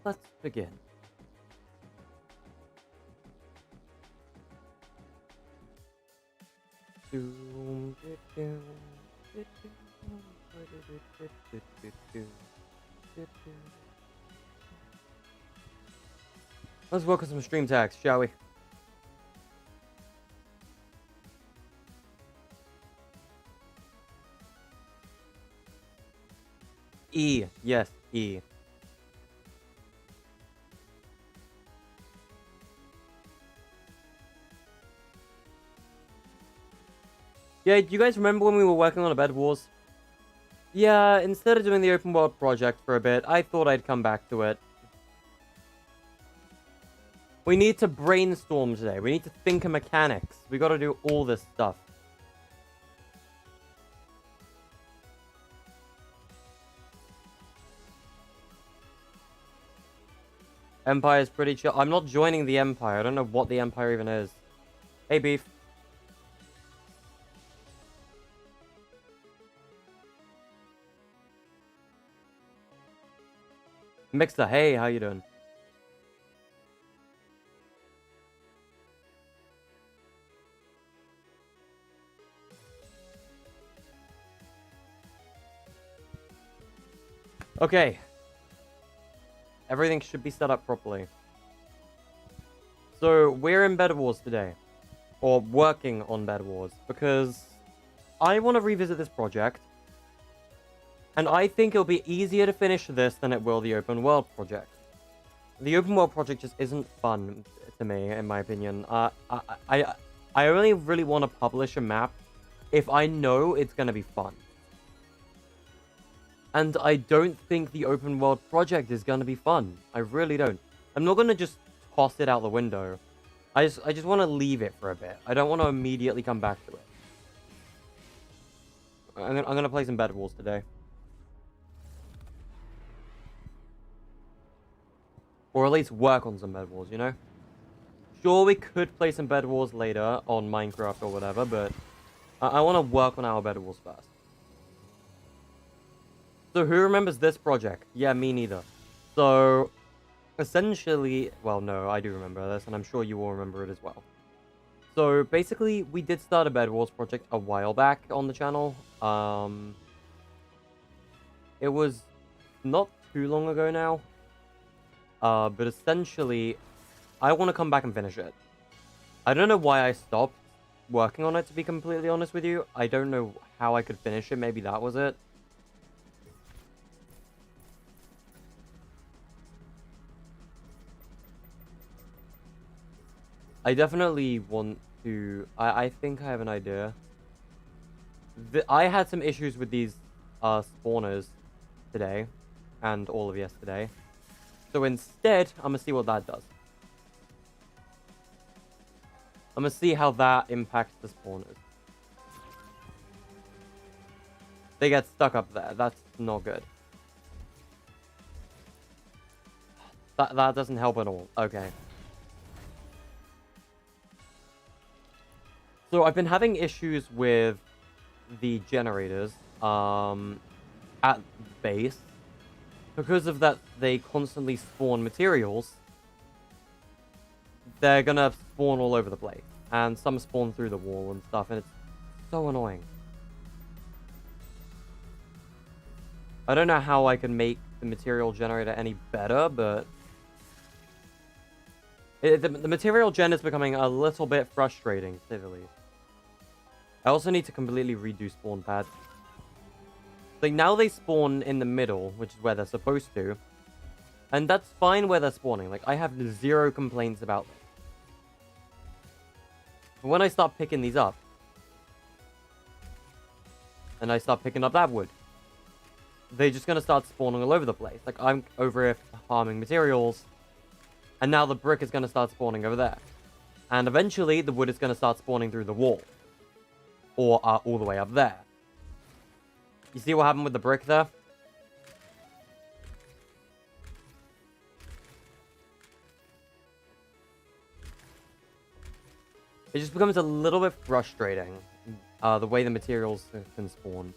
let's begin. Let's work on some stream tags, shall we? E. Yes, E. Yeah, do you guys remember when we were working on a Bed Wars? Yeah, instead of doing the open world project for a bit, I thought I'd come back to it. We need to brainstorm today. We need to think of mechanics. We gotta do all this stuff. Empire's pretty chill. I'm not joining the Empire. I don't know what the Empire even is. Hey, Beef. Mixer, hey, how you doing? Okay. Everything should be set up properly. So, we're in Bed Wars today. Or working on Bed Wars. Because I want to revisit this project. And I think it'll be easier to finish this than it will the open world project. The open world project just isn't fun to me, in my opinion. I only really want to publish a map if I know it's going to be fun. And I don't think the open world project is going to be fun. I really don't. I'm not going to just toss it out the window. I just want to leave it for a bit. I don't want to immediately come back to it. I'm going to play some Bed Wars today. Or at least work on some Bed Wars, you know? Sure, we could play some Bed Wars later on Minecraft or whatever, but I want to work on our Bed Wars first. So who remembers this project? Yeah, me neither. So, essentially... Well, no, I do remember this, and I'm sure you all remember it as well. So, basically, we did start a Bed Wars project a while back on the channel. It was not too long ago now. But essentially, I want to come back and finish it. I don't know why I stopped working on it, to be completely honest with you. I don't know how I could finish it. Maybe that was it. I definitely want to... I think I have an idea. I had some issues with these spawners today. And all of yesterday. So instead, I'm going to see what that does. I'm going to see how that impacts the spawners. They get stuck up there. That's not good. That doesn't help at all. Okay. So I've been having issues with the generators at base. Because of that, they constantly spawn materials. They're gonna spawn all over the place. And some spawn through the wall and stuff, and it's so annoying. I don't know how I can make the material generator any better, but... The material gen is becoming a little bit frustrating, to say the least. I also need to completely redo spawn pad. Like, now they spawn in the middle, which is where they're supposed to. And that's fine where they're spawning. Like, I have zero complaints about them. But when I start picking these up, and I start picking up that wood, they're just going to start spawning all over the place. Like, I'm over here farming materials, and now the brick is going to start spawning over there. And eventually, the wood is going to start spawning through the wall. Or all the way up there. You see what happened with the brick there? It just becomes a little bit frustrating, the way the materials can spawn.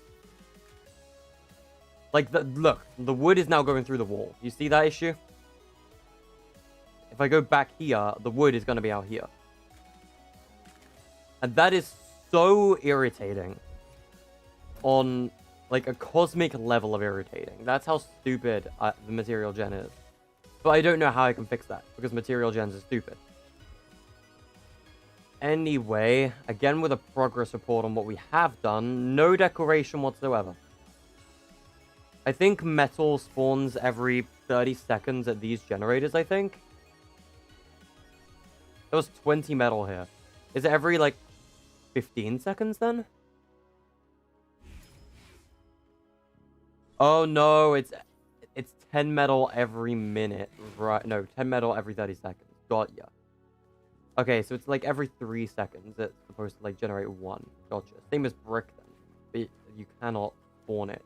Like, look, the wood is now going through the wall. You see that issue? I go back here, the wood is going to be out here. And that is so irritating. On, like, a cosmic level of irritating. That's how stupid the material gen is. But I don't know how I can fix that, because material gens are stupid. Anyway, again with a progress report on what we have done, no decoration whatsoever. I think metal spawns every 30 seconds at these generators, I think. There was 20 metal here. Is it every, like, 15 seconds then? Oh no, it's 10 metal every minute. Right, no, 10 metal every 30 seconds. Got ya. Okay, so it's like every 3 seconds it's supposed to like generate one. Gotcha. Same as brick then. But you cannot spawn it.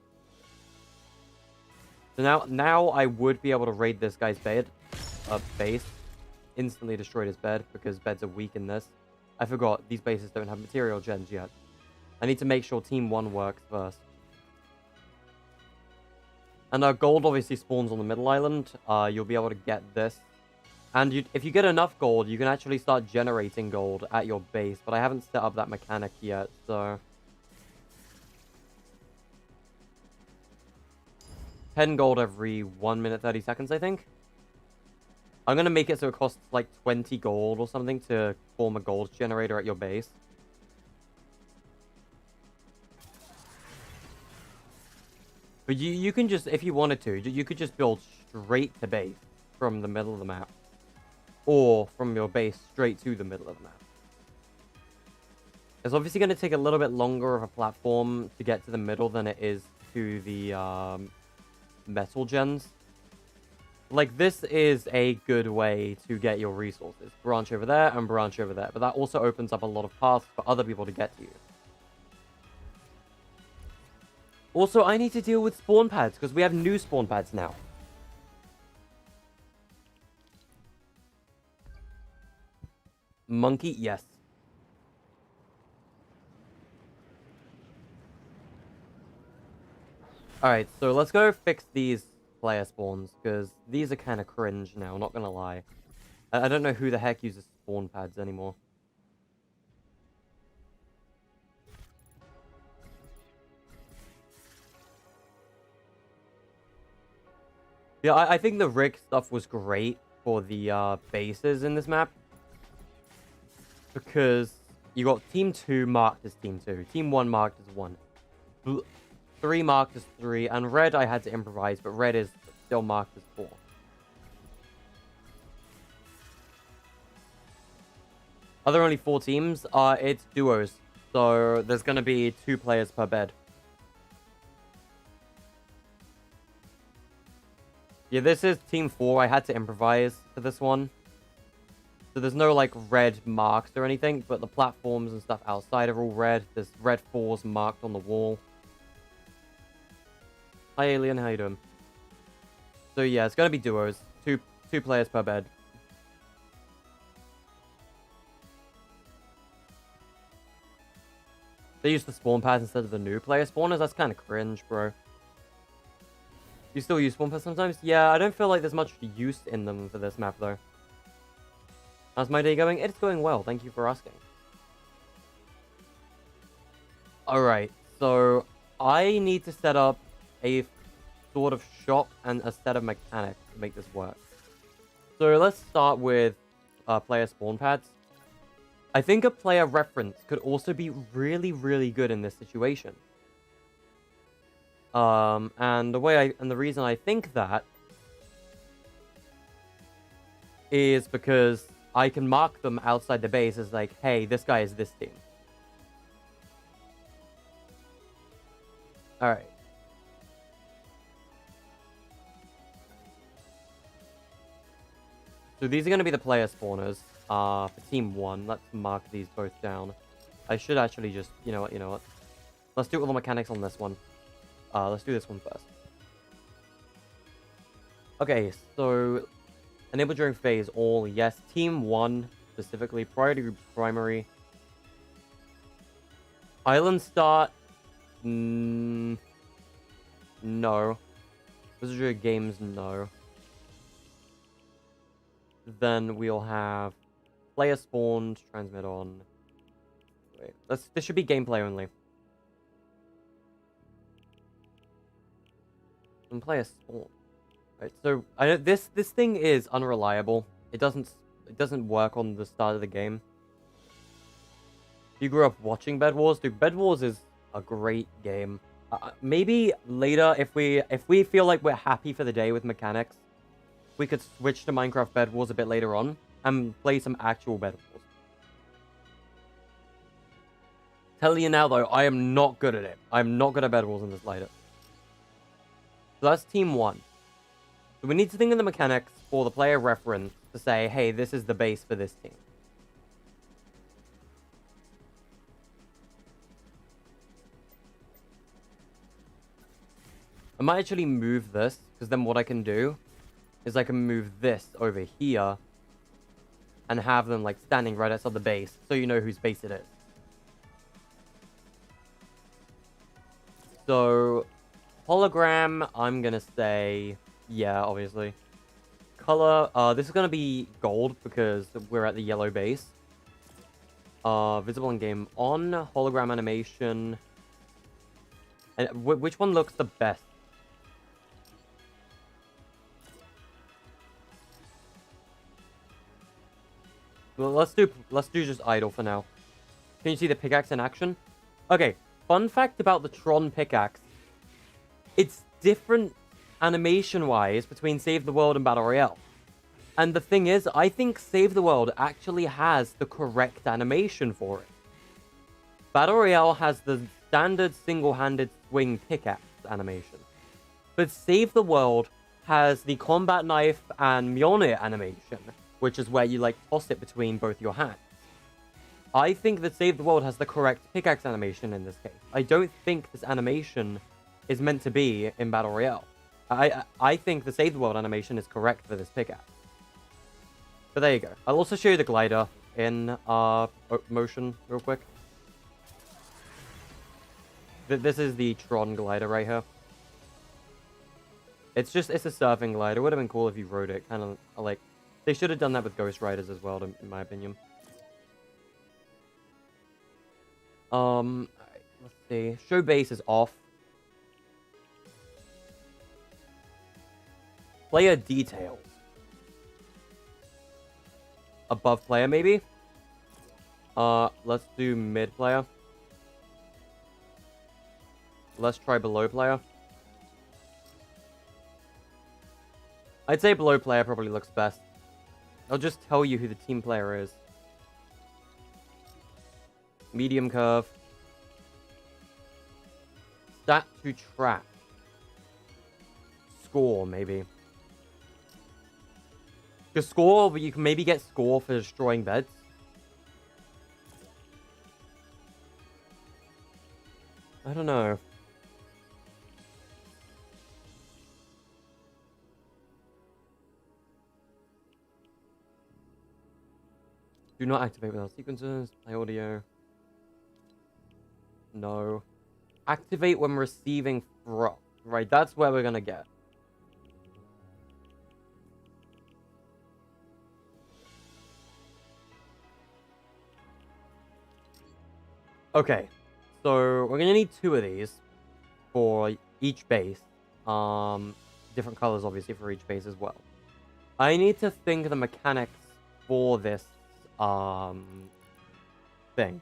So now I would be able to raid this guy's base. Instantly destroyed his bed because beds are weak in this. I forgot, these bases don't have material gens yet. I need to make sure Team 1 works first. And gold obviously spawns on the middle island. You'll be able to get this. And if you get enough gold, you can actually start generating gold at your base. But I haven't set up that mechanic yet, so... 10 gold every 1 minute 30 seconds, I think. I'm going to make it so it costs like 20 gold or something to form a gold generator at your base. But you can just, if you wanted to, you could just build straight to base from the middle of the map. Or from your base straight to the middle of the map. It's obviously going to take a little bit longer of a platform to get to the middle than it is to the metal gens. Like, this is a good way to get your resources. Branch over there and branch over there. But that also opens up a lot of paths for other people to get to you. Also, I need to deal with spawn pads, because we have new spawn pads now. Monkey, yes. Alright, so let's go fix these player spawns, because these are kind of cringe now, not gonna lie. I don't know who the heck uses spawn pads anymore. Yeah, I think the rig stuff was great for the bases in this map. Because you got Team 2 marked as Team 2, Team 1 marked as 1, 3 marked as 3, and Red I had to improvise, but Red is still marked as 4. Are there only 4 teams? It's duos, so there's going to be 2 players per bed. Yeah, this is Team 4. I had to improvise for this one. So there's no, like, red marks or anything, but the platforms and stuff outside are all red. There's red 4s marked on the wall. Hi, Alien. How you doing? So, yeah, it's going to be duos. Two players per bed. They use the spawn pads instead of the new player spawners. That's kind of cringe, bro. You still use spawn pads sometimes? Yeah, I don't feel like there's much use in them for this map, though. How's my day going? It's going well. Thank you for asking. Alright, so I need to set up a sort of shop and a set of mechanics to make this work. So let's start with player spawn pads. I think a player reference could also be really, really good in this situation. And the reason I think that is because I can mark them outside the base as like, hey, this guy is this team. Alright. So these are going to be the player spawners for Team 1. Let's mark these both down. I should actually just, you know what. Let's do all the mechanics on this one. Let's do this one first. Okay, so enable during phase, all, yes. Team 1, specifically, priority group primary. Island start, no. Wizardry games, no. Then we'll have player spawned, transmit on. Wait, this should be gameplay only. And player spawn. Right, so I know this thing is unreliable. It doesn't work on the start of the game. If you grew up watching Bedwars, dude, Bedwars is a great game. Maybe later, if we feel like we're happy for the day with mechanics, we could switch to Minecraft Bedwars a bit later on and play some actual Bedwars. Tell you now, though, I am not good at it. I'm not good at Bedwars in the slightest. So that's team 1. So we need to think of the mechanics for the player reference to say, hey, this is the base for this team. I might actually move this, because then what I can do is I can move this over here and have them like standing right outside the base, so you know whose base it is. So, hologram, I'm gonna say, yeah, obviously. Color, this is gonna be gold because we're at the yellow base. Visible in game on, hologram animation. And which one looks the best? Well, let's do just idle for now. Can you see the pickaxe in action? Okay, fun fact about the Tron pickaxe. It's different animation-wise between Save the World and Battle Royale. And the thing is, I think Save the World actually has the correct animation for it. Battle Royale has the standard single-handed swing pickaxe animation. But Save the World has the combat knife and Mjolnir animation, which is where you like toss it between both your hands. I think that Save the World has the correct pickaxe animation in this case. I don't think this animation is meant to be in Battle Royale. I think the Save the World animation is correct for this pickaxe. But there you go. I'll also show you the glider in motion real quick. This is the Tron glider right here. It's a surfing glider. It would have been cool if you rode it. Kind of like, they should have done that with Ghost Riders as well, in my opinion. Alright, let's see. Show base is off. Player details. Above player, maybe? Let's do mid player. Let's try below player. I'd say below player probably looks best. I'll just tell you who the team player is. Medium curve. Stat to track. Score, maybe. Because score, but you can maybe get score for destroying beds. I don't know. Do not activate without sequences. Play audio. No. Activate when receiving from. Right, that's where we're gonna get. Okay. So, we're gonna need 2 of these for each base. Different colors, obviously, for each base as well. I need to think of the mechanics for this thing.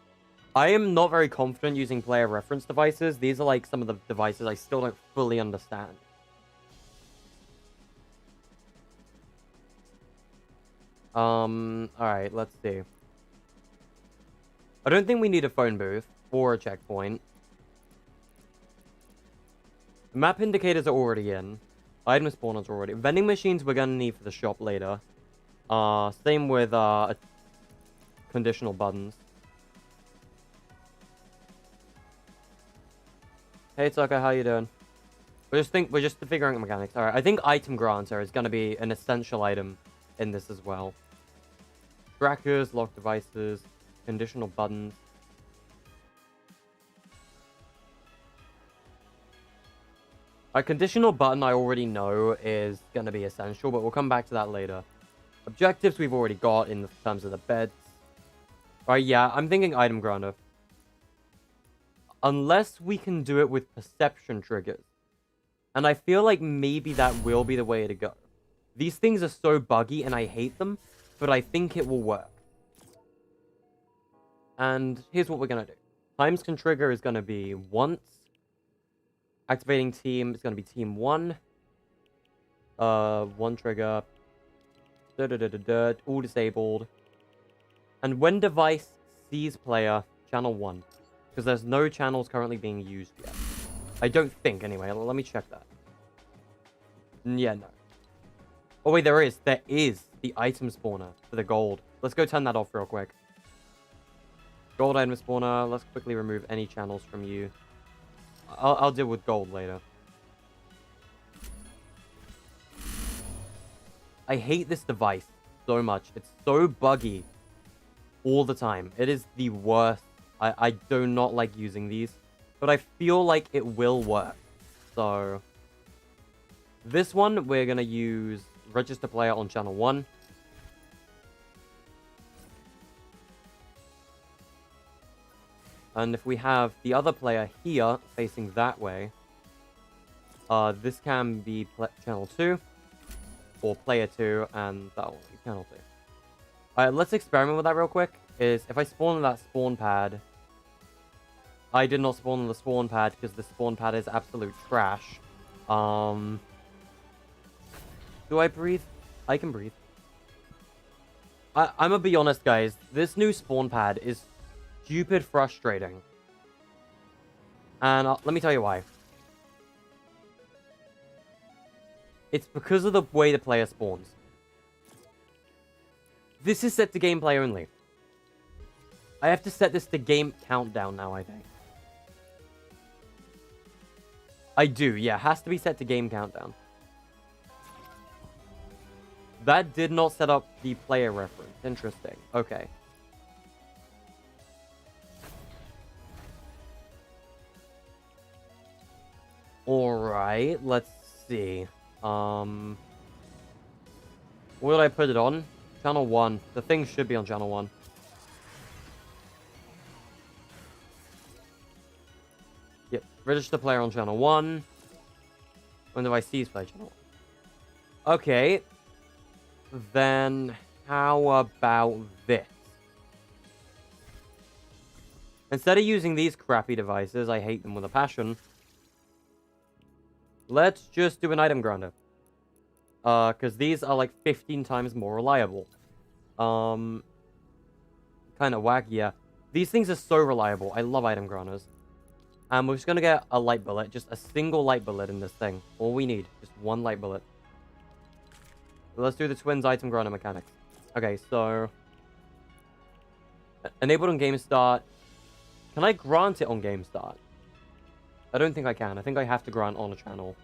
I am not very confident using player reference devices. These are like some of the devices I still don't fully understand. Alright, let's see. I don't think we need a phone booth or a checkpoint. The map indicators are already in. Item spawners are already. Vending machines we're gonna need for the shop later. Same with conditional buttons. Hey Tucker, how you doing? We're just figuring out mechanics. Alright, I think item granter is gonna be an essential item in this as well. Trackers, lock devices, conditional buttons. A conditional button I already know is gonna be essential, but we'll come back to that later. Objectives we've already got in terms of the beds. Right, yeah, I'm thinking item granter. Unless we can do it with perception triggers. And I feel like maybe that will be the way to go. These things are so buggy and I hate them, but I think it will work. And here's what we're going to do. Times can trigger is going to be once. Activating team is going to be team 1. One trigger. All disabled. And when device sees player, channel 1. Because there's no channels currently being used yet. I don't think, anyway. Let me check that. Yeah, no. Oh, wait, there is. There is the item spawner for the gold. Let's go turn that off real quick. Gold item spawner. Let's quickly remove any channels from you. I'll deal with gold later. I hate this device so much. It's so buggy all the time. It is the worst. I do not like using these, but I feel like it will work. So this one, we're going to use register player on channel 1. And if we have the other player here, facing that way, this can be channel 2, or player 2, and that will be channel 2. Alright, let's experiment with that real quick. If I spawn on that spawn pad, I did not spawn on the spawn pad because the spawn pad is absolute trash. Do I breathe? I can breathe. I'm gonna be honest, guys. This new spawn pad is stupid frustrating. And let me tell you why. It's because of the way the player spawns. This is set to gameplay only. I have to set this to game countdown now, I think. I do, yeah. Has to be set to game countdown. That did not set up the player reference. Interesting. Okay. Alright, let's see. What did I put it on? Channel 1. The thing should be on channel 1. Yep. Register player on channel 1. When device sees play channel 1. Okay. Then how about this? Instead of using these crappy devices, I hate them with a passion. Let's just do an item granter. Because these are like 15 times more reliable. Kind of wacky, yeah. These things are so reliable. I love item granters. And we're just going to get a light bullet. Just a single light bullet in this thing. All we need. Just one light bullet. Let's do the twins item granter mechanics. Okay, so... enabled on game start. Can I grant it on game start? I don't think I can. I think I have to grant on a channel.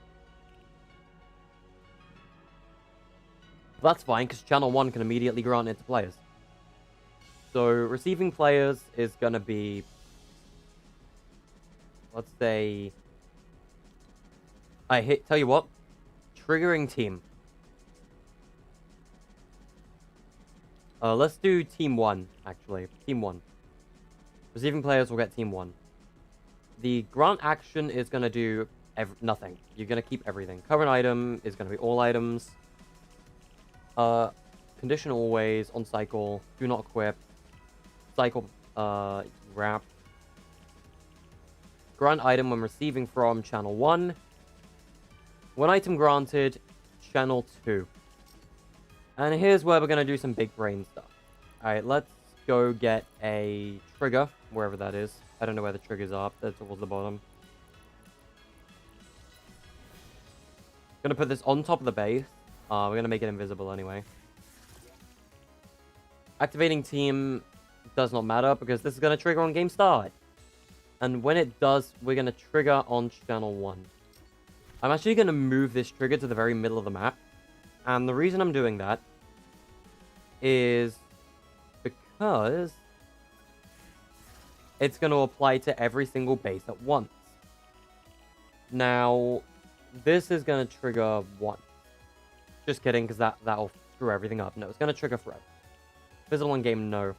That's fine, because channel 1 can immediately grant it to players. So, receiving players is going to be... let's say... tell you what. Triggering team. Let's do team 1, actually. Team 1. Receiving players will get team 1. The grant action is going to do nothing. You're going to keep everything. Current item is going to be all items. Condition always, on cycle, do not equip. Cycle, wrap. Grant item when receiving from channel 1. When item granted, channel 2. And here's where we're going to do some big brain stuff. Alright, let's go get a trigger, wherever that is. I don't know where the triggers are. They're towards the bottom. Gonna put this on top of the base. We're gonna make it invisible anyway. Activating team does not matter because this is gonna trigger on game start. And when it does, we're gonna trigger on channel 1. I'm actually gonna move this trigger to the very middle of the map. And the reason I'm doing that is because it's going to apply to every single base at once. Now, this is going to trigger once. Just kidding, because that'll screw everything up. No, it's going to trigger threat. Physical in game, no.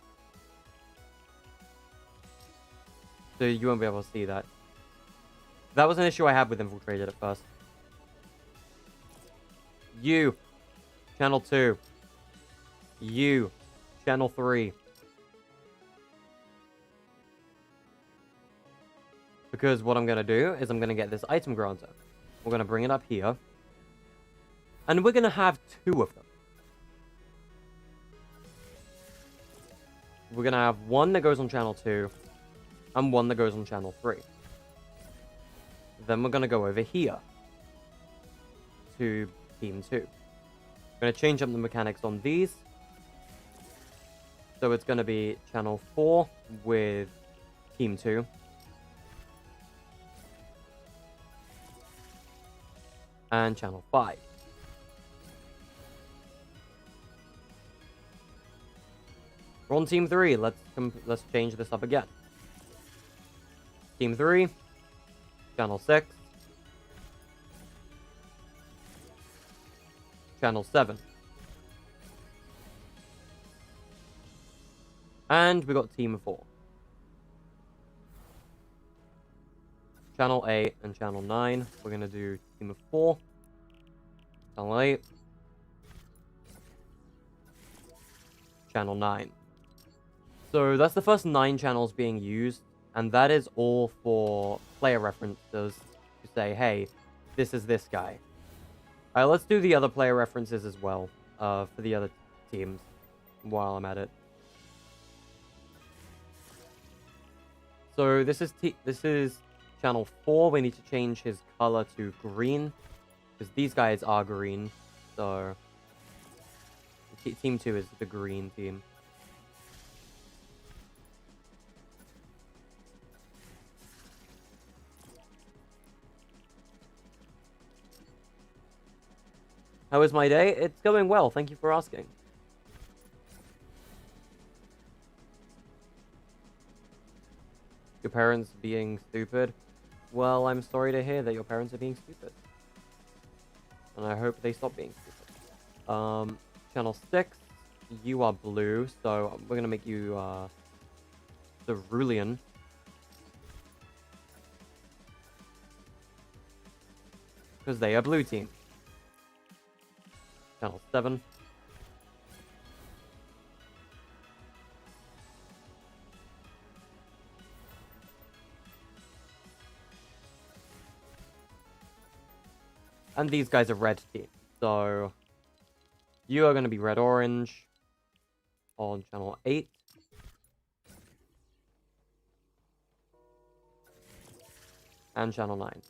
So you won't be able to see that. That was an issue I had with Infiltrated at first. You. Channel 2. You. Channel 3. Because what I'm going to do is I'm going to get this item granter. We're going to bring it up here. And we're going to have 2 of them. We're going to have one that goes on channel 2 and one that goes on channel 3. Then we're going to go over here to team 2. I'm going to change up the mechanics on these. So it's going to be channel 4 with team 2. And channel 5. We're on team 3. Let's change this up again. Team 3. Channel 6. Channel 7. And we got team 4. Channel 8 and channel 9. We're going to do team of 4. Channel 8. Channel 9. So that's the first 9 channels being used. And that is all for player references to say, hey, this is this guy. Alright, let's do the other player references as well for the other teams while I'm at it. So this is channel 4. We need to change his color to green because these guys are green. So team 2 is the green team. How is my day? It's going well. Thank you for asking. Your parents being stupid? Well, I'm sorry to hear that your parents are being stupid. And I hope they stop being stupid. Channel 6, you are blue, so we're going to make you Cerulean. Because they are blue team. Channel 7. And these guys are red team. So you are going to be red-orange on channel 8. And channel 9.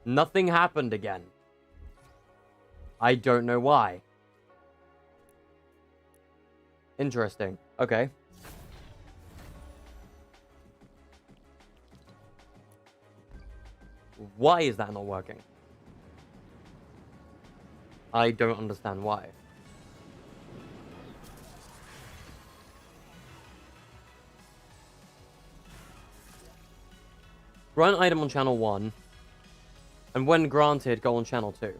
Nothing happened again. I don't know why. Interesting. Okay. Why is that not working? I don't understand why. Grant item on channel 1. And when granted, go on channel 2.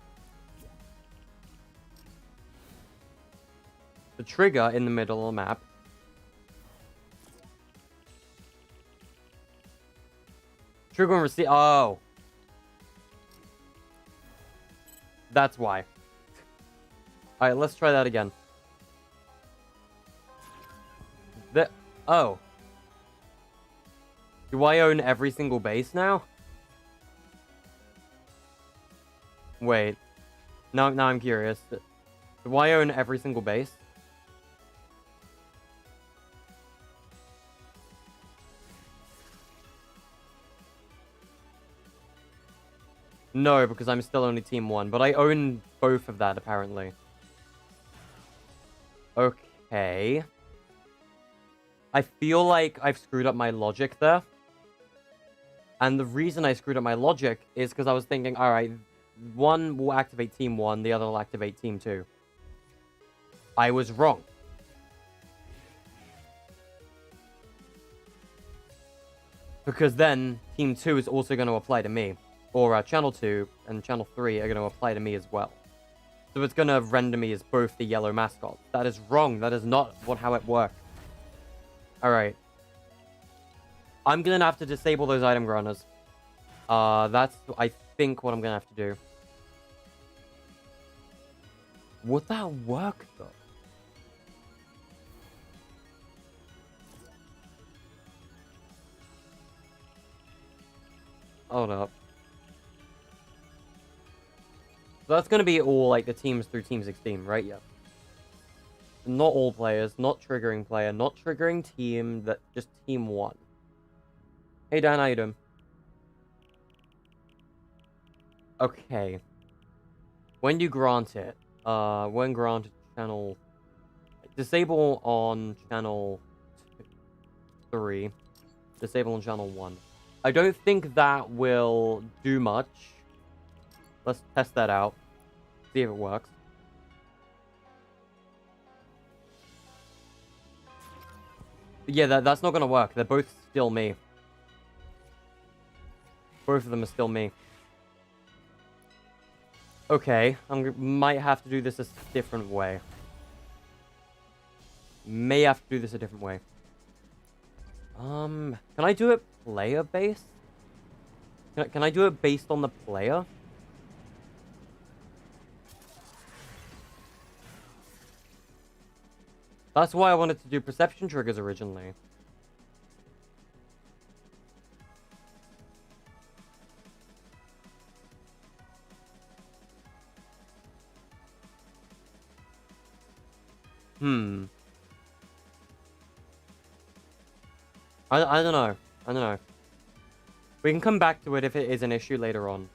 The trigger in the middle of the map. Trigger and receive. Oh. That's why. Alright, let's try that again. Oh. Do I own every single base now? Wait. Now I'm curious. Do I own every single base? No, because I'm still only Team 1. But I own both of that, apparently. Okay. I feel like I've screwed up my logic there. And the reason I screwed up my logic is because I was thinking, alright, one will activate Team 1, the other will activate Team 2. I was wrong. Because then Team 2 is also going to apply to me. Or Channel 2 and Channel 3 are going to apply to me as well. So it's going to render me as both the yellow mascot. That is wrong. That is not how it works. Alright. I'm going to have to disable those item granters. That's, I think, what I'm going to have to do. Would that work, though? Hold up. So that's going to be all, like, the teams through Team 16, right? Yeah. Not all players, not triggering player, not triggering team, that just Team 1. Hey, Dan, how you doing? Okay. When you grant it, when granted channel... Disable on channel 3. Disable on channel 1. I don't think that will do much. Let's test that out. See if it works. Yeah, that's not going to work. They're both still me. Both of them are still me. Okay, I might have to do this a different way. May have to do this a different way. Can I do it player-based? Can I do it based on the player? That's why I wanted to do perception triggers originally. I don't know. I don't know. We can come back to it if it is an issue later on.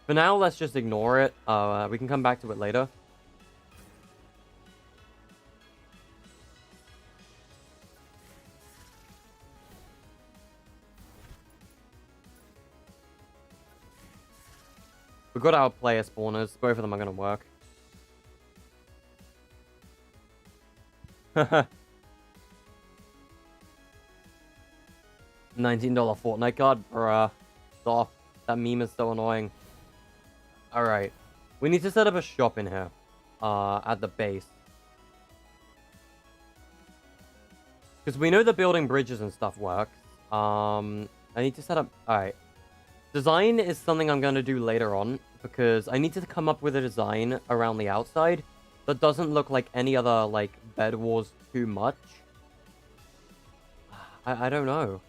For now, let's just ignore it. We can come back to it later. We've got our player spawners. Both of them are going to work. $19 Fortnite card? Bruh. Stop. That meme is so annoying. Alright. We need to set up a shop in here. At the base. Because we know the building bridges and stuff works. I need to set up... Alright. Design is something I'm going to do later on. Because I need to come up with a design around the outside that doesn't look like any other, like, Bed Wars too much. I don't know.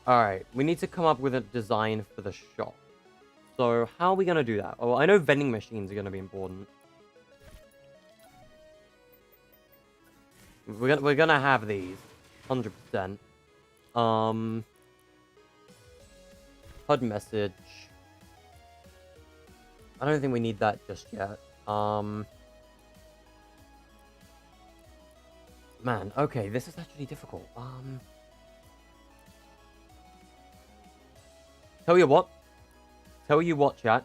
Alright, we need to come up with a design for the shop. So, how are we going to do that? Oh, I know vending machines are going to be important. We're going to have these. 100%. HUD message. I don't think we need that just yet. Man, okay, this is actually difficult. Tell you what, chat.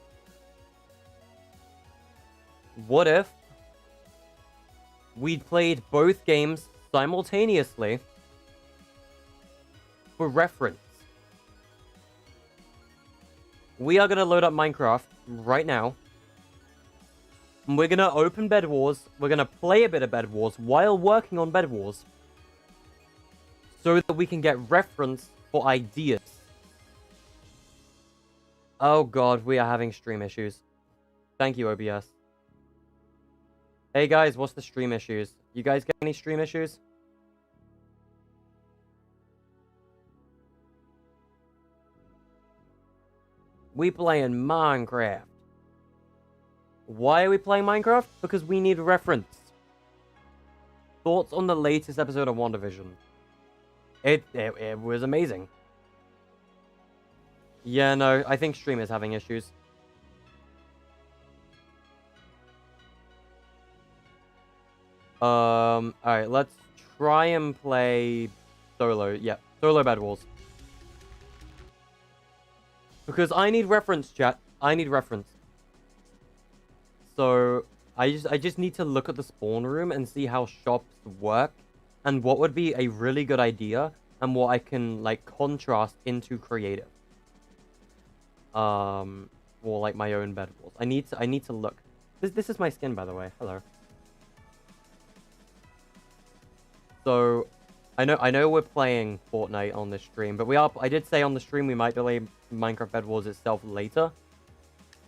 What if we played both games simultaneously for reference? We are going to load up Minecraft right now. We're going to open Bed Wars. We're going to play a bit of Bed Wars while working on Bed Wars. So that we can get reference for ideas. Oh god, we are having stream issues. Thank you, OBS. Hey guys, what's the stream issues? You guys get any stream issues? We playing Minecraft. Why are we playing Minecraft? Because we need reference. Thoughts on the latest episode of WandaVision? It was amazing. Yeah, no, I think stream is having issues. Alright, let's try and play solo. Yeah, solo Bed Wars. Because I need reference, chat. I need reference. So, I just need to look at the spawn room and see how shops work and what would be a really good idea and what I can like contrast into creative. Or like my own bed walls. I need to look. This is my skin, by the way. Hello. So I know we're playing Fortnite on this stream, but I did say on the stream we might delay Minecraft Bed Wars itself later.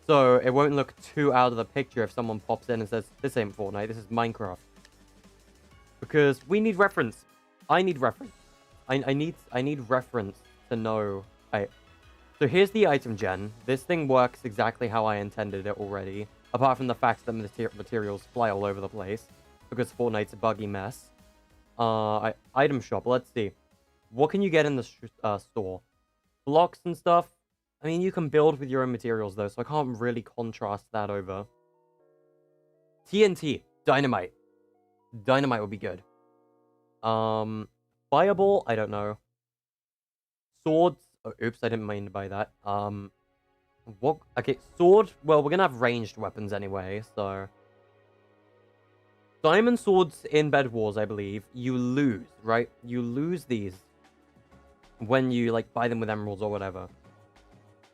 So it won't look too out of the picture if someone pops in and says, this ain't Fortnite, this is Minecraft. Because we need reference. I need reference. I need reference to know. Right. So here's the item gen. This thing works exactly how I intended it already. Apart from the fact that materials fly all over the place. Because Fortnite's a buggy mess. Item shop, let's see. What can you get in the store? Blocks and stuff. I mean, you can build with your own materials, though, so I can't really contrast that over. TNT. Dynamite. Dynamite would be good. Fireball? I don't know. Swords? Oh, oops, I didn't mean to buy that. What? Okay, sword? Well, we're gonna have ranged weapons anyway, so... Diamond swords in Bed Wars, I believe, you lose, right? You lose these when you, like, buy them with emeralds or whatever.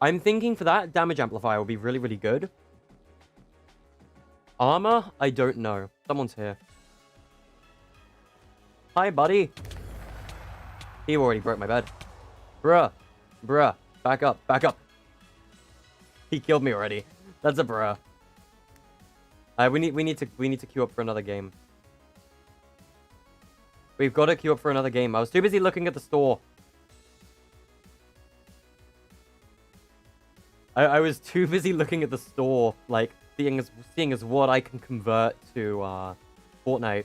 I'm thinking for that, damage amplifier will be really, really good. Armor? I don't know. Someone's here. Hi, buddy. He already broke my bed. Bruh. Bruh. Back up. Back up. He killed me already. That's a bruh. We need to queue up for another game. We've got to queue up for another game. I was too busy looking at the store. I was too busy looking at the store, like seeing as what I can convert to Fortnite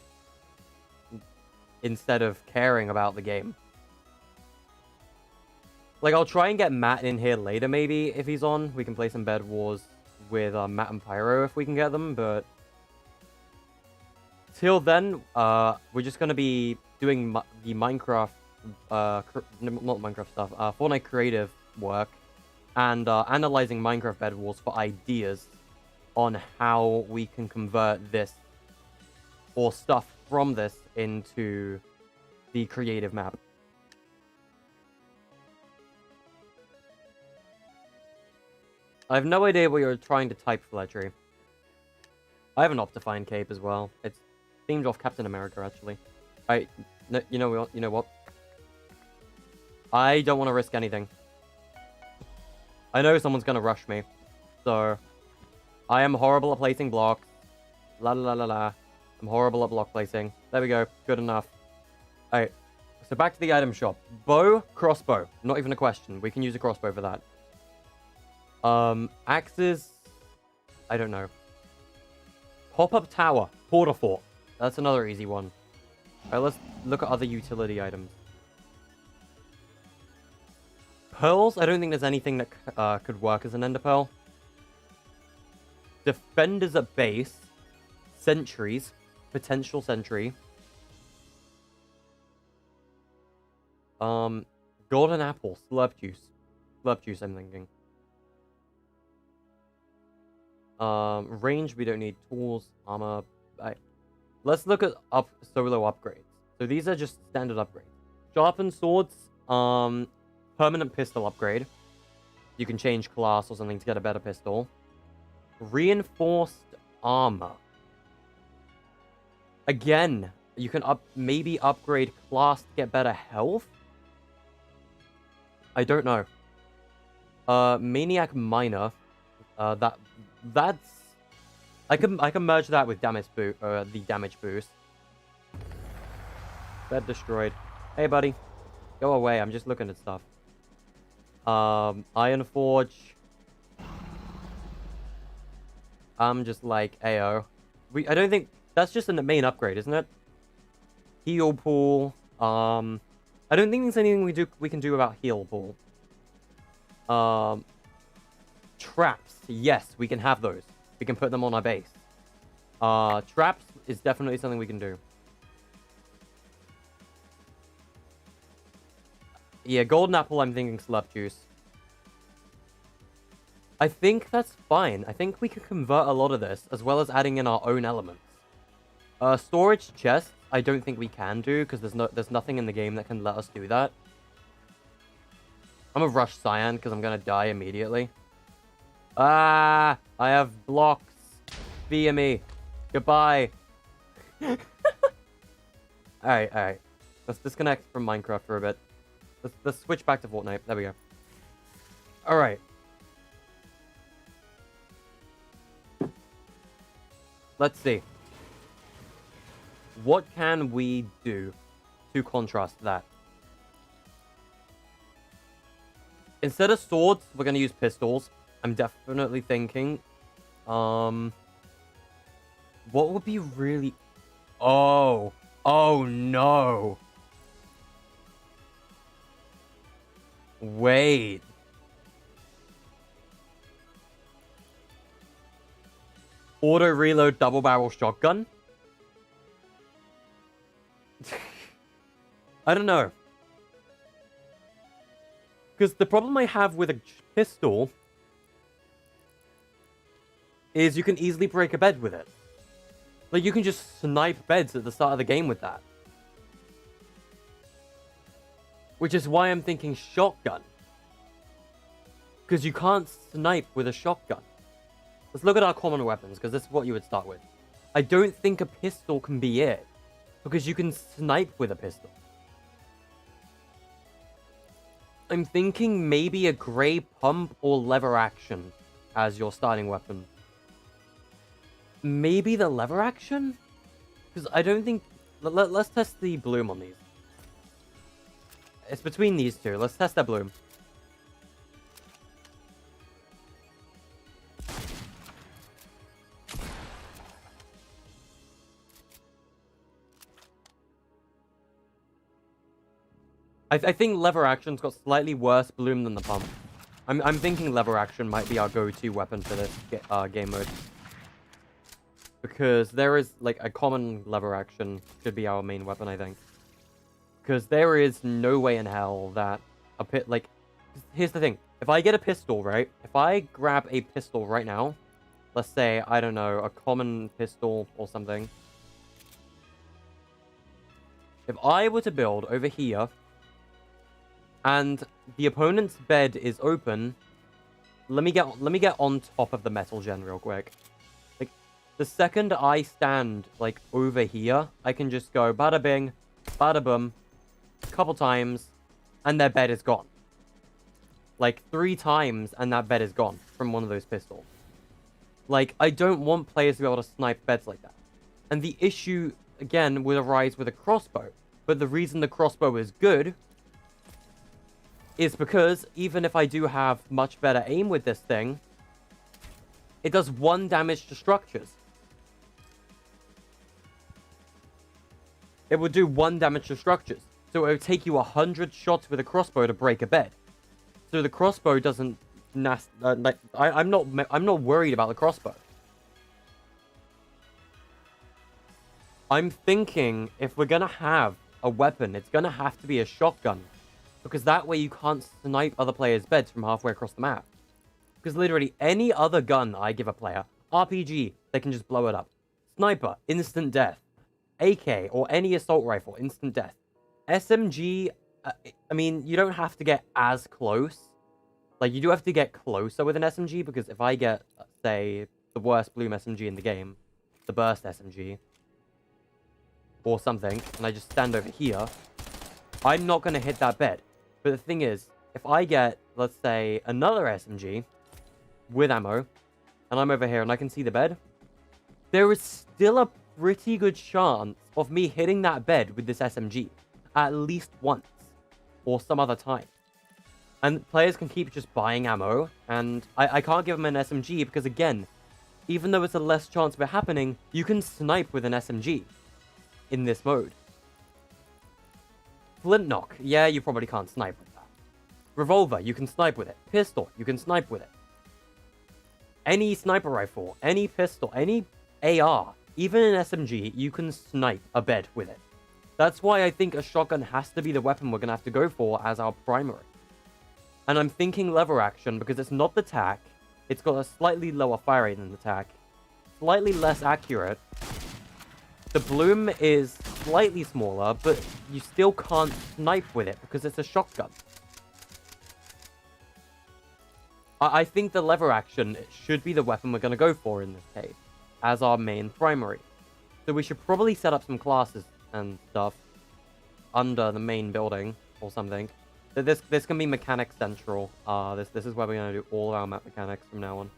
instead of caring about the game. Like, I'll try and get Matt in here later, maybe, if he's on. We can play some Bed Wars with Matt and Pyro if we can get them, but... Till then, we're just going to be doing the Minecraft, not Minecraft stuff, Fortnite creative work, and analyzing Minecraft Bed Wars for ideas on how we can convert this, or stuff from this, into the creative map. I have no idea what you're trying to type, Fletchery. I have an Optifine cape as well. It's themed off Captain America, actually. No, you know what? I don't want to risk anything. I know someone's gonna rush me, so I am horrible at placing blocks. La la la la la. I'm horrible at block placing. There we go. Good enough. Alright. So back to the item shop. Bow, crossbow. Not even a question. We can use a crossbow for that. Axes, I don't know. Pop-up tower, porter fort. That's another easy one. Alright, let's look at other utility items. Pearls, I don't think there's anything that could work as an ender pearl. Defenders at base. Sentries. Potential sentry. Golden apple, slurp juice. Slurp juice, I'm thinking. Range, we don't need tools, armor. Let's look at solo upgrades. So these are just standard upgrades. Sharpened swords, permanent pistol upgrade. You can change class or something to get a better pistol. Reinforced armor. Again, you can maybe upgrade class to get better health. I don't know. Maniac Miner. That's I can merge that with the damage boost. Bed destroyed. Hey buddy. Go away, I'm just looking at stuff. Iron Forge. I'm just like AO. I don't think that's just the main upgrade, isn't it? Heal pool. I don't think there's anything we can do about heal pool. Traps. Yes, we can have those. We can put them on our base. Traps is definitely something we can do. Yeah, golden apple, I'm thinking slurp juice. I think that's fine. I think we can convert a lot of this, as well as adding in our own elements. Storage chests, I don't think we can do, because there's nothing in the game that can let us do that. I'm gonna rush Cyan, because I'm gonna die immediately. Ah! I have blocks via me. Goodbye. Alright. Let's disconnect from Minecraft for a bit. Let's switch back to Fortnite. There we go. Alright. Let's see. What can we do to contrast that? Instead of swords, we're going to use pistols. I'm definitely thinking. What would be really... Oh no. Wait. Auto reload double barrel shotgun? I don't know. Because the problem I have with a pistol is you can easily break a bed with it. Like, you can just snipe beds at the start of the game with that. Which is why I'm thinking shotgun. Because you can't snipe with a shotgun. Let's look at our common weapons, because this is what you would start with. I don't think a pistol can be it. Because you can snipe with a pistol. I'm thinking maybe a grey pump or lever action as your starting weapon. Maybe the lever action? Because I don't think... Let's test the bloom on these. It's between these two. Let's test their bloom. I think lever action's got slightly worse bloom than the pump. I'm thinking lever action might be our go-to weapon for this game mode. Because there is, like, a common lever action should be our main weapon, I think. Because there is no way in hell that a pit, like... Here's the thing. If I get a pistol, right? If I grab a pistol right now, let's say, I don't know, a common pistol or something. If I were to build over here, and the opponent's bed is open, let me get on top of the metal gen real quick. Like, the second I stand, like, over here, I can just go bada bing, bada boom, a couple times, and their bed is gone. Like, 3 times, and that bed is gone from one of those pistols. Like, I don't want players to be able to snipe beds like that. And the issue, again, would arise with a crossbow. But the reason the crossbow is good is because even if I do have much better aim with this thing, it does 1 damage to structures. It would do 1 damage to structures. So it would take you 100 shots with a crossbow to break a bed. So the crossbow doesn't... I'm not worried about the crossbow. I'm thinking if we're gonna have a weapon, it's gonna have to be a shotgun. Because that way you can't snipe other players' beds from halfway across the map. Because literally any other gun I give a player, RPG, they can just blow it up. Sniper, instant death. AK, or any assault rifle, instant death. SMG, I mean, you don't have to get as close. Like, you do have to get closer with an SMG, because if I get, say, the worst bloom SMG in the game, the burst SMG, or something, and I just stand over here, I'm not going to hit that bed. But the thing is, if I get, let's say, another SMG with ammo, and I'm over here and I can see the bed, there is still a pretty good chance of me hitting that bed with this SMG at least once or some other time. And players can keep just buying ammo, and I can't give them an SMG because, again, even though it's a less chance of it happening, you can snipe with an SMG in this mode. Flint knock, yeah, you probably can't snipe with that. Revolver, you can snipe with it. Pistol, you can snipe with it. Any sniper rifle, any pistol, any AR, even an SMG, you can snipe a bed with it. That's why I think a shotgun has to be the weapon we're going to have to go for as our primary. And I'm thinking lever action because it's not the tack, It's got a slightly lower fire rate than the tac. Slightly less accurate. The bloom is slightly smaller, but you still can't snipe with it because it's a shotgun. I think the lever action should be the weapon we're going to go for in this case, as our main primary. So we should probably set up some classes and stuff under the main building or something. This can be mechanics central. This is where we're going to do all of our map mechanics from now on.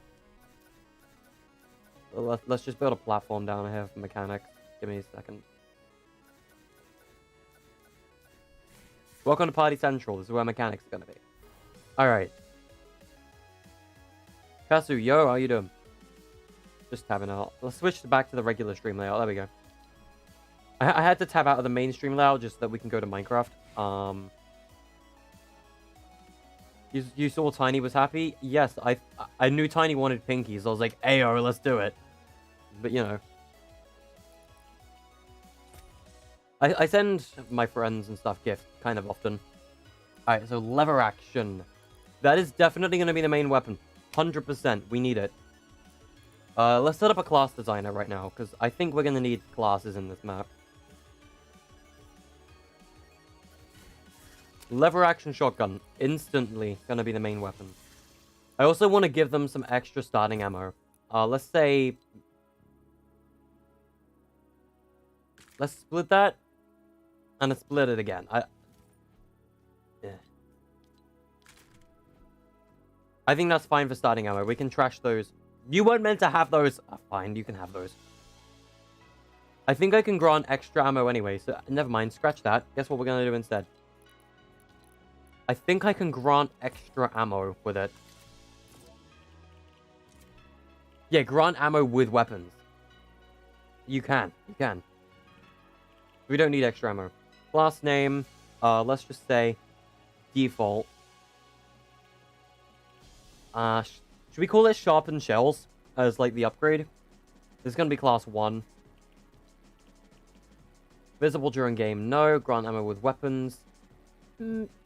So let's just build a platform down here for mechanics. Give me a second. Welcome to Party Central. This is where mechanics are going to be. Alright. Kasu, yo, how you doing? Just tabbing out. Let's switch back to the regular stream layout. There we go. I had to tab out of the mainstream layout just so that we can go to Minecraft. You saw Tiny was happy? Yes, I knew Tiny wanted pinkies. I was like, ayo, let's do it. But, you know. I send my friends and stuff gifts kind of often. Alright, so lever action. That is definitely going to be the main weapon. 100%. We need it. Let's set up a class designer right now, because I think we're going to need classes in this map. Lever action shotgun. Instantly going to be the main weapon. I also want to give them some extra starting ammo. Let's say... Let's split that. And let's split it again. Yeah. I think that's fine for starting ammo. We can trash those. You weren't meant to have those. Fine, you can have those. I think I can grant extra ammo anyway, so never mind. Scratch that. Guess what we're going to do instead? I think I can grant extra ammo with it. Yeah, grant ammo with weapons. You can. You can. We don't need extra ammo. Class name. Let's just say default. Should we call it Sharpened Shells as, like, the upgrade? This is going to be class 1. Visible during game, no. Grant ammo with weapons.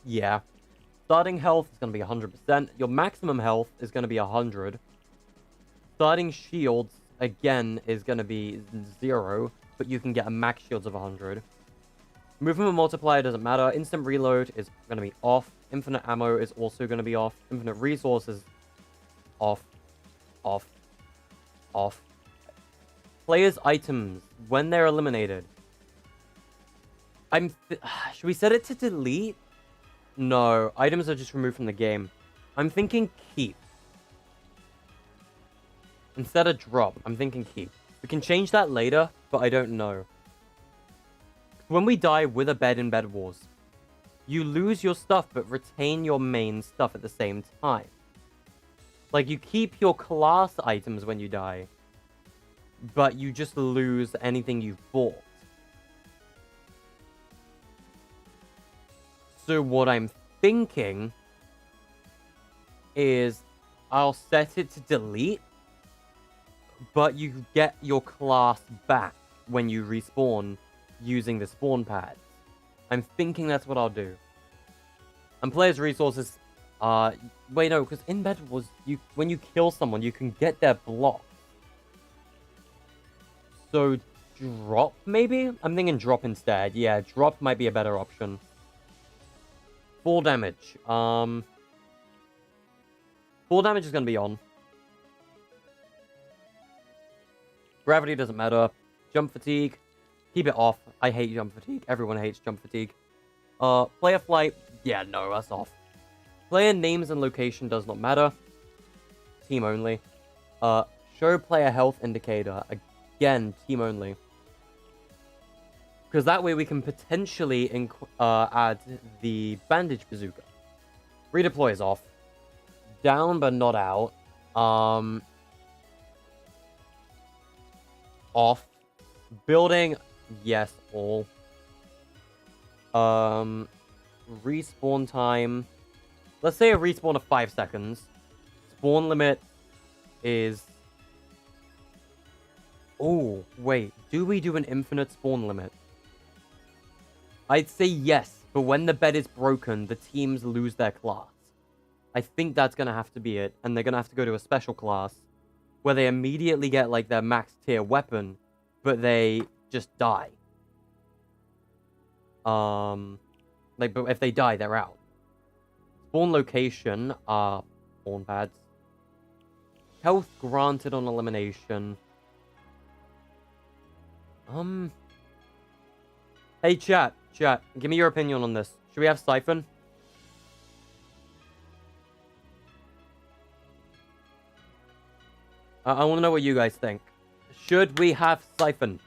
Yeah. Starting health is going to be 100%. Your maximum health is going to be 100. Starting shields, again, is going to be 0, but you can get a max shields of 100. Movement multiplier doesn't matter. Instant reload is going to be off. Infinite ammo is also going to be off. Infinite resources, off. Off. Off. Players' items, when they're eliminated. Should we set it to delete? No, items are just removed from the game. I'm thinking keep. Instead of drop, I'm thinking keep. We can change that later, but I don't know. When we die with a bed in Bed Wars, you lose your stuff but retain your main stuff at the same time. Like, you keep your class items when you die, but you just lose anything you've bought. So what I'm thinking is I'll set it to delete, but you get your class back when you respawn using the spawn pads. I'm thinking that's what I'll do. And players' resources... wait, no, because in Bed Wars, when you kill someone, you can get their block. So, drop, maybe? I'm thinking drop instead. Yeah, drop might be a better option. Full damage. Full damage is going to be on. Gravity doesn't matter. Jump fatigue. Keep it off. I hate jump fatigue. Everyone hates jump fatigue. Player flight. Yeah, no, that's off. Player names and location does not matter. Team only. Show player health indicator. Again, team only. Because that way we can potentially add the bandage bazooka. Redeploy is off. Down but not out. Off. Building, yes, all. Respawn time. Let's say a respawn of 5 seconds. Spawn limit is... Oh, wait. Do we do an infinite spawn limit? I'd say yes, but when the bed is broken, the teams lose their class. I think that's going to have to be it. And they're going to have to go to a special class where they immediately get, like, their max tier weapon, but they just die. Like, but if they die, they're out. Spawn location are spawn pads. Health granted on elimination. Hey, chat, give me your opinion on this. Should we have Siphon? I want to know what you guys think. Should we have Siphon?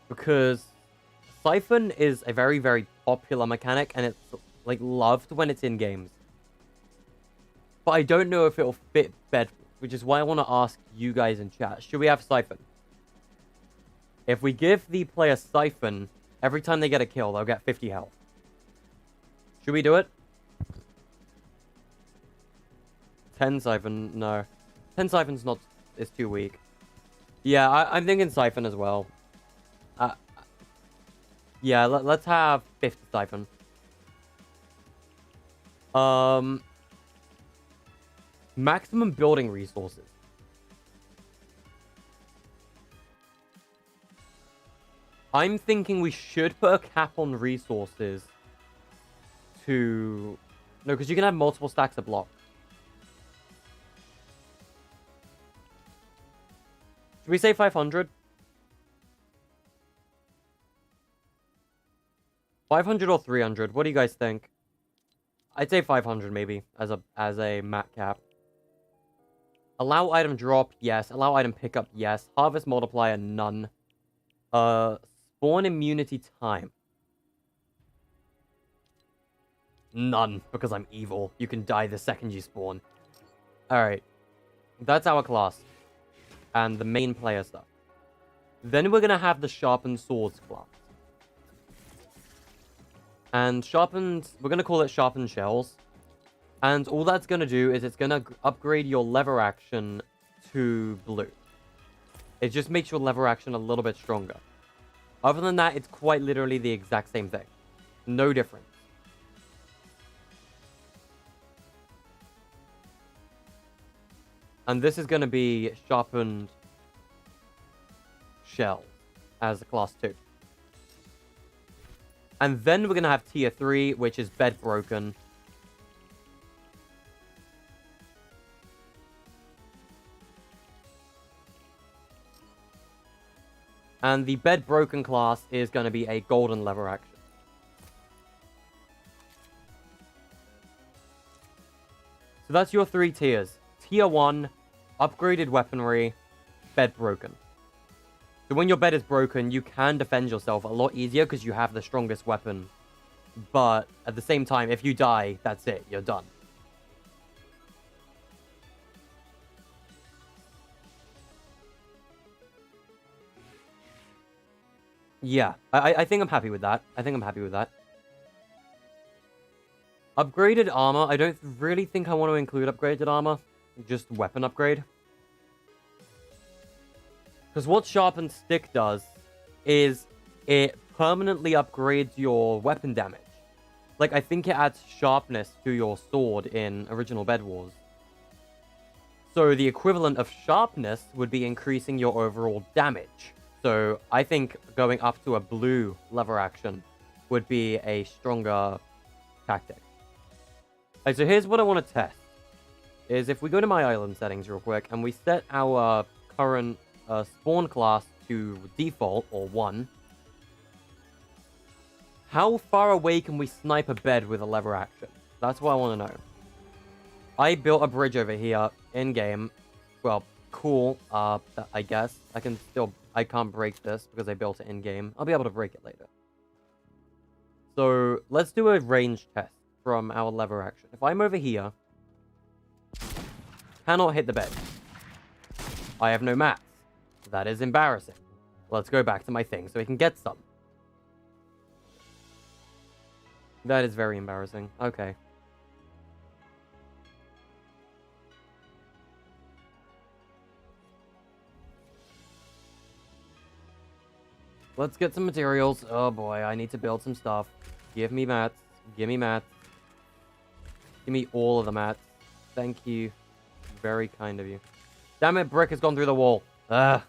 Because Siphon is a very, very popular mechanic, and it's, like, loved when it's in games. But I don't know if it'll fit Bedwars, which is why I want to ask you guys in chat. Should we have Siphon? If we give the player Siphon, every time they get a kill, they'll get 50 health. Should we do it? 10 Siphon, no. 10 Siphon's not, it's too weak. Yeah, I'm thinking Siphon as well. Yeah, let's have 50 Siphon. Maximum building resources. I'm thinking we should put a cap on resources to... No, because you can have multiple stacks of blocks. Should we say 500? 500 or 300? What do you guys think? I'd say 500 maybe as a mat cap. Allow item drop, yes. Allow item pickup, yes. Harvest multiplier, none. Spawn immunity time. None, because I'm evil. You can die the second you spawn. Alright. That's our class. And the main player stuff. Then we're going to have the sharpened swords class. And sharpened... We're going to call it sharpened shells. And all that's going to do is it's going to upgrade your lever action to blue. It just makes your lever action a little bit stronger. Other than that, it's quite literally the exact same thing. No difference. And this is going to be sharpened shell as a class 2. And then we're going to have tier 3, which is bed broken. And the bed broken class is going to be a golden lever action. So that's your 3 tiers. Tier 1, upgraded weaponry, bed broken. So when your bed is broken, you can defend yourself a lot easier because you have the strongest weapon. But at the same time, if you die, that's it. You're done. Yeah, I think I'm happy with that. Upgraded armor. I don't really think I want to include upgraded armor. Just weapon upgrade. Because what Sharpened Stick does is it permanently upgrades your weapon damage. Like, I think it adds sharpness to your sword in original Bedwars. So the equivalent of sharpness would be increasing your overall damage. So I think going up to a blue lever action would be a stronger tactic. Alright, so here's what I want to test. Is if we go to my island settings real quick and we set our current spawn class to default, or 1. How far away can we snipe a bed with a lever action? That's what I want to know. I built a bridge over here in-game. Well, cool, I guess. I can't break this because I built it in-game. I'll be able to break it later. So, let's do a range test from our lever action. If I'm over here, cannot hit the bed. I have no mats. That is embarrassing. Let's go back to my thing so we can get some. That is very embarrassing. Okay. Let's get some materials. Oh boy, I need to build some stuff. Give me mats. Give me mats. Give me all of the mats. Thank you. Very kind of you. Damn it, brick has gone through the wall. Ugh.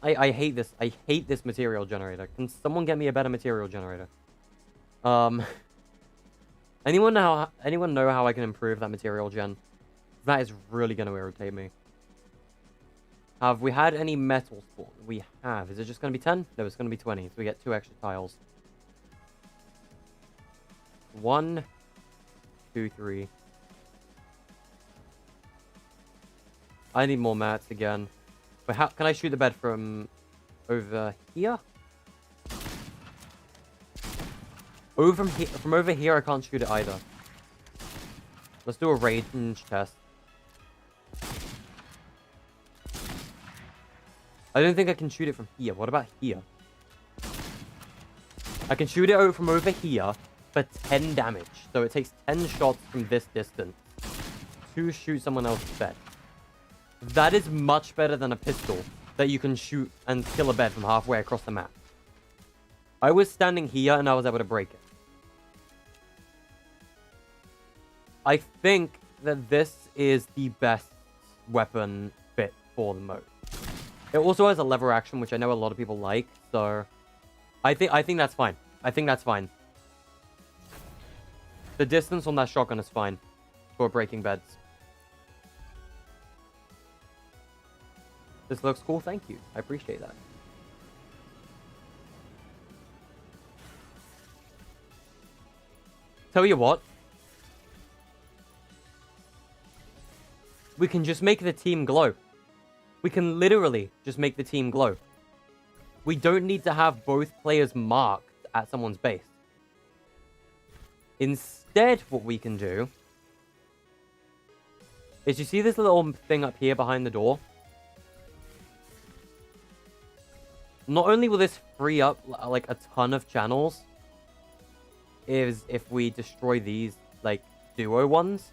I hate this. I hate this material generator. Can someone get me a better material generator? Anyone know how I can improve that material gen? That is really going to irritate me. Have we had any metal spawn? We have. Is it just going to be 10? No, it's going to be 20. So we get 2 extra tiles. 1, 2, 3. I need more mats again. But how can I shoot the bed from over here? From over here, I can't shoot it either. Let's do a range test. I don't think I can shoot it from here. What about here? I can shoot it from over here for 10 damage. So it takes 10 shots from this distance to shoot someone else's bed. That is much better than a pistol that you can shoot and kill a bed from halfway across the map. I was standing here and I was able to break it. I think that this is the best weapon fit for the mode. It also has a lever action, which I know a lot of people like, so I think that's fine. I think that's fine. The distance on that shotgun is fine for breaking beds. This looks cool, thank you. I appreciate that. Tell you what. We can just make the team glow. We can literally just make the team glow. We don't need to have both players marked at someone's base. Instead, what we can do is, you see this little thing up here behind the door? Not only will this free up like a ton of channels, is if we destroy these like duo ones.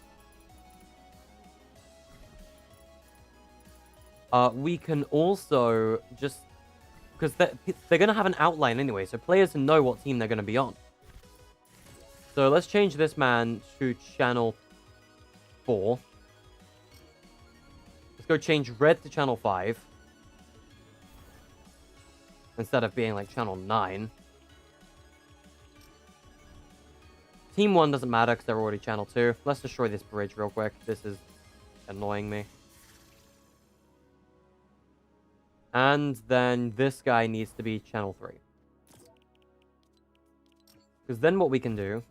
We can also just, because they're going to have an outline anyway, so players know what team they're going to be on. So let's change this man to channel 4. Let's go change red to channel 5. Instead of being like channel 9. Team 1 doesn't matter because they're already channel 2. Let's destroy this bridge real quick. This is annoying me. And then this guy needs to be channel 3. Because then what we can do...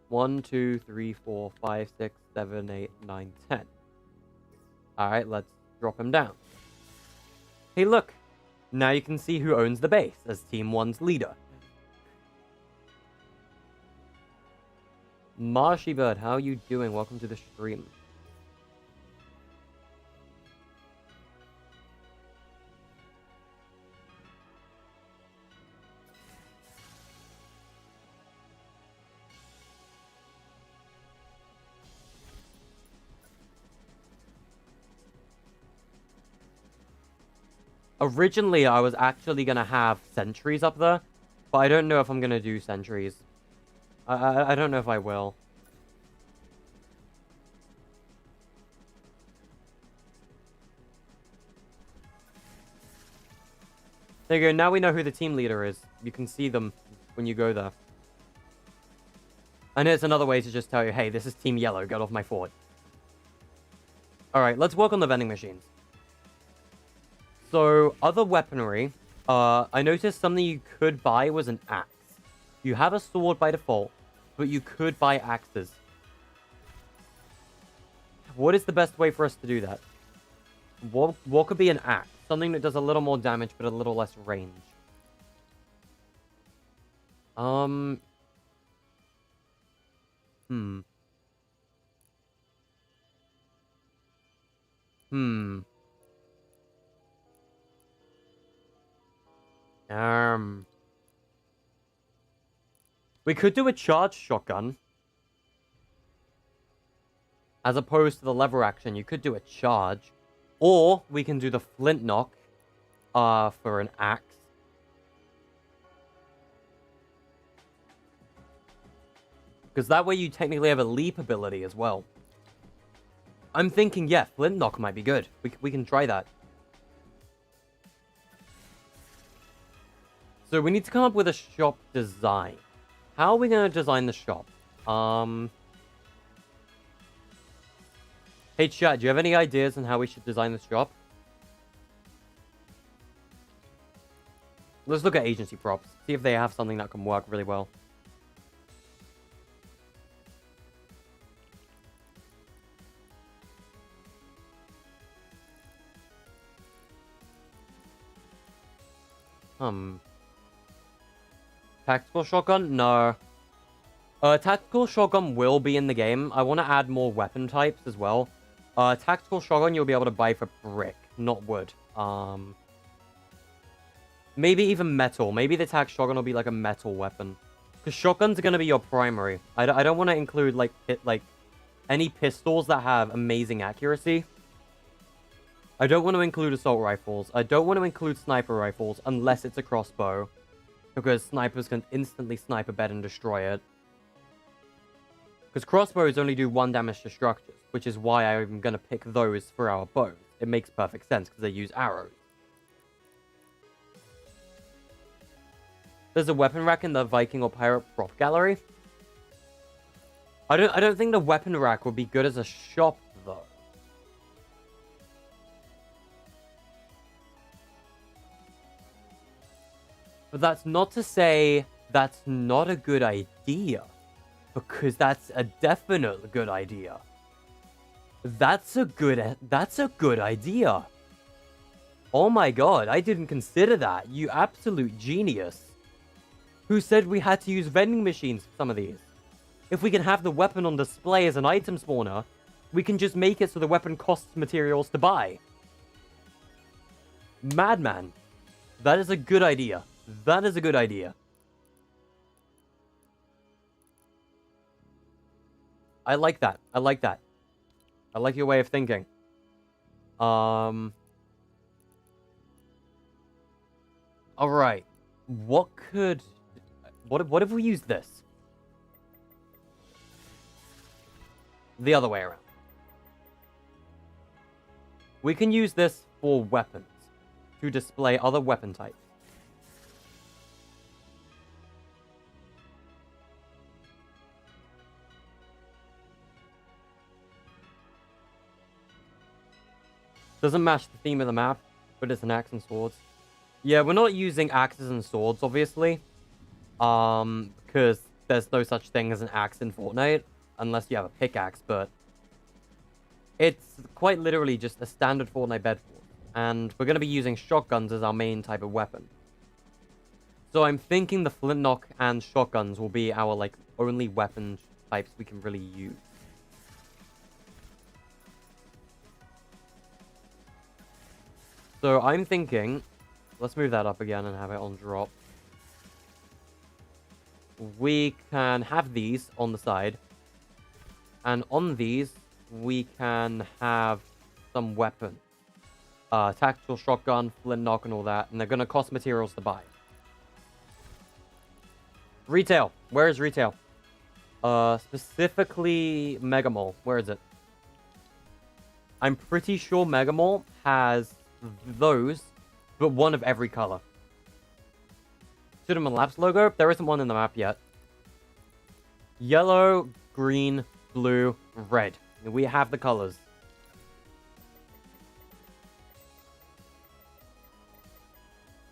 1, 2, 3, 4, 5, 6, 7, 8, 9, 10. Alright, let's drop him down. Hey, look. Now you can see who owns the base as Team 1's leader. Marshy Bird, how are you doing? Welcome to the stream. Originally, I was actually going to have sentries up there, but I don't know if I'm going to do sentries. I don't know if I will. There you go, now we know who the team leader is. You can see them when you go there. And it's another way to just tell you, hey, this is Team Yellow, get off my fort. Alright, let's work on the vending machines. So, other weaponry. I noticed something you could buy was an axe. You have a sword by default, but you could buy axes. What is the best way for us to do that? What could be an axe? Something that does a little more damage, but a little less range. We could do a charged shotgun. As opposed to the lever action, you could do a charge. Or we can do the flint knock for an axe. Because that way you technically have a leap ability as well. I'm thinking, yeah, Flintlock might be good. We can try that. So we need to come up with a shop design. How are we going to design the shop? Hey chat, do you have any ideas on how we should design the shop? Let's look at agency props. See if they have something that can work really well. Tactical shotgun? No. Tactical shotgun will be in the game. I want to add more weapon types as well. Tactical shotgun you'll be able to buy for brick, not wood. Maybe even metal. Maybe the tac shotgun will be like a metal weapon. Because shotguns are going to be your primary. I don't want to include like any pistols that have amazing accuracy. I don't want to include assault rifles. I don't want to include sniper rifles unless it's a crossbow. Because snipers can instantly snipe a bed and destroy it. Because crossbows only do 1 damage to structures, which is why I'm going to pick those for our bows. It makes perfect sense because they use arrows. There's a weapon rack in the Viking or Pirate prop gallery. I don't think the weapon rack would be good as a shop though. But that's not to say that's not a good idea. Because that's a definite good idea. That's a good idea. Oh my god, I didn't consider that. You absolute genius. Who said we had to use vending machines for some of these? If we can have the weapon on display as an item spawner, we can just make it so the weapon costs materials to buy. Madman. That is a good idea. That is a good idea. I like that. I like that. I like your way of thinking. Alright. What if we use this? The other way around. We can use this for weapons. To display other weapon types. Doesn't match the theme of the map, but it's an axe and swords. Yeah, we're not using axes and swords, obviously. Because there's no such thing as an axe in Fortnite, unless you have a pickaxe, but it's quite literally just a standard Fortnite bedwars. And we're going to be using shotguns as our main type of weapon. So I'm thinking the flintlock and shotguns will be our, like, only weapon types we can really use. So I'm thinking, let's move that up again and have it on drop. We can have these on the side. And on these, we can have some weapon. Tactical shotgun, flintlock, and all that. And they're going to cost materials to buy. Retail. Where is retail? Specifically Mega Mall. Where is it? I'm pretty sure Mega Mall has those, but one of every color. Cinema Labs logo? There isn't one in the map yet. Yellow, green, blue, red. We have the colors.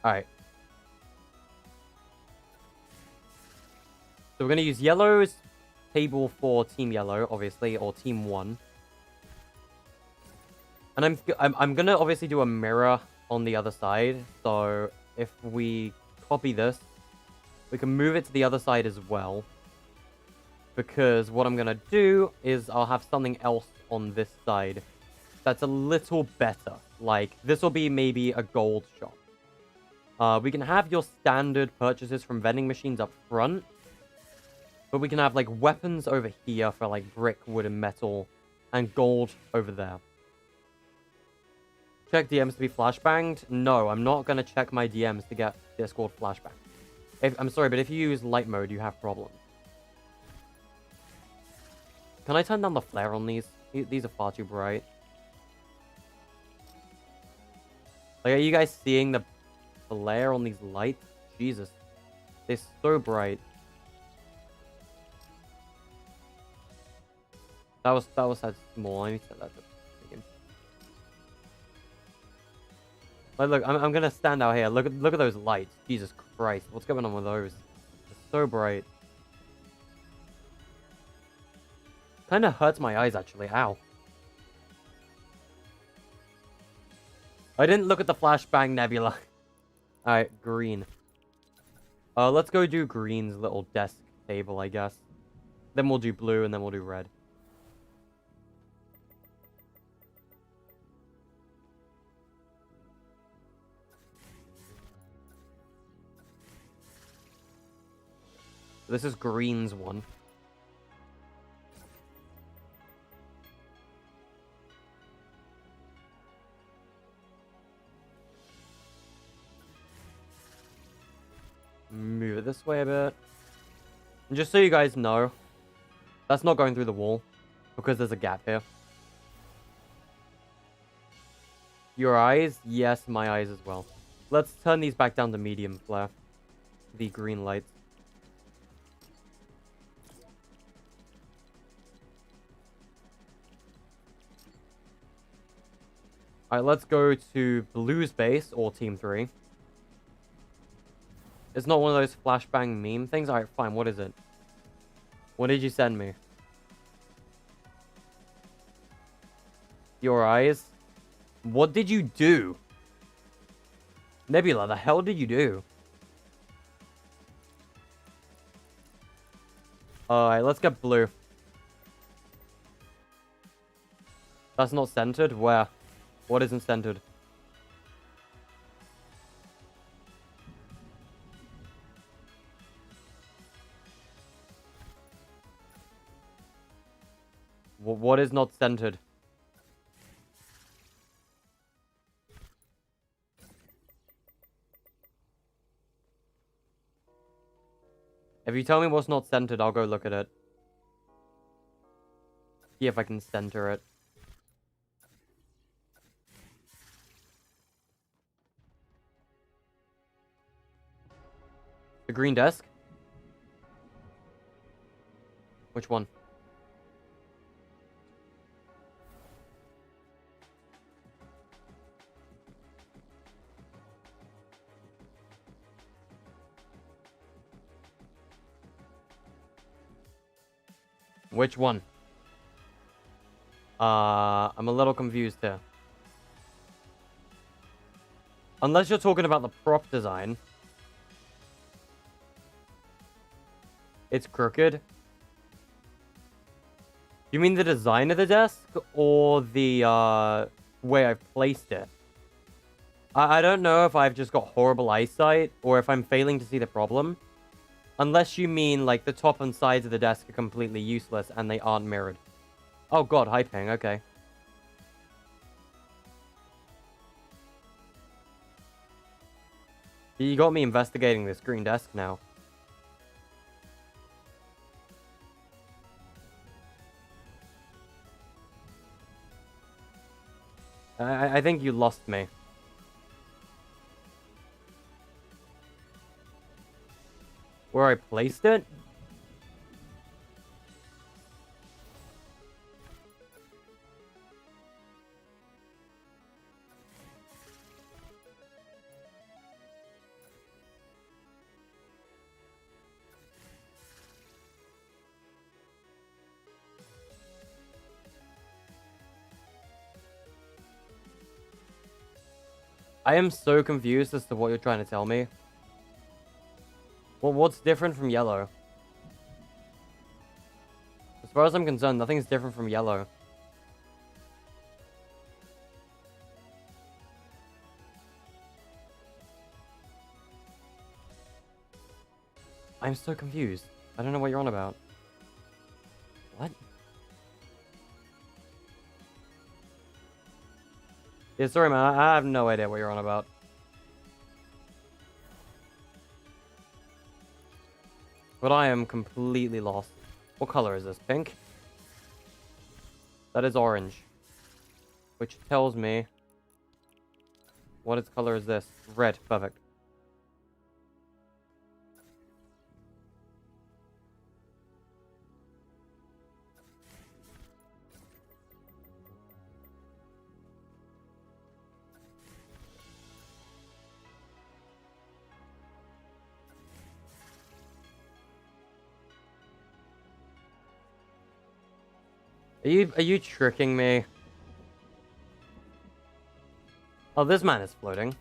Alright. So we're going to use yellow's table for Team Yellow, obviously, or Team 1. And I'm going to obviously do a mirror on the other side. So if we copy this, we can move it to the other side as well. Because what I'm going to do is I'll have something else on this side that's a little better. Like, this will be maybe a gold shop. We can have your standard purchases from vending machines up front. But we can have, like, weapons over here for, like, brick, wood, and metal. And gold over there. Check DMs to be flashbanged? No, I'm not going to check my DMs to get Discord flashbanged. I'm sorry, but if you use light mode, you have problems. Can I turn down the flare on these? These are far too bright. Like, are you guys seeing the flare on these lights? Jesus. They're so bright. That was that small. I need to set that again. Like, look, I'm gonna stand out here. Look at those lights. Jesus Christ, what's going on with those? They're so bright. Kind of hurts my eyes actually. Ow. I didn't look at the flashbang nebula. All right, green. Let's go do green's little desk table, I guess. Then we'll do blue, and then we'll do red. This is green's one. Move it this way a bit. And just so you guys know, that's not going through the wall because there's a gap here. Your eyes? Yes, my eyes as well. Let's turn these back down to medium flare. The green lights. Alright, let's go to blue's base or team 3. It's not one of those flashbang meme things? Alright, fine. What is it? What did you send me? Your eyes? What did you do? Nebula, the hell did you do? Alright, let's get blue. That's not centered? Where? What isn't centered? What is not centered? If you tell me what's not centered, I'll go look at it. See if I can center it. The green desk? Which one? Which one? I'm a little confused here. Unless you're talking about the prop design. It's crooked. You mean the design of the desk? Or the, way I've placed it? I don't know if I've just got horrible eyesight, or if I'm failing to see the problem. Unless you mean, like, the top and sides of the desk are completely useless, and they aren't mirrored. Oh god, hi ping, okay. You got me investigating this green desk now. I think you lost me. Where I placed it? I am so confused as to what you're trying to tell me. Well, what's different from yellow? As far as I'm concerned, nothing's different from yellow. I'm so confused. I don't know what you're on about. What? Yeah, sorry, man. I have no idea what you're on about. But I am completely lost. What color is this? Pink? That is orange. Which tells me... What its color is this? Red. Perfect. Are you tricking me? Oh, this man is floating.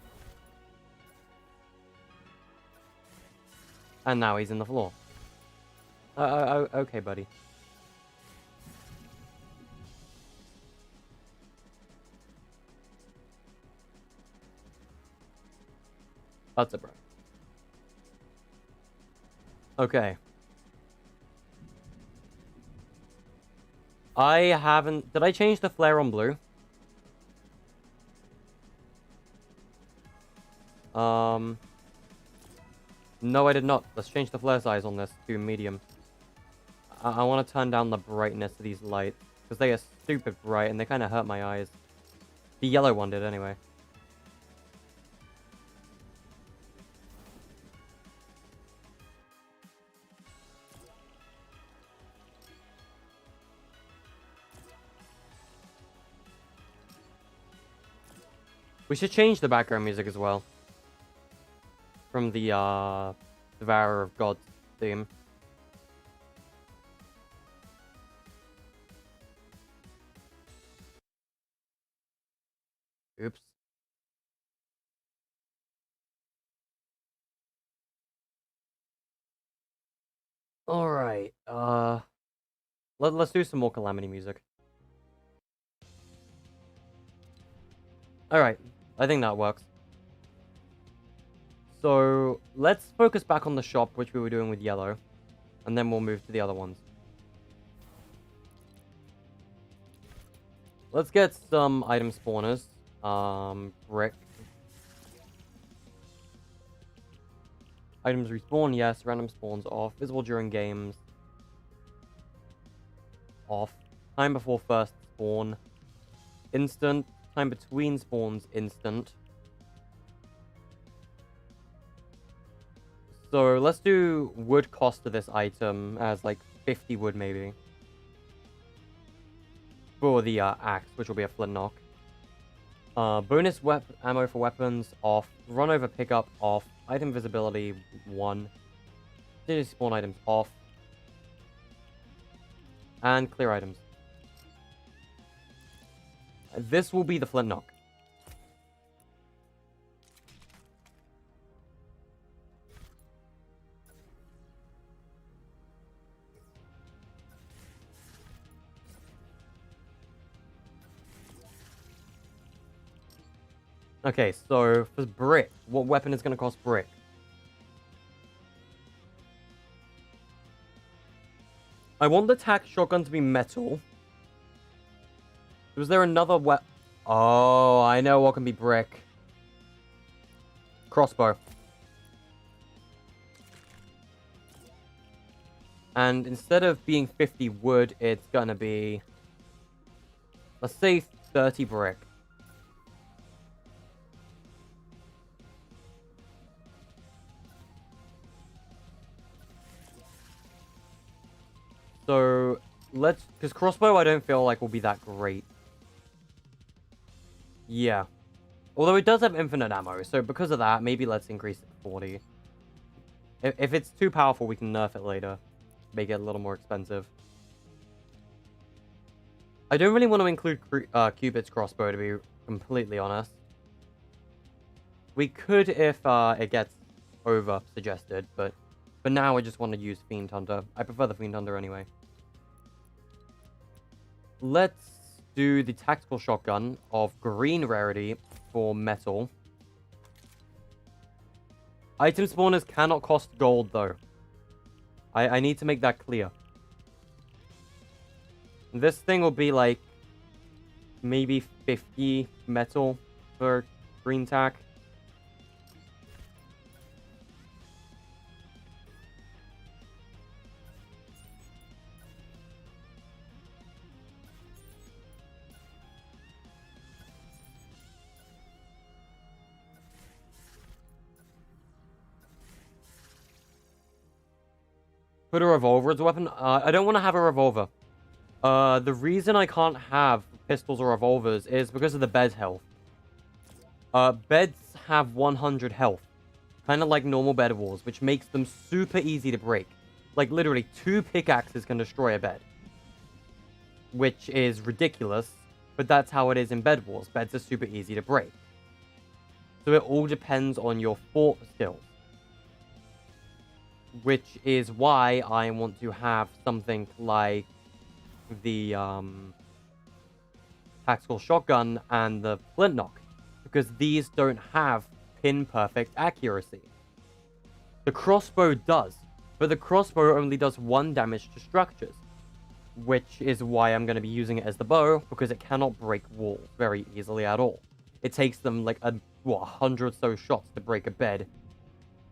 And now he's in the floor. Okay, buddy. That's a bro. Okay. I haven't... Did I change the flare on blue? No, I did not. Let's change the flare size on this to medium. I want to turn down the brightness of these lights, because they are stupid bright, and they kind of hurt my eyes. The yellow one did, anyway. We should change the background music as well. From the, Devourer of Gods theme. Oops. Alright, let's do some more Calamity music. Alright, I think that works. So, let's focus back on the shop, which we were doing with yellow. And then we'll move to the other ones. Let's get some item spawners. Brick. Items respawn, yes. Random spawns, off. Visible during games. Off. Time before first spawn. Instant. Time between spawns, instant. So let's do wood cost of this item as like 50 wood maybe. For the axe, which will be a flint knock. Bonus ammo for weapons, off. Run over pickup, off. Item visibility, 1. Continuous spawn items, off. And clear items. This will be the flint knock. Okay, so for brick, what weapon is going to cost brick? I want the tack shotgun to be metal. Was there another weapon? Oh, I know what can be brick. Crossbow. And instead of being 50 wood, it's gonna be... Let's say 30 brick. So, let's... Because crossbow I don't feel like will be that great. Yeah. Although it does have infinite ammo, so because of that, maybe let's increase it to 40. If it's too powerful, we can nerf it later. Make it a little more expensive. I don't really want to include Cupid's crossbow, to be completely honest. We could if it gets over-suggested, but for now I just want to use Fiend Hunter. I prefer the Fiend Hunter anyway. Let's do the tactical shotgun of green rarity for metal. Item spawners cannot cost gold, though. I need to make that clear. This thing will be like maybe 50 metal for green tack. put a revolver as a weapon. I don't want to have a revolver. The reason I can't have pistols or revolvers is because of the bed health. Beds have 100 health. Kind of like normal bed wars, which makes them super easy to break. Like, literally, 2 pickaxes can destroy a bed. Which is ridiculous, but that's how it is in bed wars. Beds are super easy to break. So it all depends on your fort skills. Which is why I want to have something like the tactical shotgun and the flintlock. Because these don't have pin-perfect accuracy. The crossbow does, but the crossbow only does 1 damage to structures. Which is why I'm going to be using it as the bow, because it cannot break walls very easily at all. It takes them like 100 so shots to break a bed,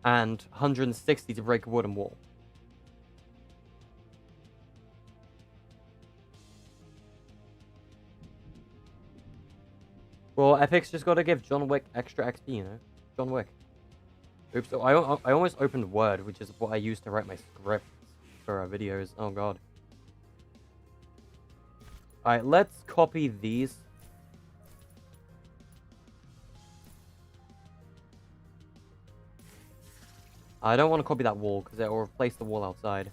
and 160 to break a wooden wall. Well, Epic's just got to give John Wick extra XP, you know? John Wick. Oops, so I almost opened Word, which is what I use to write my scripts for our videos. Oh, God. Alright, let's copy these. I don't want to copy that wall, because it will replace the wall outside.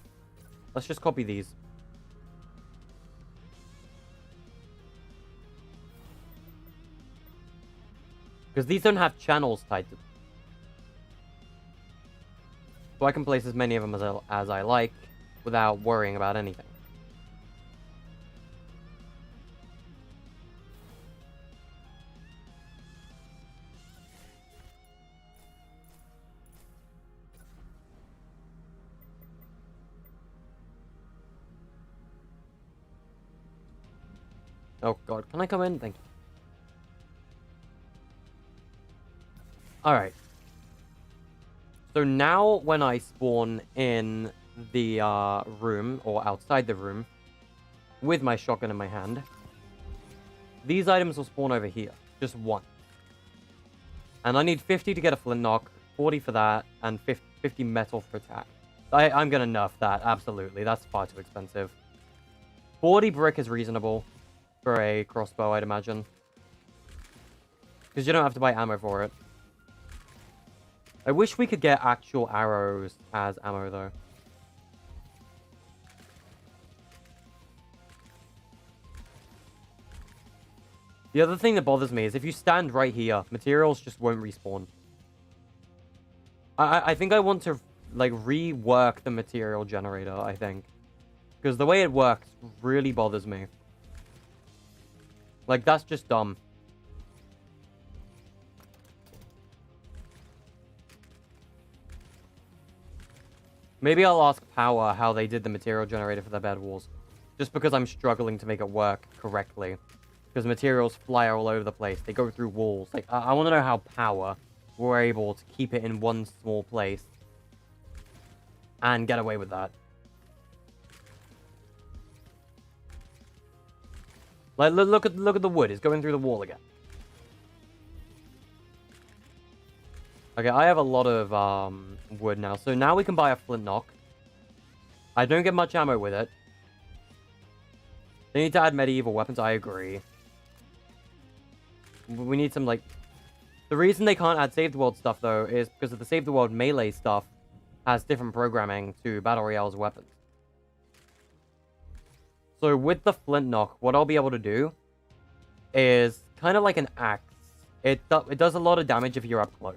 Let's just copy these. Because these don't have channels tied to them. So I can place as many of them as I like, without worrying about anything. Oh god, can I come in? Thank you. Alright. So now when I spawn in the room, or outside the room, with my shotgun in my hand, these items will spawn over here. Just 1. And I need 50 to get a flintlock, 40 for that, and 50 metal for attack. I'm gonna nerf that, absolutely. That's far too expensive. 40 brick is reasonable for a crossbow, I'd imagine. Because you don't have to buy ammo for it. I wish we could get actual arrows as ammo, though. The other thing that bothers me is if you stand right here, materials just won't respawn. I think I want to, like, rework the material generator, I think. Because the way it works really bothers me. Like, that's just dumb. Maybe I'll ask Power how they did the material generator for their bed walls. Just because I'm struggling to make it work correctly. Because materials fly all over the place. They go through walls. Like, I want to know how Power were able to keep it in one small place. And get away with that. Like, look at the wood. It's going through the wall again. Okay, I have a lot of wood now. So now we can buy a flintlock. I don't get much ammo with it. They need to add medieval weapons. I agree. We need some, like... The reason they can't add Save the World stuff, though, is because of the Save the World melee stuff has different programming to Battle Royale's weapons. So with the flintlock, what I'll be able to do is kind of like an axe. It does a lot of damage if you're up close.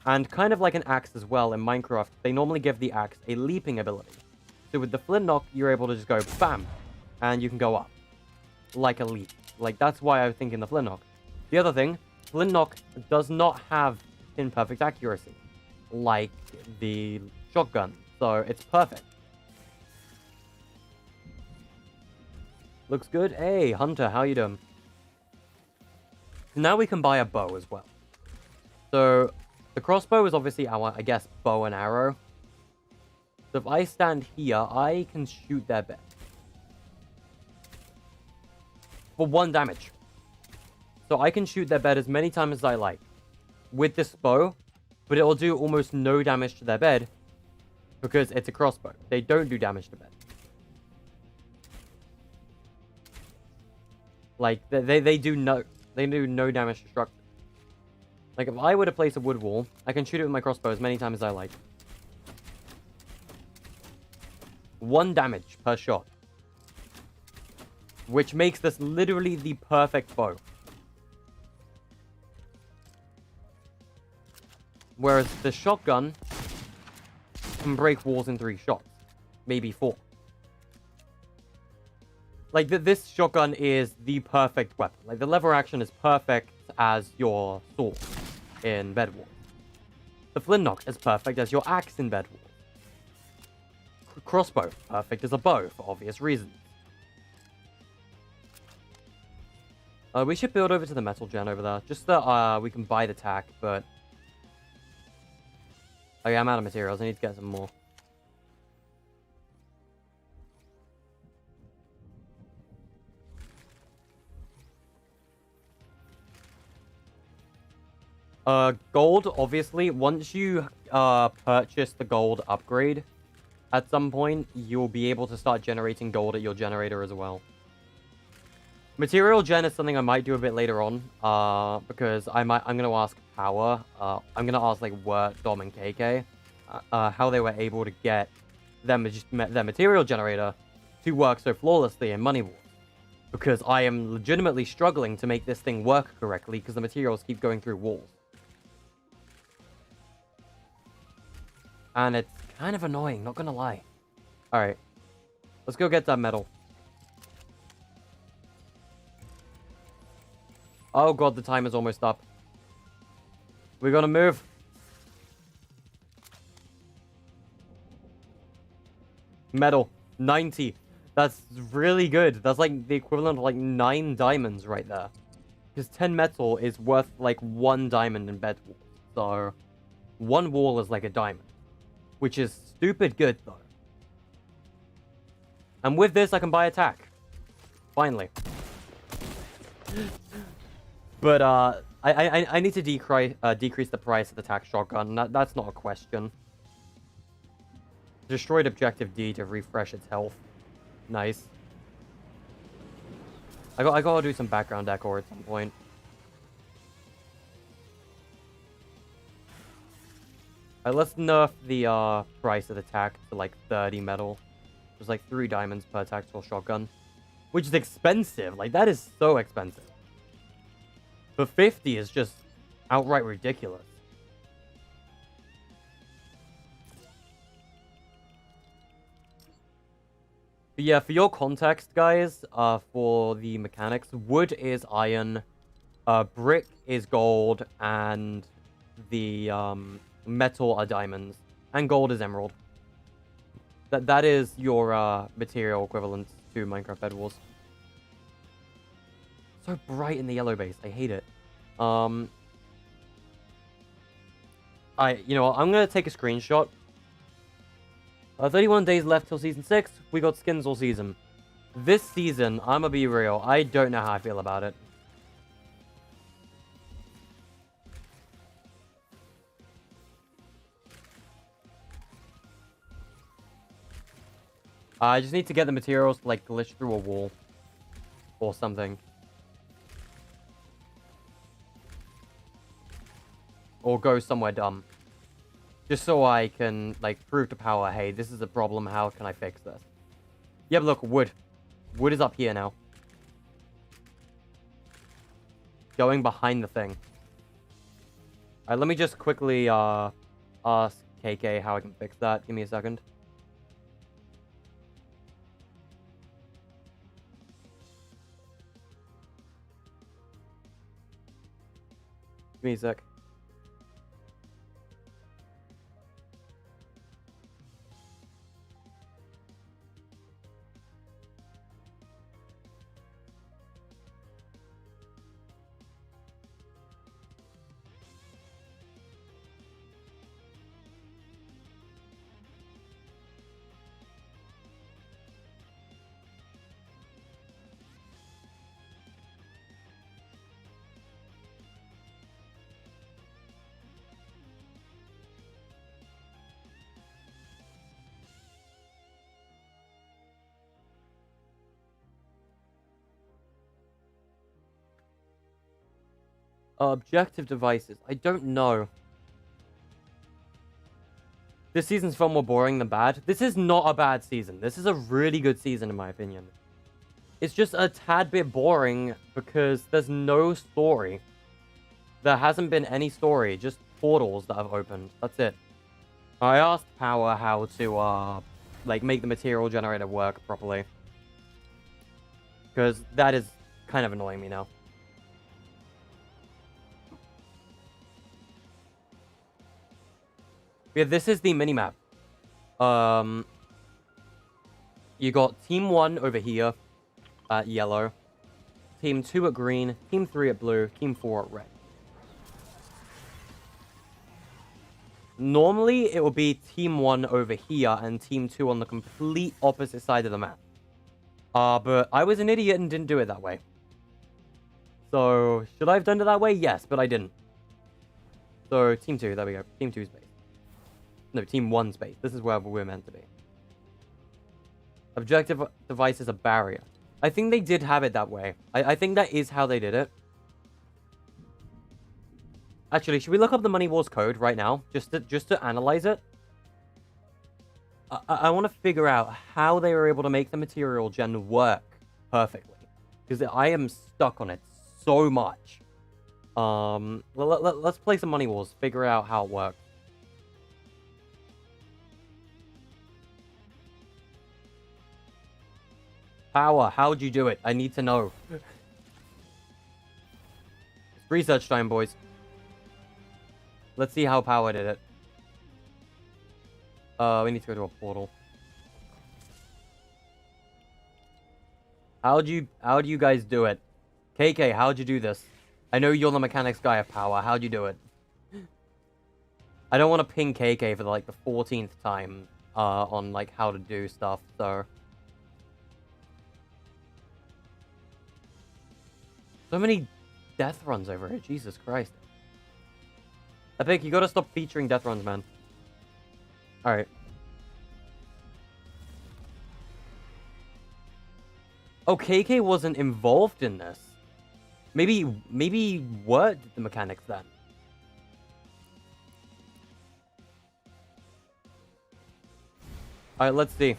And kind of like an axe as well in Minecraft, they normally give the axe a leaping ability. So with the flintlock, you're able to just go BAM! And you can go up. Like a leap. Like, that's why I was thinking the flintlock. The other thing, flintlock does not have pin-perfect accuracy. Like the shotgun. So it's perfect. Looks good. Hey, Hunter, how you doing? Now we can buy a bow as well. So, the crossbow is obviously our, I guess, bow and arrow. So if I stand here, I can shoot their bed. For 1 damage. So I can shoot their bed as many times as I like. With this bow. But it will do almost no damage to their bed. because it's a crossbow. They don't do damage to bed. Like, they do no damage to structure. Like, if I were to place a wood wall, I can shoot it with my crossbow as many times as I like. 1 damage per shot. Which makes this literally the perfect bow. Whereas the shotgun can break walls in 3 shots. Maybe 4. Like, this shotgun is the perfect weapon. Like, the lever action is perfect as your sword in Bed Wars. The flintlock is perfect as your axe in Bed Wars. Crossbow, perfect as a bow, for obvious reasons. We should build over to the metal gen over there. Just that we can buy the tack, but... Okay, I'm out of materials. I need to get some more. Gold, obviously. Once you purchase the gold upgrade, at some point, you'll be able to start generating gold at your generator as well. Material gen is something I might do a bit later on, because I'm gonna ask Power. I'm gonna ask like Wirt, Dom, and KK how they were able to get their material generator to work so flawlessly in Money Wars. Because I am legitimately struggling to make this thing work correctly because the materials keep going through walls. And it's kind of annoying, not gonna lie. Alright. Let's go get that metal. Oh god, the time is almost up. We're gonna move. Metal. 90. That's really good. That's like the equivalent of like 9 diamonds right there. Because 10 metal is worth like 1 diamond in bed wall. So 1 wall is like a diamond. Which is stupid good though. And with this I can buy a tack. Finally. But I need to decrease the price of the tack shotgun. That's not a question. Destroyed objective D to refresh its health. Nice. I gotta do some background decor at some point. Let's nerf the price of the tack to like 30 metal. There's like 3 diamonds per tactical shotgun. Which is expensive. Like, that is so expensive. But 50 is just outright ridiculous. But yeah, for your context, guys, for the mechanics, wood is iron, brick is gold, and the metal are diamonds, and gold is emerald. That is your material equivalent to Minecraft Bed Wars. So bright in the yellow base, I hate it. You know what, I'm gonna take a screenshot. 31 days left till Season 6. We got skins all season. This season, I'm gonna be real, I don't know how I feel about it. I just need to get the materials to, like, glitch through a wall. Or something. Or go somewhere dumb. Just so I can, like, prove to Power, hey, this is a problem, how can I fix this? Yep, look, wood. Wood is up here now. Going behind the thing. Alright, let me just quickly, ask KK how I can fix that. Give me a second. Give me a sec. Objective devices. I don't know. This season's far more boring than bad. This is not a bad season. This is a really good season, in my opinion. It's just a tad bit boring because there's no story. There hasn't been any story, just portals that have opened. That's it. I asked Power how to, like, make the material generator work properly. Because that is kind of annoying me now. Yeah, this is the minimap. You got Team 1 over here at yellow. Team 2 at green. Team 3 at blue. Team 4 at red. Normally, it would be Team 1 over here and Team 2 on the complete opposite side of the map. But I was an idiot and didn't do it that way. So, should I have done it that way? Yes, but I didn't. So, Team 2, there we go. Team 2's base. No, Team 1's base. This is where we're meant to be. Objective device is a barrier. I think they did have it that way. I think that is how they did it. Actually, should we look up the Money Wars code right now? Just to analyze it? I want to figure out how they were able to make the material gen work perfectly. Because I am stuck on it so much. Let's play some Money Wars. Figure out how it works. Power, how'd you do it? I need to know. It's research time, boys. Let's see how Power did it. We need to go to a portal. How'd you guys do it? KK, how'd you do this? I know you're the mechanics guy of Power. How'd you do it? I don't want to ping KK for like the 14th time on like how to do stuff, so... So many death runs over here. Jesus Christ. Epic, you gotta stop featuring death runs, man. Alright. Oh, KK wasn't involved in this. Maybe what the mechanics then? Alright, let's see.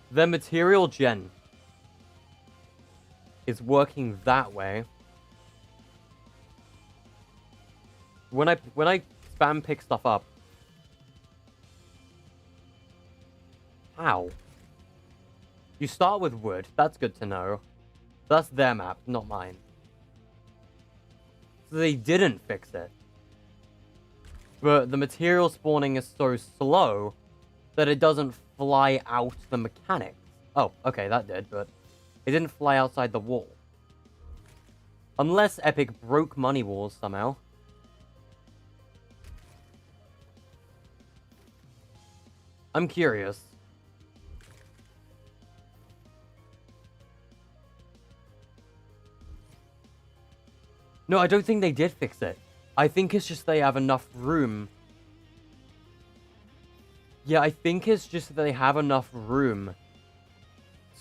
The material gen is working that way. When I spam pick stuff up. How? You start with wood. That's good to know. That's their map, not mine. So they didn't fix it. But the material spawning is so slow that it doesn't fly out the mechanics. Oh, okay, that did, but it didn't fly outside the wall. Unless Epic broke Money Wars somehow. I'm curious. No, I don't think they did fix it. I think it's just they have enough room. Yeah, I think it's just that they have enough room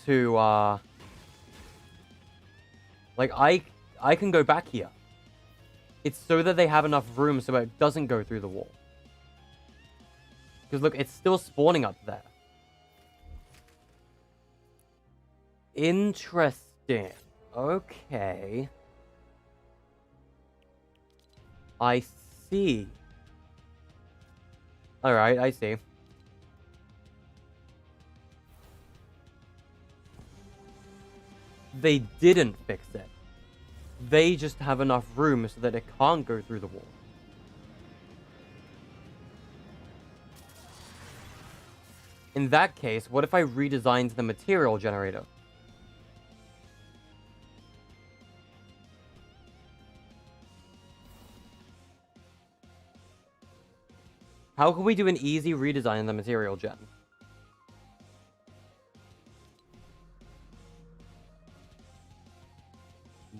to, like, I can go back here. It's so that they have enough room so it doesn't go through the wall. Because, look, it's still spawning up there. Interesting. Okay. I see. Alright, I see. They didn't fix it. They just have enough room so that it can't go through the wall. In that case, what if I redesigned the material generator? How can we do an easy redesign of the material gen?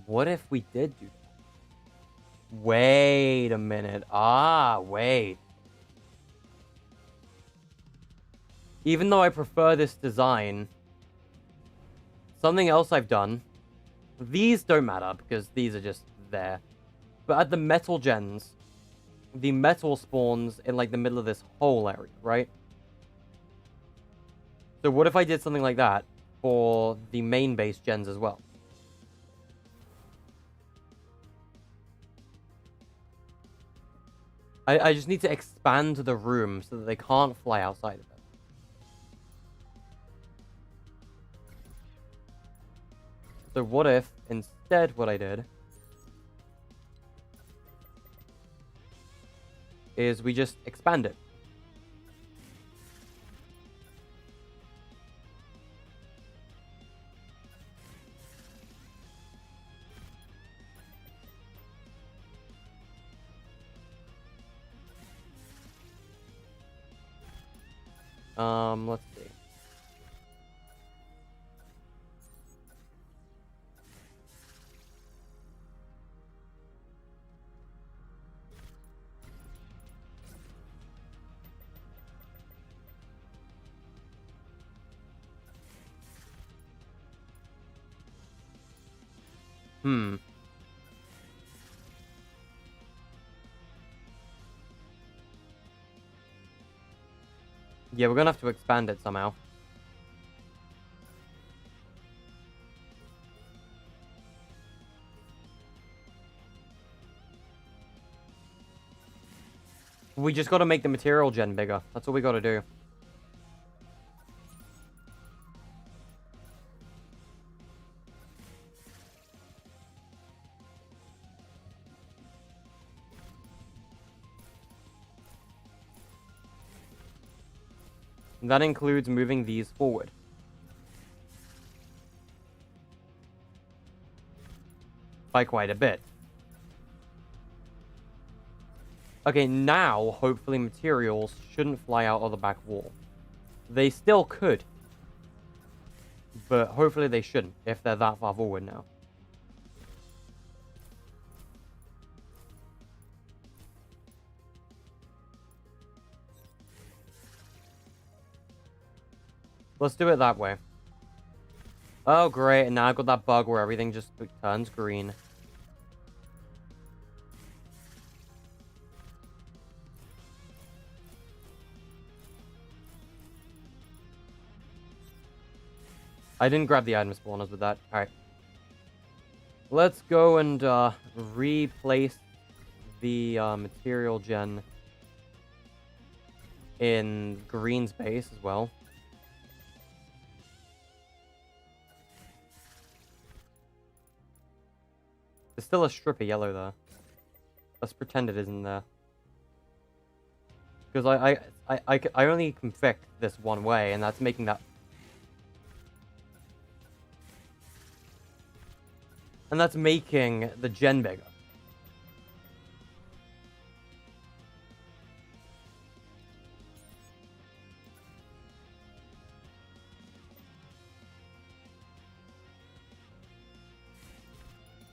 What if we did do that? Wait a minute. Wait. Even though I prefer this design, something else I've done These don't matter because these are just there. But at the metal gens, the metal spawns in like the middle of this whole area, right? So what if I did something like that for the main base gens as well? I just need to expand the room so that they can't fly outside of it. So what if, instead, what I did is we just expand it. Let's see. Yeah, we're gonna have to expand it somehow. We just gotta make the material gen bigger. That's all we gotta do. And that includes moving these forward. By quite a bit. Okay, now, hopefully materials shouldn't fly out of the back wall. They still could. But hopefully they shouldn't, if they're that far forward now. Let's do it that way. Oh, great, and now I've got that bug where everything just turns green. I didn't grab the item spawners with that. Alright. Let's go and replace the material gen in green space as well. There's still a strip of yellow there. Let's pretend it isn't there. Because I only can fix this one way, and that's making that... And that's making the gen bigger.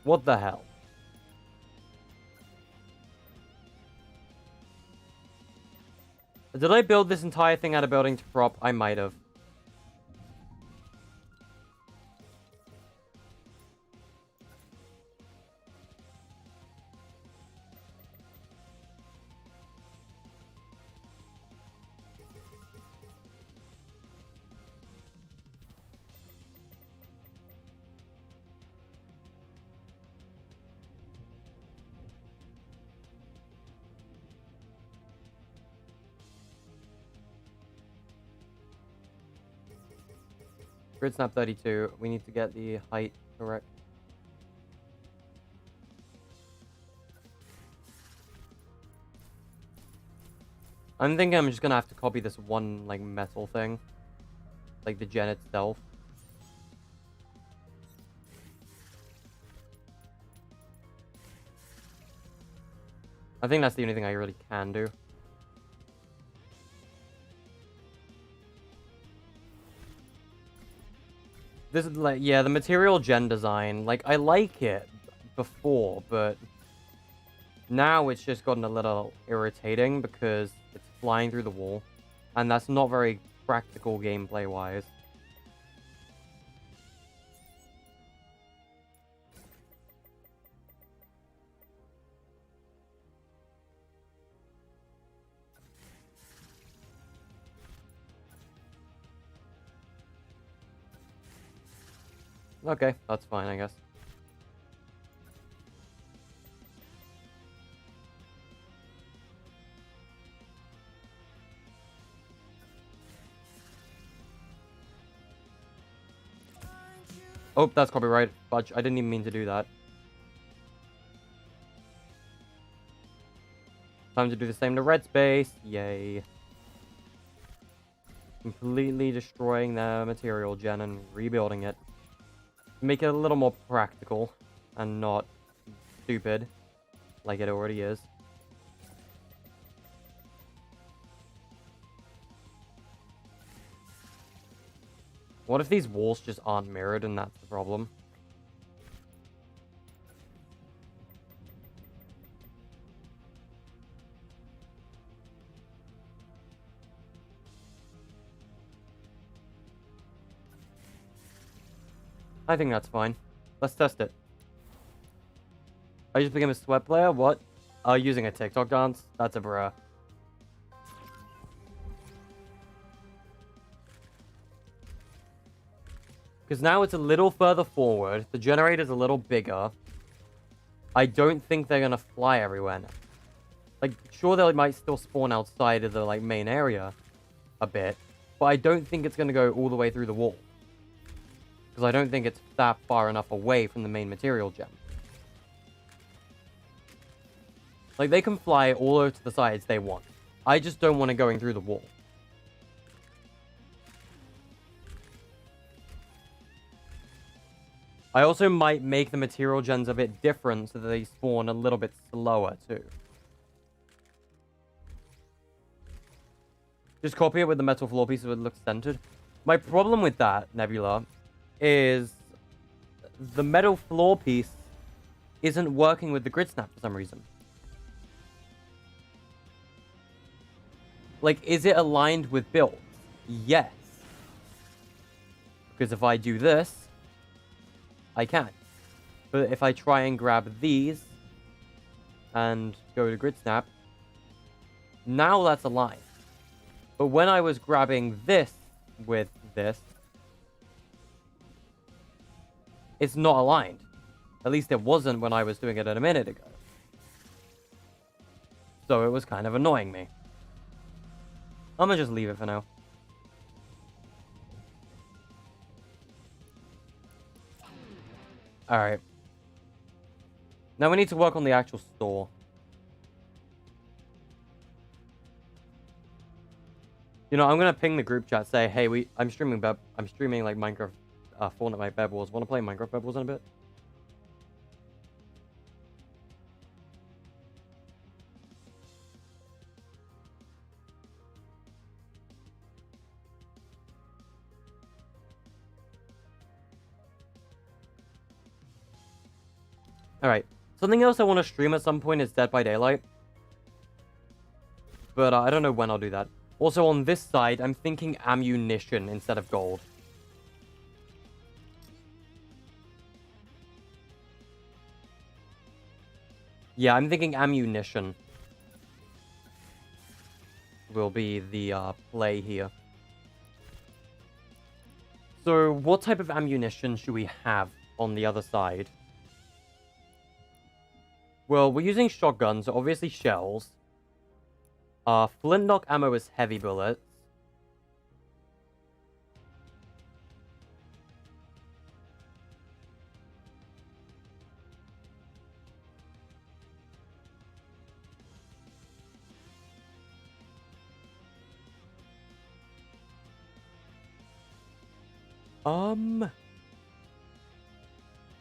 What the hell? Did I build this entire thing out of building to prop? I might have. Grid snap 32. We need to get the height correct. I'm thinking I'm just gonna have to copy this one, like, metal thing. Like, the gen itself. I think that's the only thing I really can do. This is like, yeah, the material gen design, like, I like it before, but now it's just gotten a little irritating because it's flying through the wall, and that's not very practical gameplay-wise. Okay, that's fine, I guess. Oh, that's copyright. Fudge, I didn't even mean to do that. Time to do the same to red space. Yay. Completely destroying their material gen and rebuilding it. Make it a little more practical and not stupid like it already is. What if these walls just aren't mirrored and that's the problem? I think that's fine. Let's test it. I just became a sweat player? What? Using a TikTok dance? That's a bruh. Because now it's a little further forward. The generator's a little bigger. I don't think they're going to fly everywhere now. Like, sure, they might still spawn outside of the, like, main area a bit. But I don't think it's going to go all the way through the wall. Because I don't think it's that far enough away from the main material gem. Like, they can fly all over to the sides they want. I just don't want it going through the wall. I also might make the material gens a bit different so that they spawn a little bit slower, too. Just copy it with the metal floor piece so it looks centered. My problem with that, Nebula, is the metal floor piece isn't working with the grid snap for some reason. Like, is it aligned with builds? Yes. Because if I do this, I can. But if I try and grab these and go to grid snap, now that's aligned. But when I was grabbing this with this, it's not aligned. At least it wasn't when I was doing it a minute ago. So it was kind of annoying me. I'm gonna just leave it for now. Alright. Now we need to work on the actual store. You know, I'm gonna ping the group chat, say, hey, I'm streaming like Minecraft, Fortnite bedwars. Want to play Minecraft bedwars in a bit? Alright. Something else I want to stream at some point is Dead by Daylight. But I don't know when I'll do that. Also, on this side, I'm thinking ammunition instead of gold. Yeah, I'm thinking ammunition will be the play here. So, what type of ammunition should we have on the other side? Well, we're using shotguns, so obviously shells. Flintlock ammo is heavy bullets.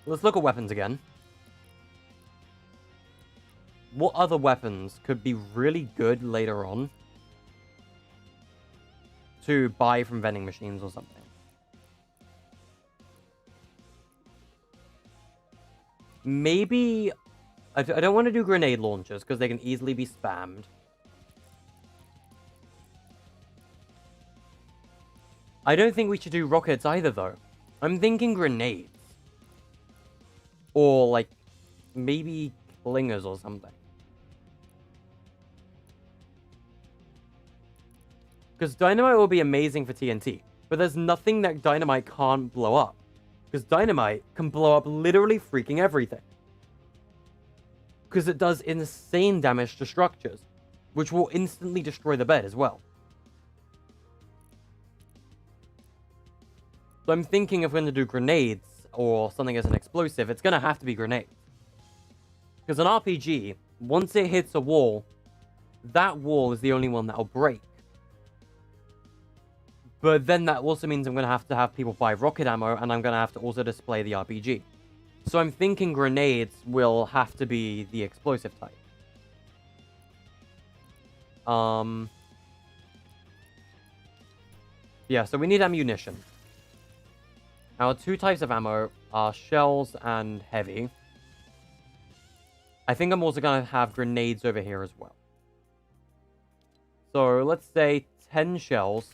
Let's look at weapons again. What other weapons could be really good later on to buy from vending machines or something? Maybe... I don't want to do grenade launchers because they can easily be spammed. I don't think we should do rockets either, though. I'm thinking grenades. Or, like, maybe clingers or something. Because dynamite will be amazing for TNT. But there's nothing that dynamite can't blow up. Because dynamite can blow up literally freaking everything. Because it does insane damage to structures, which will instantly destroy the bed as well. So I'm thinking if we're going to do grenades or something as an explosive, it's going to have to be grenades. Because an RPG, once it hits a wall, that wall is the only one that'll break. But then that also means I'm going to have people buy rocket ammo, and I'm going to have to also display the RPG. So I'm thinking grenades will have to be the explosive type. Yeah, so we need ammunition. Our two types of ammo are shells and heavy. I think I'm also going to have grenades over here as well. So let's say 10 shells.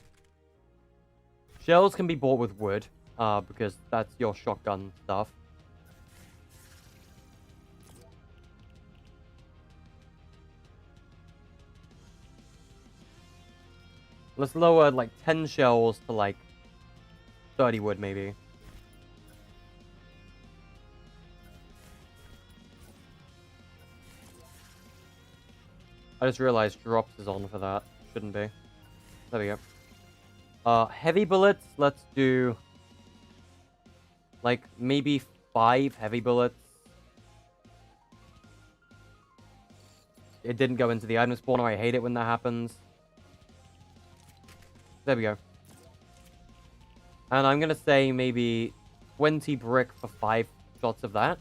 Shells can be bought with wood, because that's your shotgun stuff. Let's lower like 10 shells to like 30 wood maybe. I just realized drops is on for that. Shouldn't be. There we go. Heavy bullets, let's do like maybe 5 heavy bullets. It didn't go into the item spawner. I hate it when that happens. There we go. And I'm going to say maybe 20 brick for 5 shots of that.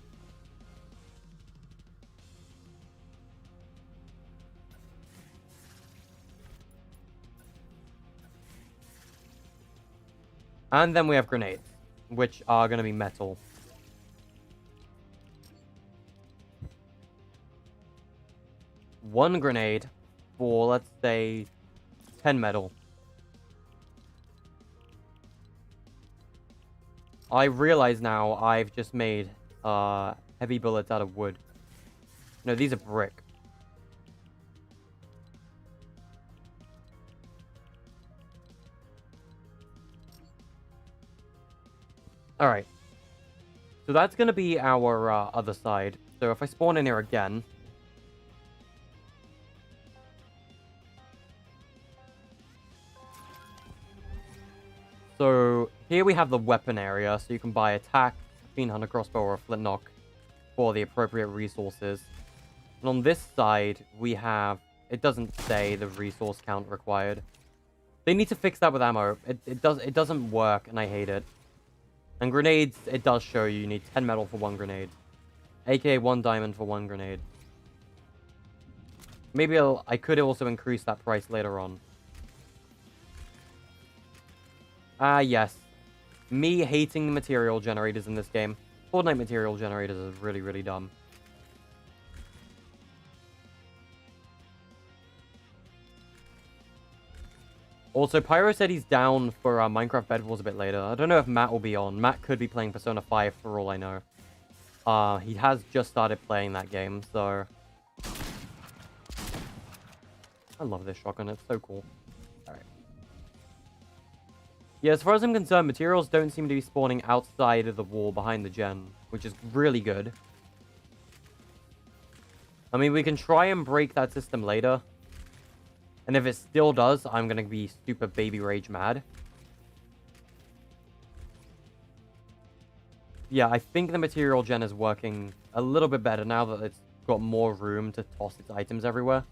And then we have grenades, which are going to be metal. One grenade for, let's say, 10 metal. I realize now I've just made heavy bullets out of wood. No, these are brick. Alright. So that's going to be our other side. So if I spawn in here again... So here we have the weapon area, so you can buy attack, a fiend hunter crossbow, or a flintlock for the appropriate resources. And on this side, we have... It doesn't say the resource count required. They need to fix that with ammo. It doesn't work, and I hate it. And grenades, it does show you need 10 metal for 1 grenade. AKA 1 diamond for 1 grenade. Maybe I could also increase that price later on. Yes. Me hating the material generators in this game. Fortnite material generators is really, really dumb. Also, Pyro said he's down for Minecraft Bedwars a bit later. I don't know if Matt will be on. Matt could be playing Persona 5 for all I know. He has just started playing that game, so... I love this shotgun. It's so cool. Alright. Yeah, as far as I'm concerned, materials don't seem to be spawning outside of the wall behind the gen, which is really good. I mean, we can try and break that system later. And if it still does, I'm going to be super baby rage mad. Yeah, I think the material gen is working a little bit better now that it's got more room to toss its items everywhere.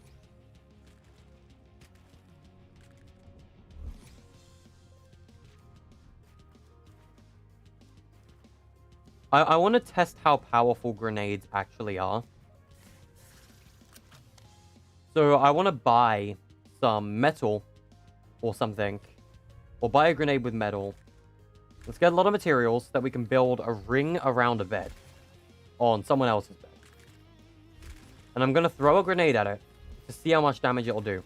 I want to test how powerful grenades actually are. So I want to buy some metal or something, or buy a grenade with metal. Let's get a lot of materials so that we can build a ring around a bed on someone else's bed. And I'm going to throw a grenade at it to see how much damage it'll do.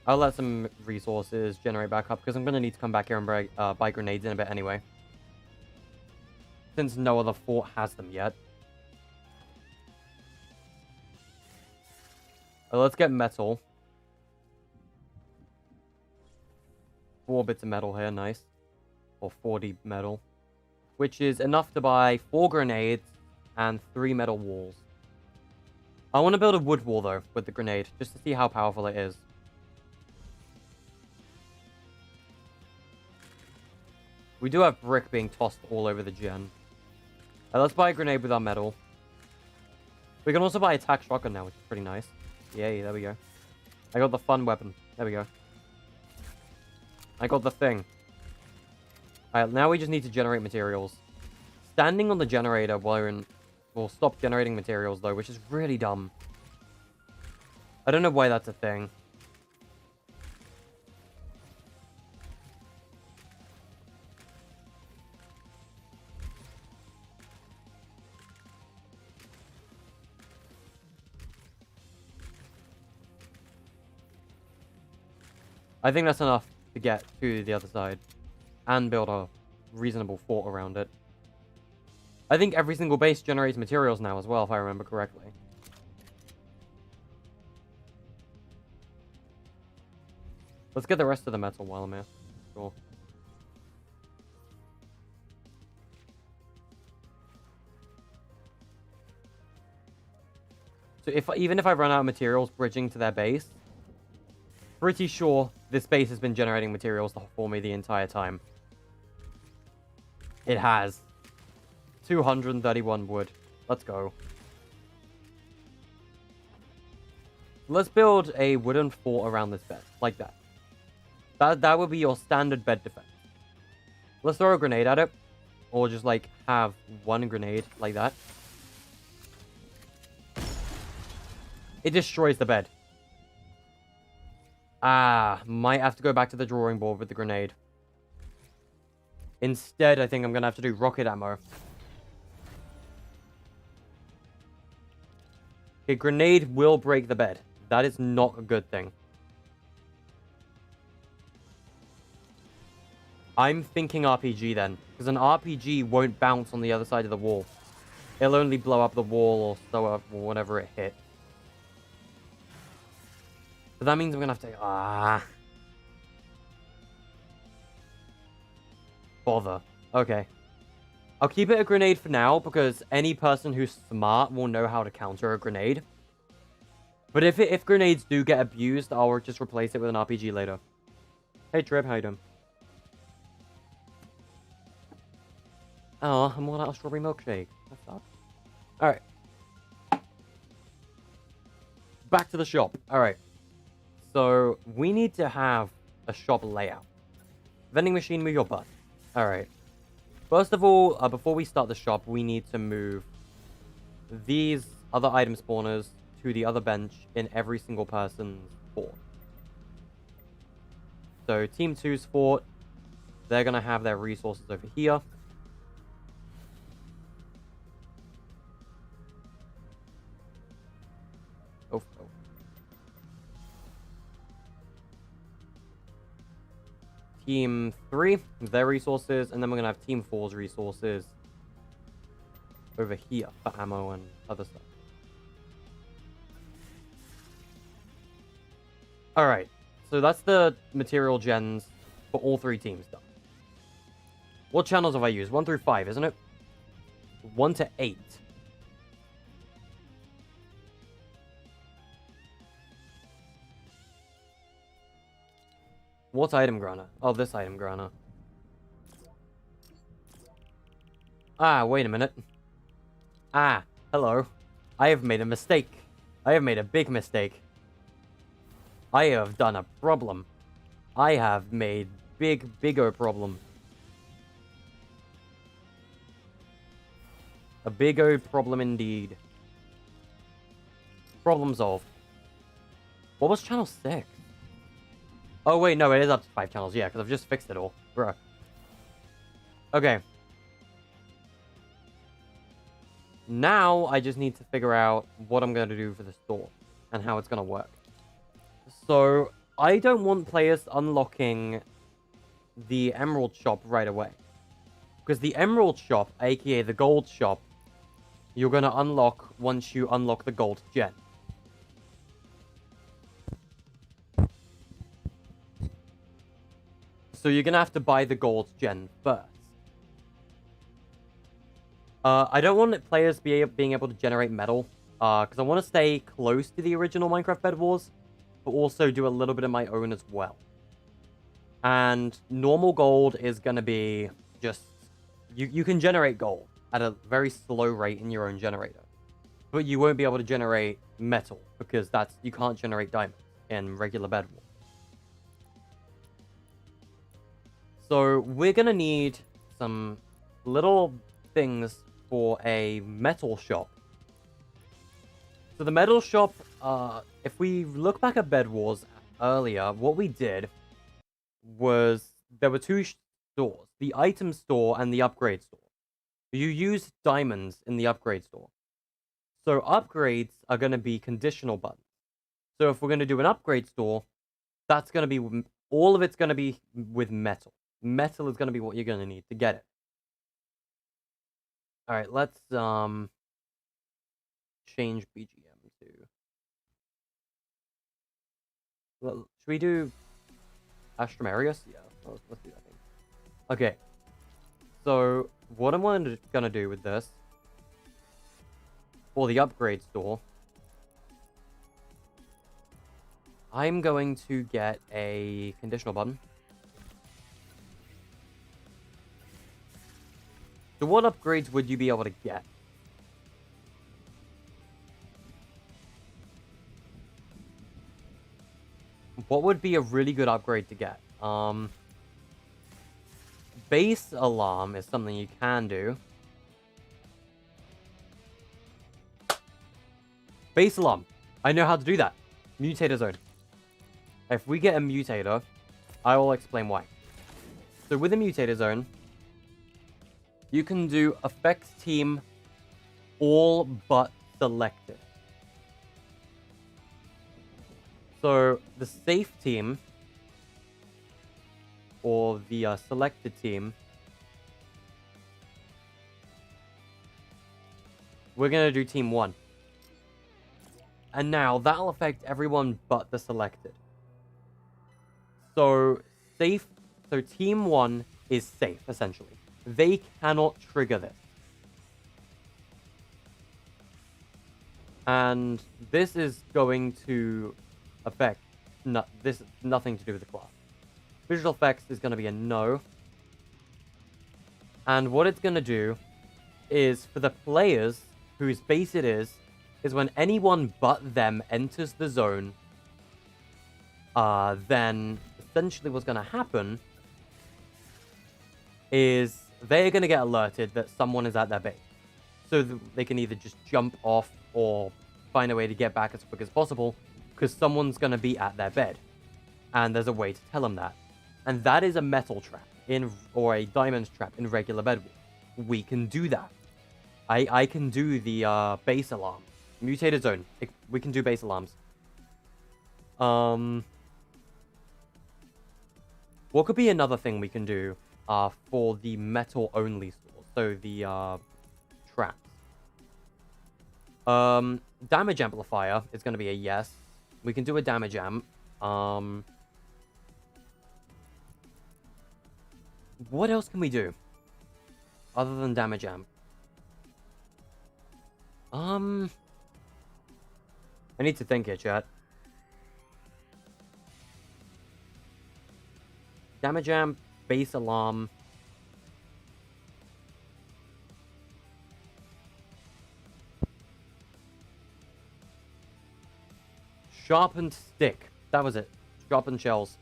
I'll let some resources generate back up because I'm going to need to come back here and buy grenades in a bit anyway. Since no other fort has them yet. Let's get metal. 4 bits of metal here, nice. or 40 metal, which is enough to buy 4 grenades and 3 metal walls. I want to build a wood wall, though, with the grenade, just to see how powerful it is. We do have brick being tossed all over the gen. Let's buy a grenade with our metal. We can also buy attack shotgun now, which is pretty nice. Yay, there we go. I got the fun weapon. There we go. I got the thing. Alright, now we just need to generate materials. Standing on the generator will stop generating materials, though, which is really dumb. I don't know why that's a thing. I think that's enough to get to the other side and build a reasonable fort around it. I think every single base generates materials now as well, if I remember correctly. Let's get the rest of the metal while I'm here. Sure. So even if I run out of materials bridging to their base, pretty sure this base has been generating materials for me the entire time. It has. 231 wood. Let's go. Let's build a wooden fort around this bed, like that. That would be your standard bed defense. Let's throw a grenade at it, or just like have one grenade like that. It destroys the bed. Ah, might have to go back to the drawing board with the grenade. Instead, I think I'm gonna have to do rocket ammo. A grenade will break the bed. That is not a good thing. I'm thinking RPG then, because an RPG won't bounce on the other side of the wall. It'll only blow up the wall or so up or whatever it hit. But that means I'm gonna have to... Bother. Okay. I'll keep it a grenade for now, because any person who's smart will know how to counter a grenade. But if grenades do get abused, I'll just replace it with an RPG later. Hey Trib, how you doing? Oh, I'm all out of strawberry milkshake. That's sad. Alright. Back to the shop. Alright. So, we need to have a shop layout. Vending machine, move your butt. Alright. First of all, before we start the shop, we need to move these other item spawners to the other bench in every single person's fort. So, Team 2's fort, they're going to have their resources over here. Oh. Team 3, their resources, and then we're going to have Team 4's resources over here for ammo and other stuff. Alright, so that's the material gens for all 3 teams done. What channels have I used? 1 through 5, isn't it? 1 to 8. What item grana? Oh, this item grana. Ah, wait a minute. Ah, hello. I have made a mistake. I have made a big mistake. I have done a problem. I have made bigger problem. A big old problem indeed. Problem solved. What was channel 6? Oh, wait, no, it is up to 5 channels. Yeah, because I've just fixed it all. Bruh. Okay. Now, I just need to figure out what I'm going to do for the store and how it's going to work. So, I don't want players unlocking the Emerald Shop right away. Because the Emerald Shop, aka the Gold Shop, you're going to unlock once you unlock the Gold Gen. So you're gonna have to buy the gold gen first. I don't want players being able to generate metal, because I want to stay close to the original Minecraft Bed Wars, but also do a little bit of my own as well. And normal gold is gonna be just you can generate gold at a very slow rate in your own generator, but you won't be able to generate metal because you can't generate diamonds in regular Bed Wars. So we're gonna need some little things for a metal shop. So the metal shop, if we look back at Bed Wars earlier, what we did was there were two stores, the item store and the upgrade store. You use diamonds in the upgrade store. So upgrades are going to be conditional buttons. So if we're going to do an upgrade store, that's going to be, all of it's going to be with metal. Metal is going to be what you're going to need to get it. All right, let's change BGM to. Well, should we do Astromarius? Yeah, let's do that thing. Okay. So what I'm gonna do with this for the upgrade store, I'm going to get a conditional button. So what upgrades would you be able to get? What would be a really good upgrade to get? Base alarm is something you can do. Base alarm. I know how to do that. Mutator zone. If we get a mutator, I will explain why. So with a mutator zone, you can do effects team all but selected. So the safe team or the selected team, we're going to do team 1. And now that'll affect everyone but the selected. So team 1 is safe, essentially. They cannot trigger this. And this is going to affect nothing to do with the class. Visual effects is going to be a no. And what it's going to do is for the players whose base it is when anyone but them enters the zone, then essentially what's going to happen is they're going to get alerted that someone is at their base. So they can either just jump off or find a way to get back as quick as possible because someone's going to be at their bed. And there's a way to tell them that. And that is a metal trap or a diamond trap in regular Bed Wars. We can do that. I can do the base alarm. Mutated zone. We can do base alarms. What could be another thing we can do for the metal only store? So the traps. Damage amplifier is going to be a yes. We can do a damage amp. What else can we do other than damage amp? I need to think here, chat. Damage amp, base alarm. Sharpened stick. That was it. Sharpened shells.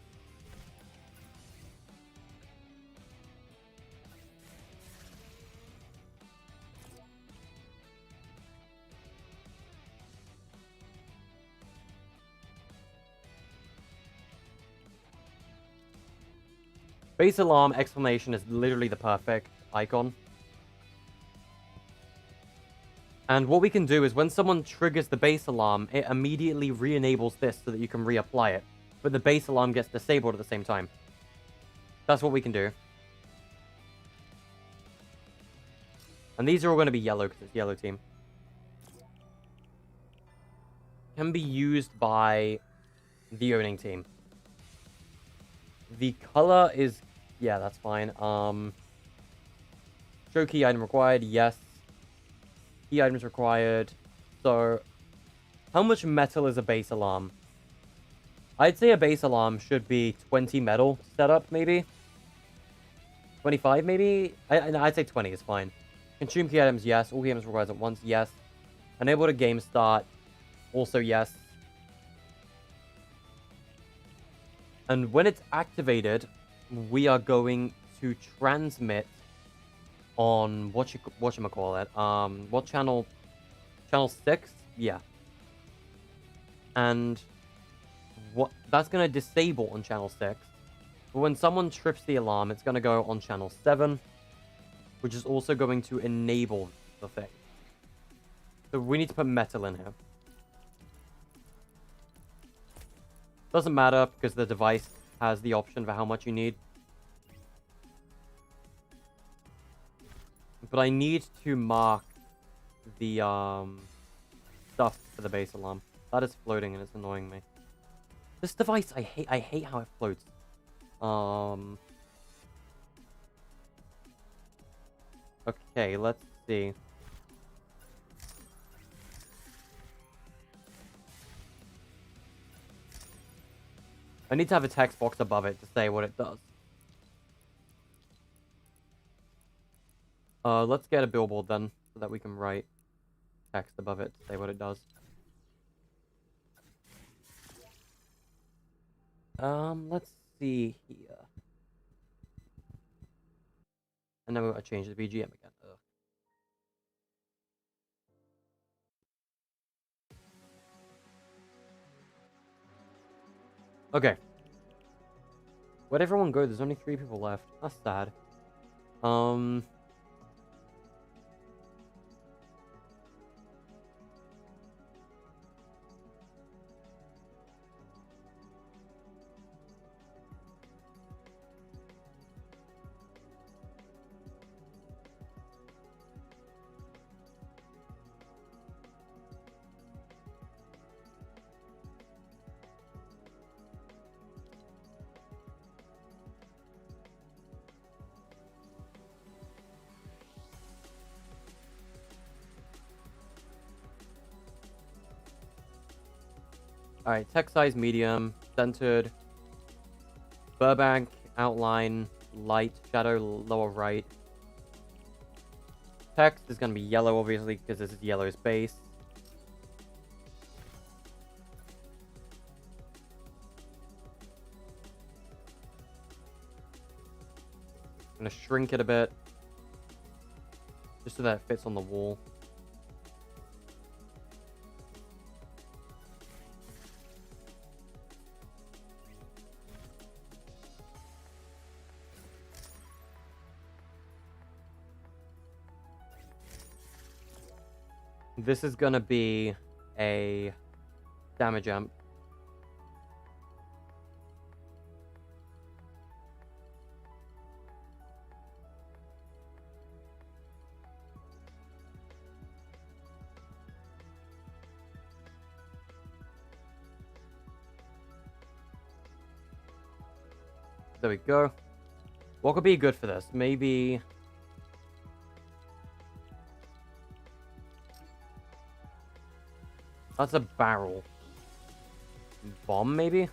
Base alarm exclamation is literally the perfect icon. And what we can do is when someone triggers the base alarm, it immediately re-enables this so that you can reapply it. But the base alarm gets disabled at the same time. That's what we can do. And these are all going to be yellow because it's yellow team. Can be used by the owning team. The color is Yeah, that's fine. Show key item required. Yes. Key items required. So, how much metal is a base alarm? I'd say a base alarm should be 20 metal setup, maybe. 25, maybe? I'd say 20 is fine. Consume key items, yes. All key items required at once, yes. Enable to game start, also yes. And when it's activated, we are going to transmit on whatchamacallit. What channel? Channel 6? Yeah. And that's gonna disable on channel 6. But when someone trips the alarm, it's gonna go on channel 7, which is also going to enable the thing. So we need to put metal in here. Doesn't matter because the device has the option for how much you need. But I need to mark the stuff for the base alarm. That is floating and it's annoying me. This device, I hate how it floats. Okay, let's see. I need to have a text box above it to say what it does. Let's get a billboard then, so that we can write text above it to say what it does. Let's see here. And then we're gonna change the BGM again. Ugh. Okay. Where'd everyone go? There's only 3 people left. That's sad. Alright, text size medium, centered, Burbank, outline, light, shadow, lower right. Text is going to be yellow, obviously, because this is yellow space. I'm going to shrink it a bit, just so that it fits on the wall. This is gonna be a damage amp. There we go. What could be good for this? Maybe... That's a barrel. Bomb, maybe?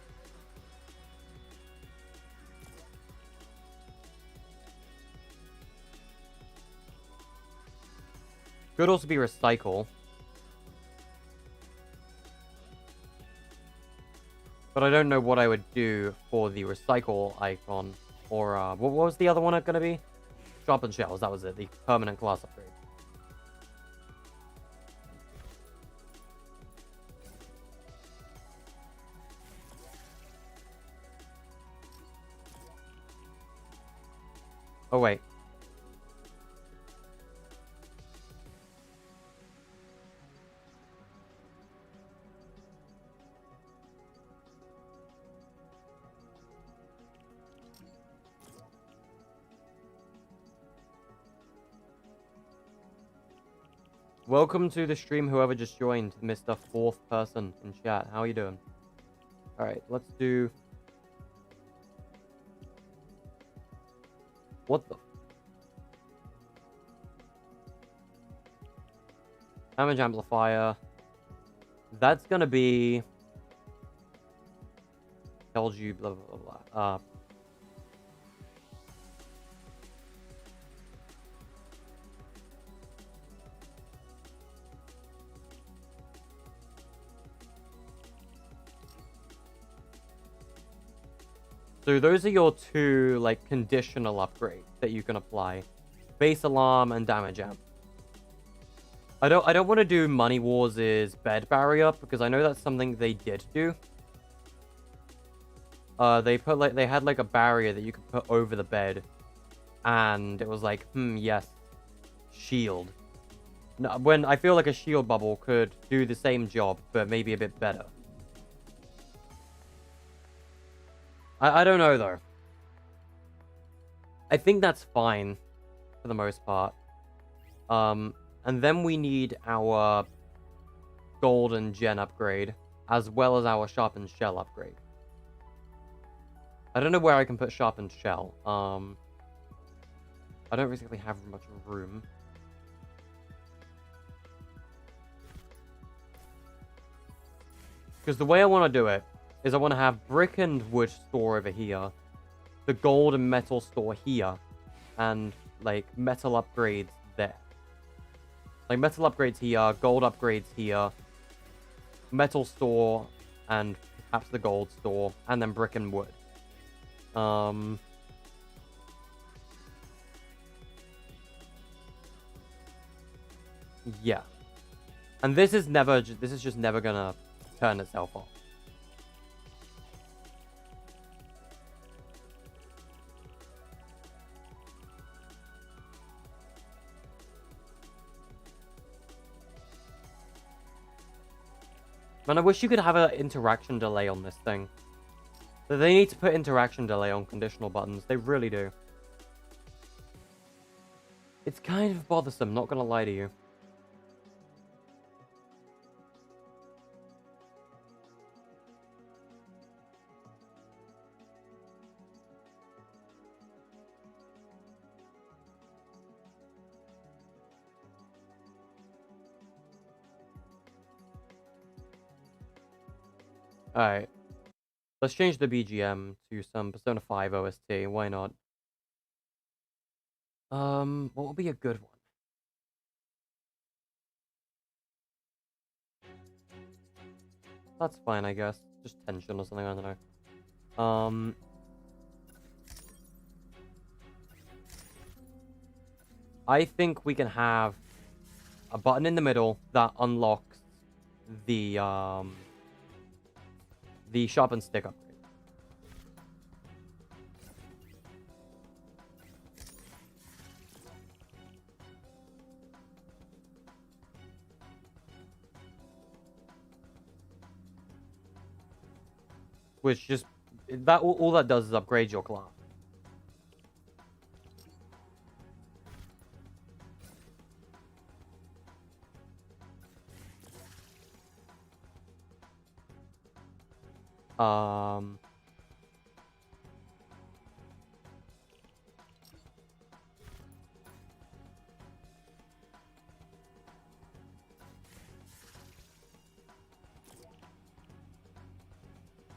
Could also be recycle. But I don't know what I would do for the recycle icon. Or, what was the other one going to be? Sharpen shells, that was it. The permanent class upgrade. Oh, wait. Welcome to the stream, whoever just joined, Mr. 4th person in chat. How are you doing? Alright, let's do... What the? Damage amplifier. That's gonna be... tells you blah blah blah blah. So those are your two, like, conditional upgrades that you can apply. Base alarm and damage amp. I don't want to do Money Wars' bed barrier, because I know that's something they did do. They had like a barrier that you could put over the bed. And it was like, yes, shield. No, when I feel like a shield bubble could do the same job, but maybe a bit better. I don't know, though. I think that's fine, for the most part. And then we need our golden gen upgrade, as well as our sharpened shell upgrade. I don't know where I can put sharpened shell. I don't really have much room. Because the way I want to do it is I want to have brick and wood store over here, the gold and metal store here, and, like, metal upgrades there. Like, metal upgrades here, gold upgrades here, metal store, and perhaps the gold store, and then brick and wood. Yeah. And this is just never gonna turn itself off. Man, I wish you could have an interaction delay on this thing. They need to put interaction delay on conditional buttons. They really do. It's kind of bothersome, not gonna lie to you. Alright. Let's change the BGM to some Persona 5 OST. Why not? What would be a good one? That's fine, I guess. Just tension or something, I don't know. I think we can have a button in the middle that unlocks the sharpened stick upgrade. Which just that all that does is upgrade your class.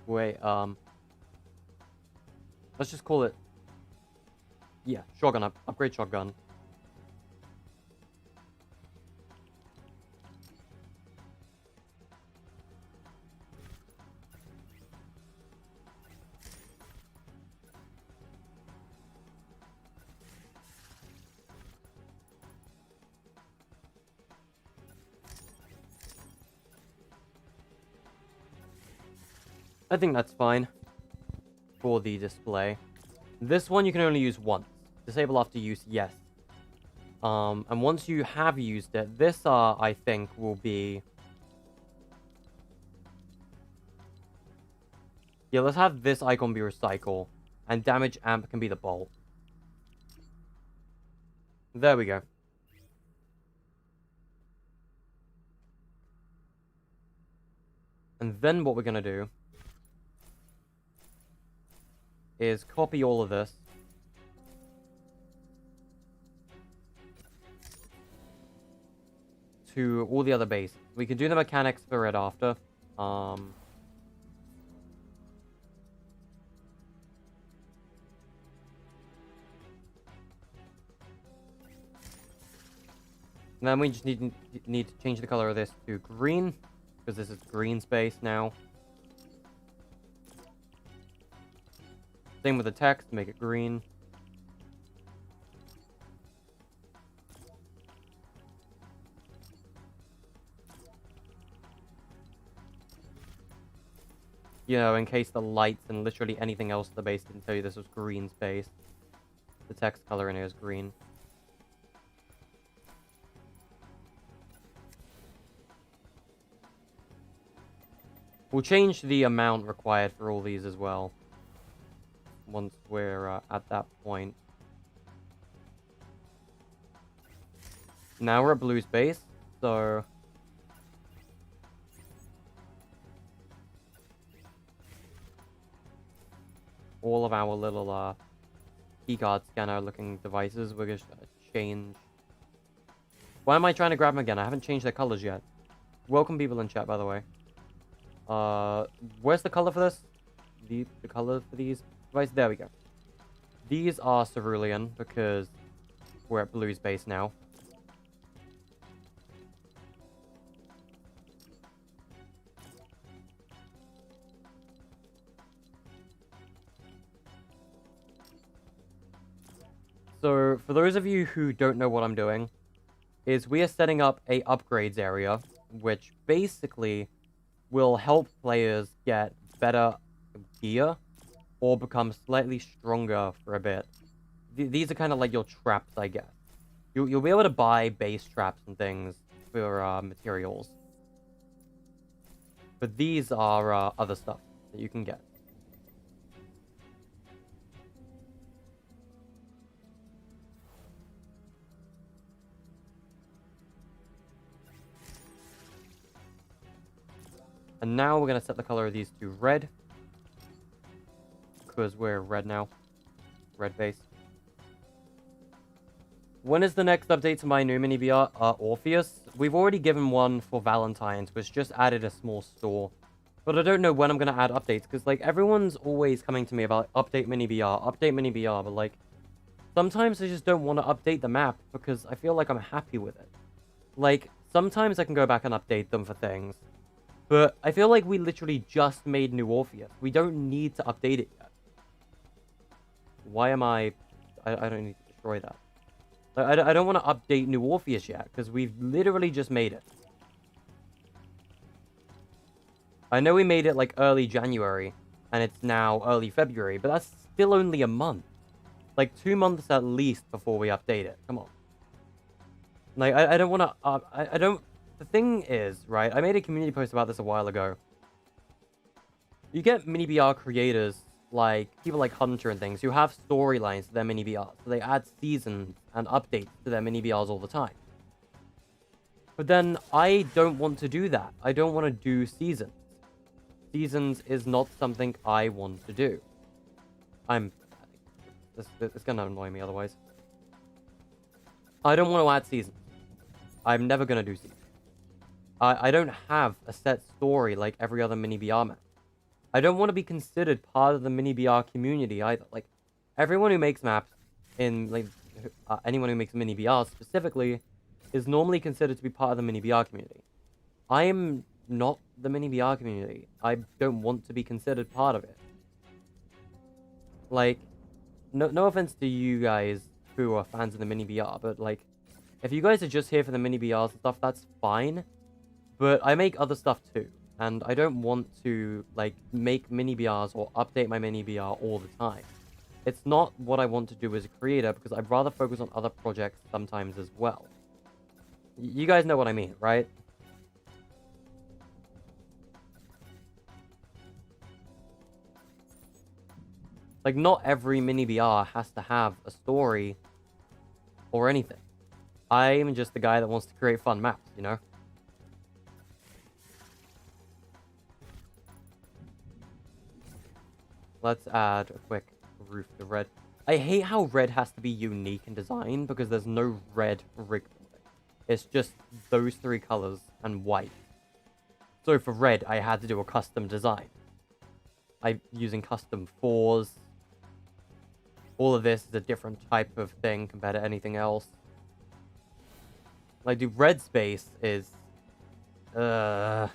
Wait, let's just call it, yeah, shotgun upgrade shotgun. I think that's fine for the display. This one you can only use once. Disable after use, yes. And once you have used it, this, I think, will be... Yeah, let's have this icon be recycle, and damage amp can be the bolt. There we go. And then what we're gonna do is copy all of this to all the other bases. We can do the mechanics for it after. Then we just need to change the color of this to green, because this is green space now. Same with the text, make it green. You know, in case the lights and literally anything else at the base didn't tell you this was green space. The text color in here is green. We'll change the amount required for all these as well. Once we're at that point. Now we're at blue space, so... all of our little keycard scanner looking devices, we're just gonna change. Why am I trying to grab them again? I haven't changed their colors yet. Welcome people in chat, by the way. Where's the color for this? The color for these devices? There we go. These are cerulean because we're at blue space now. So, for those of you who don't know what I'm doing, is we are setting up a upgrades area, which basically will help players get better gear or become slightly stronger for a bit. These are kind of like your traps, I guess. You'll be able to buy base traps and things for materials. But these are other stuff that you can get. And now we're going to set the color of these to red. Because we're red now. Red base. When is the next update to my new mini VR? Orpheus. We've already given one for Valentine's, which just added a small store. But I don't know when I'm going to add updates, because, like, everyone's always coming to me about update mini VR, but, like, sometimes I just don't want to update the map, because I feel like I'm happy with it. Like, sometimes I can go back and update them for things. But I feel like we literally just made new Orpheus. We don't need to update it yet. Why am I don't need to destroy that. I don't want to update new Orpheus yet, because we've literally just made it. I know we made it like early January, and it's now early February, but that's still only a month. Like 2 months at least before we update it. Come on. Like, I don't want to... I don't... The thing is, right, I made a community post about this a while ago. You get mini VR creators, like people like Hunter and things, who have storylines to their mini VRs. So they add seasons and updates to their mini VRs all the time. But then I don't want to do that. I don't want to do seasons. Seasons is not something I want to do. It's going to annoy me otherwise. I don't want to add seasons. I'm never going to do seasons. I don't have a set story like every other mini VR map. I don't want to be considered part of the mini VR community either. Like, everyone who makes maps, anyone who makes mini VR specifically, is normally considered to be part of the mini VR community. I am not the mini VR community. I don't want to be considered part of it. Like, no offense to you guys who are fans of the mini VR, but like, if you guys are just here for the mini VRs and stuff, that's fine. But I make other stuff too, and I don't want to, like, make mini VRs or update my mini VR all the time. It's not what I want to do as a creator, because I'd rather focus on other projects sometimes as well. You guys know what I mean, right? Like, not every mini VR has to have a story or anything. I'm just the guy that wants to create fun maps, you know? Let's add a quick roof to red. I hate how red has to be unique in design because there's no red rig building. It's just those three colors and white. So for red, I had to do a custom design. I'm using custom 4s. All of this is a different type of thing compared to anything else. Like, dude, red space is... I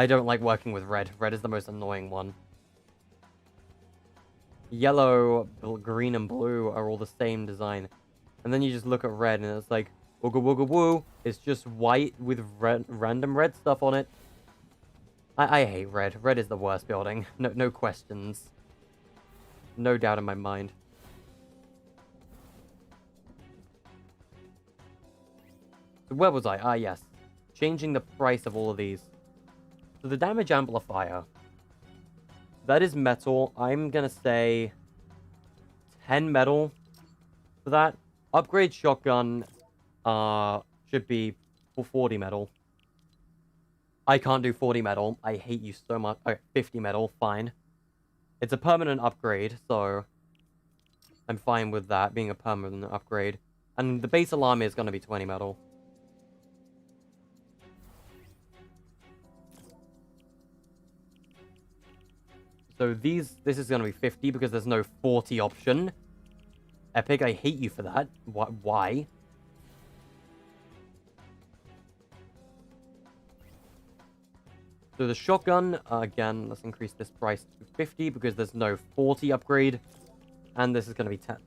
don't like working with red. Red is the most annoying one. Yellow, green, and blue are all the same design. And then you just look at red and it's like, wooga wooga woo. It's just white with random red stuff on it. I hate red. Red is the worst building. No questions. No doubt in my mind. So where was I? Ah, yes. Changing the price of all of these. So the damage amplifier. That is metal. I'm gonna say 10 metal for that. Upgrade shotgun should be for 40 metal. I can't do 40 metal. I hate you so much. Okay, 50 metal, fine. It's a permanent upgrade, so I'm fine with that being a permanent upgrade. And the base alarm is going to be 20 metal. So this is going to be 50 because there's no 40 option. Epic, I hate you for that. Why? So the shotgun, again, let's increase this price to 50 because there's no 40 upgrade. And this is going to be 10.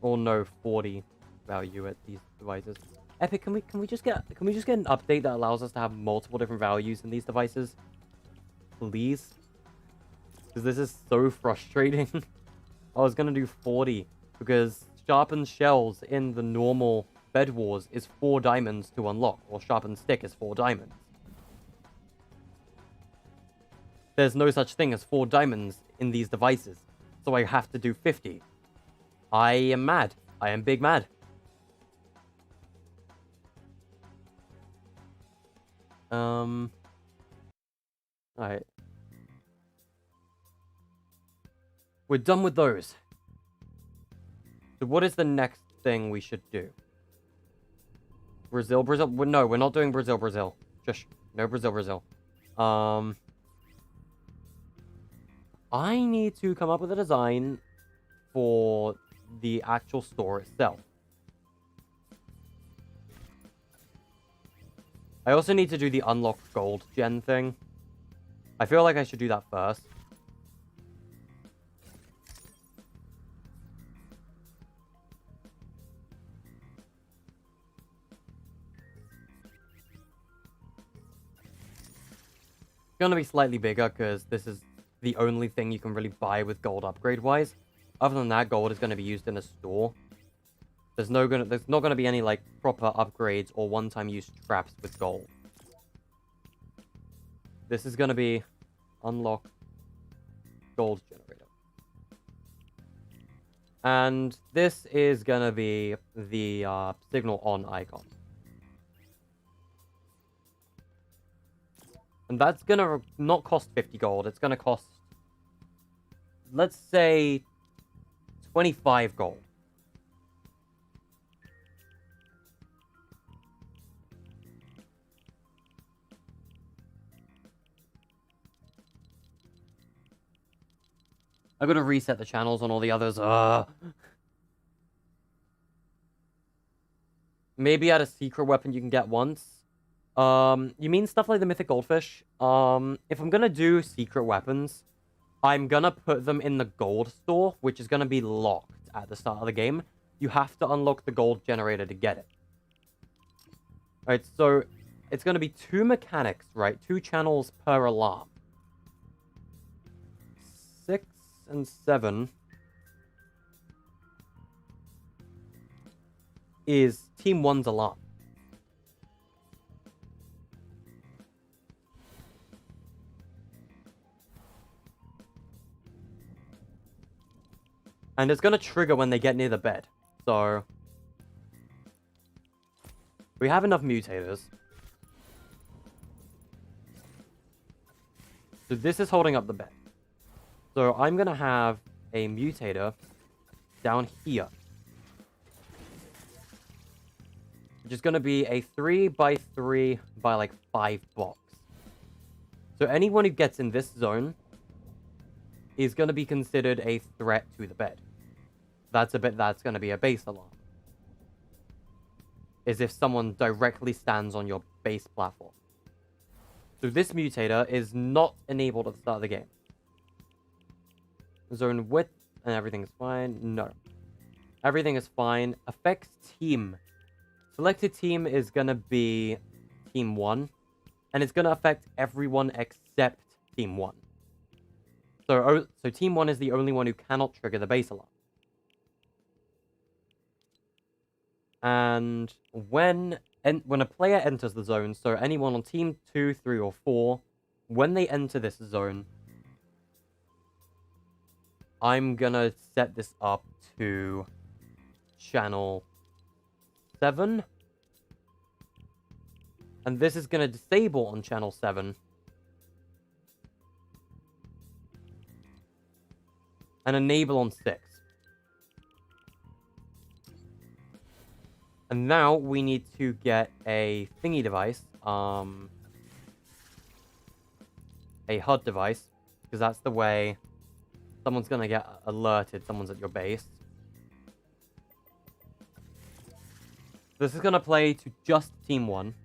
Or no 40 value at these devices. Epic, can we just get an update that allows us to have multiple different values in these devices? Please? Because this is so frustrating. I was gonna do 40 because sharpened shells in the normal bedwars is 4 diamonds to unlock, or sharpened stick is 4 diamonds. There's no such thing as 4 diamonds in these devices, so I have to do 50. I am mad. I am big mad. Alright. We're done with those. So what is the next thing we should do? Brazil? No, we're not doing Brazil. Just no Brazil. I need to come up with a design for the actual store itself. I also need to do the unlock gold gen thing. I feel like I should do that first. It's gonna be slightly bigger because this is the only thing you can really buy with gold upgrade-wise. Other than that, gold is going to be used in a store. There's not going to be any, like, proper upgrades or one-time use traps with gold. This is going to be unlock gold generator. And this is going to be the signal on icon. And that's going to not cost 50 gold. It's going to cost, let's say, 25 gold. I'm going to reset the channels on all the others. Maybe add a secret weapon you can get once. You mean stuff like the mythic goldfish? If I'm gonna do secret weapons, I'm gonna put them in the gold store, which is gonna be locked at the start of the game. You have to unlock the gold generator to get it. Alright, so it's gonna be 2 mechanics, right? 2 channels per alarm. 6 and 7 is Team 1's alarm. And it's going to trigger when they get near the bed. So we have enough mutators. So this is holding up the bed. So I'm going to have a mutator down here. which is going to be a 3x3 by like 5 box. So anyone who gets in this zone is going to be considered a threat to the bed. That's going to be a base alarm. Is if someone directly stands on your base platform. So this mutator is not enabled at the start of the game. Zone width and everything is fine. No. Everything is fine. Affects team. Selected team is going to be Team 1. And it's going to affect everyone except Team 1. So Team 1 is the only one who cannot trigger the base alarm. And when a player enters the zone, so anyone on Team 2, 3, or 4, when they enter this zone, I'm gonna set this up to channel 7. And this is gonna disable on channel 7. And enable on 6. And now we need to get a thingy device, a HUD device, because that's the way someone's gonna get alerted, someone's at your base. This is gonna play to just Team 1.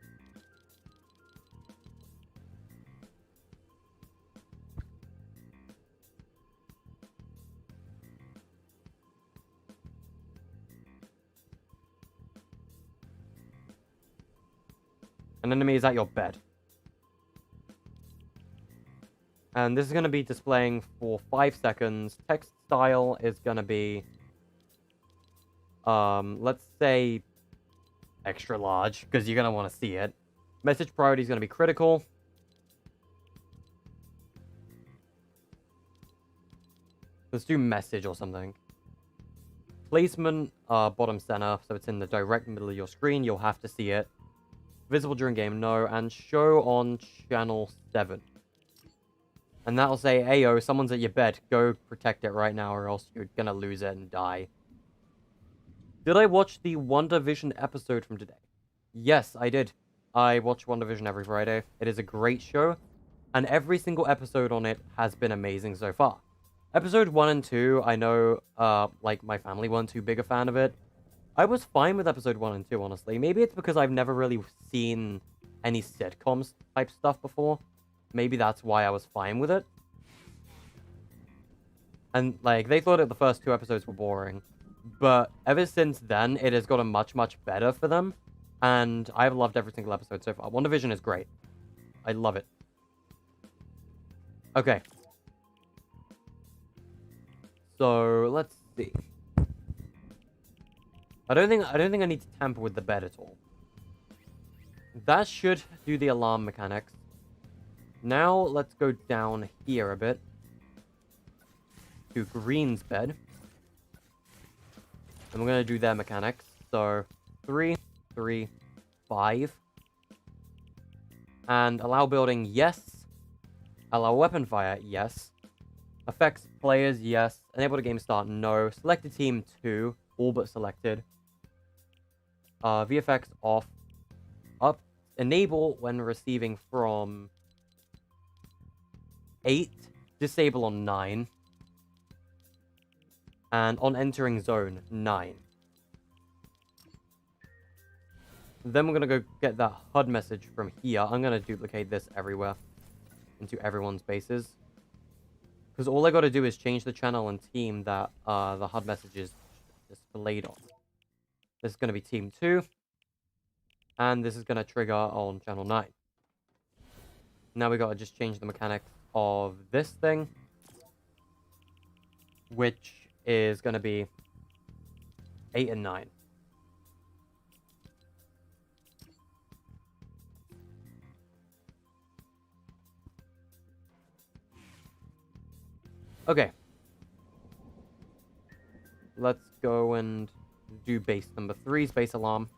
An enemy is at your bed. And this is going to be displaying for 5 seconds. Text style is going to be, let's say, extra large, because you're going to want to see it. Message priority is going to be critical. Let's do message or something. Placement, bottom center, so it's in the direct middle of your screen. You'll have to see it. Visible during game, no. And show on channel 7. And that'll say, Ayo, someone's at your bed. Go protect it right now or else you're gonna lose it and die. Did I watch the WandaVision episode from today? Yes, I did. I watch WandaVision every Friday. It is a great show. And every single episode on it has been amazing so far. Episode 1 and 2, I know, like, my family weren't too big a fan of it. I was fine with episode 1 and 2, honestly. Maybe it's because I've never really seen any sitcoms type stuff before. Maybe that's why I was fine with it. And, like, they thought that the first 2 episodes were boring. But ever since then, it has gotten much, much better for them. And I've loved every single episode so far. WandaVision is great. I love it. Okay. So, let's see. I don't think I need to tamper with the bed at all. That should do the alarm mechanics. Now, let's go down here a bit. To Green's bed. And we're going to do their mechanics. So, 3, 3, 5. And allow building, yes. Allow weapon fire, yes. Affects players, yes. Enable the game start, no. Selected team, 2. All but selected. VFX off. Up. Enable when receiving from 8. Disable on 9. And on entering zone, 9. Then we're going to go get that HUD message from here. I'm going to duplicate this everywhere. Into everyone's bases. Because all I got to do is change the channel and team that the HUD message is displayed on. This is going to be team 2. And this is going to trigger on channel 9. Now we got to just change the mechanics of this thing. Which is going to be 8 and 9. Okay. Let's go and do base number 3, space alarm.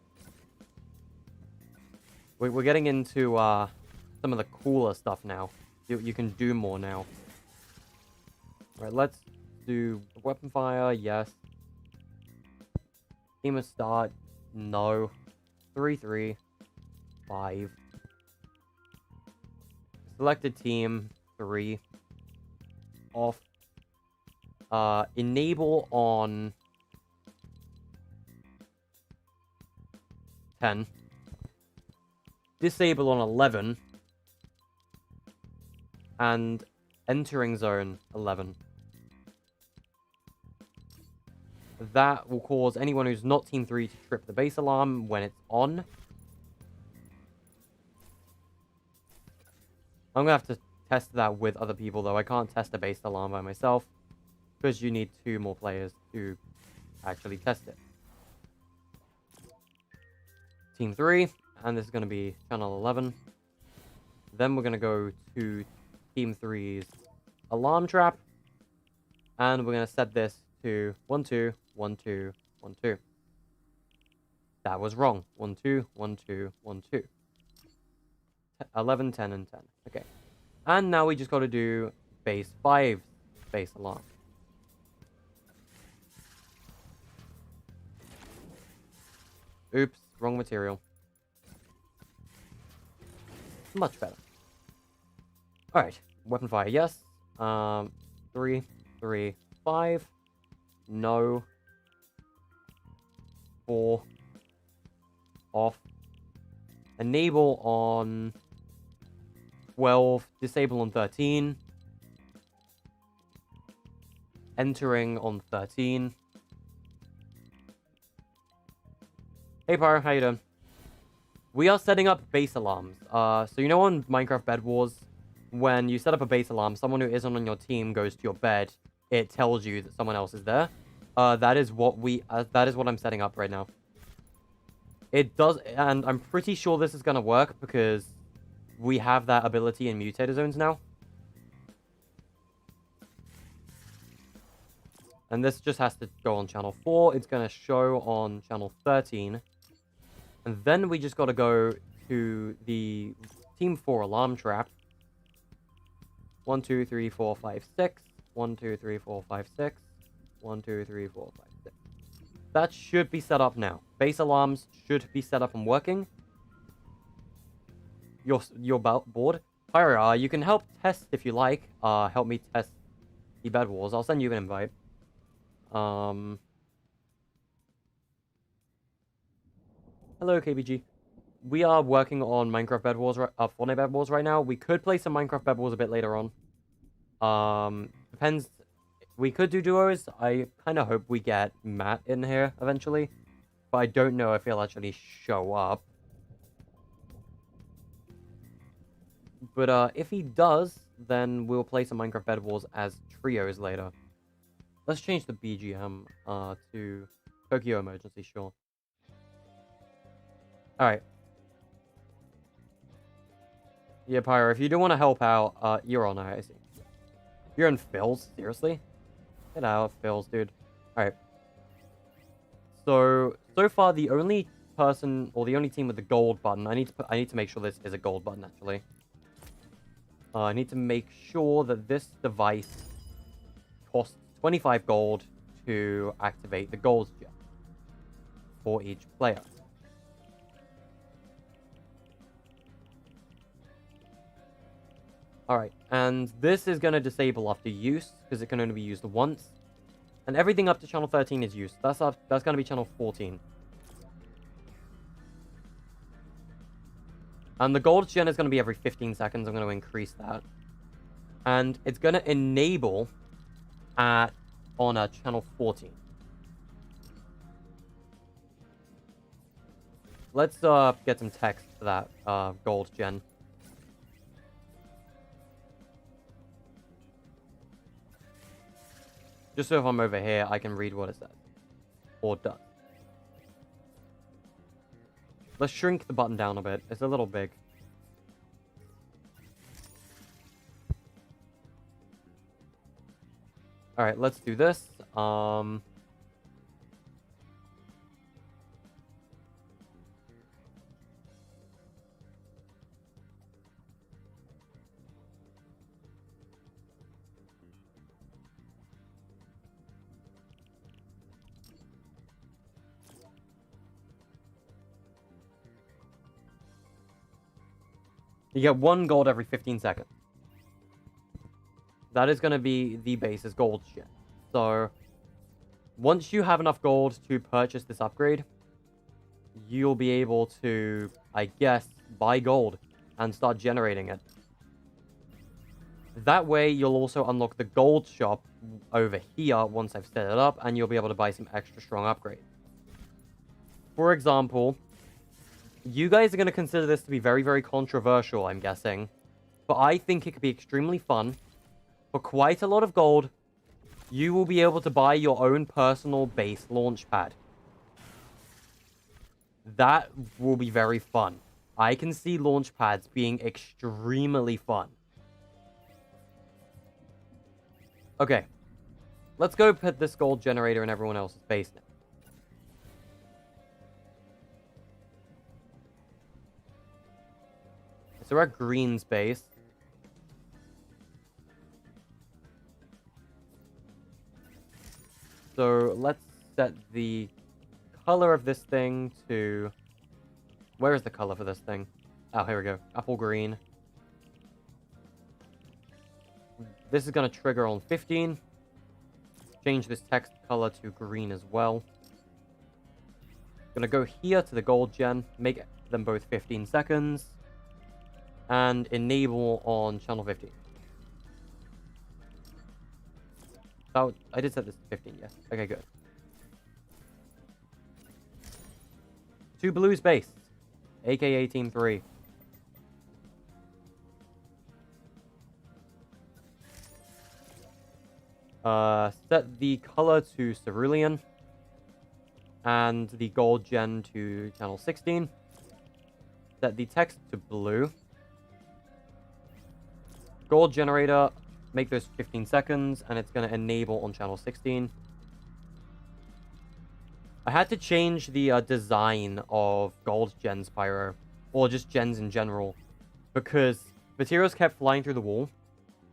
We're getting into some of the cooler stuff now. You can do more now. Alright, let's do weapon fire, yes. Team of start, no. 3, 3, 5. Selected team, 3. Off. Enable on 10. Disable on 11. And entering zone 11. That will cause anyone who's not Team 3 to trip the base alarm when it's on. I'm going to have to test that with other people, though. I can't test a base alarm by myself, because you need 2 more players to actually test it. Team 3, and this is going to be channel 11. Then we're going to go to Team 3's alarm trap, and we're going to set this to 1, 2, 1, 2, 1, 2. That was wrong. 1, 2, 1, 2, 1, 2. 11, 10, and 10. Okay. And now we just got to do base 5 base alarm. Oops, wrong material. Much better. Alright, weapon fire, yes. 3, 3, 5. No. 4. Off. Enable on 12. Disable on 13. Entering on 13. Hey Pyro, how you doing? We are setting up base alarms. So you know on Minecraft Bed Wars, when you set up a base alarm, someone who isn't on your team goes to your bed. It tells you that someone else is there. That is what I'm setting up right now. It does, and I'm pretty sure this is gonna work because we have that ability in mutator zones now. And this just has to go on channel 4. It's gonna show on channel 13. And then we just gotta go to the Team 4 alarm trap. 1, 2, 3, 4, 5, 6. 1, 2, 3, 4, 5, 6. 1, 2, 3, 4, 5, 6. That should be set up now. Base alarms should be set up and working. You're bored? Pyro, you can help test if you like. Help me test the Bed Wars. I'll send you an invite. Hello, KBG. We are working on Minecraft Bed Wars, Fortnite Bed Wars right now. We could play some Minecraft Bed Wars a bit later on. Depends. We could do duos. I kind of hope we get Matt in here eventually. But I don't know if he'll actually show up. But if he does, then we'll play some Minecraft Bed Wars as trios later. Let's change the BGM to Tokyo Emergency, sure. Alright. Yeah, Pyro, if you do want to help out, you're on, I see. You're in Phil's? Seriously? Get out, Phil's, dude. Alright. So far, the only person, or the only team with the gold button, I need to make sure this is a gold button, actually. I need to make sure that this device costs 25 gold to activate the gold gem for each player. Alright, and this is going to disable after use, because it can only be used once. And everything up to channel 13 is used. That's going to be channel 14. And the gold gen is going to be every 15 seconds. I'm going to increase that. And it's going to enable on channel 14. Let's get some text for that gold gen. Just so if I'm over here, I can read what it says. Or does. Let's shrink the button down a bit. It's a little big. Alright, let's do this. You get 1 gold every 15 seconds. That is going to be the base's gold shit. So, once you have enough gold to purchase this upgrade, you'll be able to, I guess, buy gold and start generating it. That way, you'll also unlock the gold shop over here once I've set it up, and you'll be able to buy some extra strong upgrades. For example, you guys are going to consider this to be very, very controversial, I'm guessing. But I think it could be extremely fun. For quite a lot of gold, you will be able to buy your own personal base launch pad. That will be very fun. I can see launch pads being extremely fun. Okay. Let's go put this gold generator in everyone else's base now. So we're at Green's base. So let's set the color of this thing to... Where is the color for this thing? Oh, here we go. Apple green. This is going to trigger on 15. Change this text color to green as well. Going to go here to the gold gen. Make them both 15 seconds. And enable on channel 15. Oh, I did set this to 15, yes. Okay, good. 2 blues base, aka Team 3. Set the color to cerulean. And the gold gen to channel 16. Set the text to blue. Gold generator, make those 15 seconds, and it's going to enable on channel 16. I had to change the design of gold gens, Pyro, or just gens in general, because materials kept flying through the wall,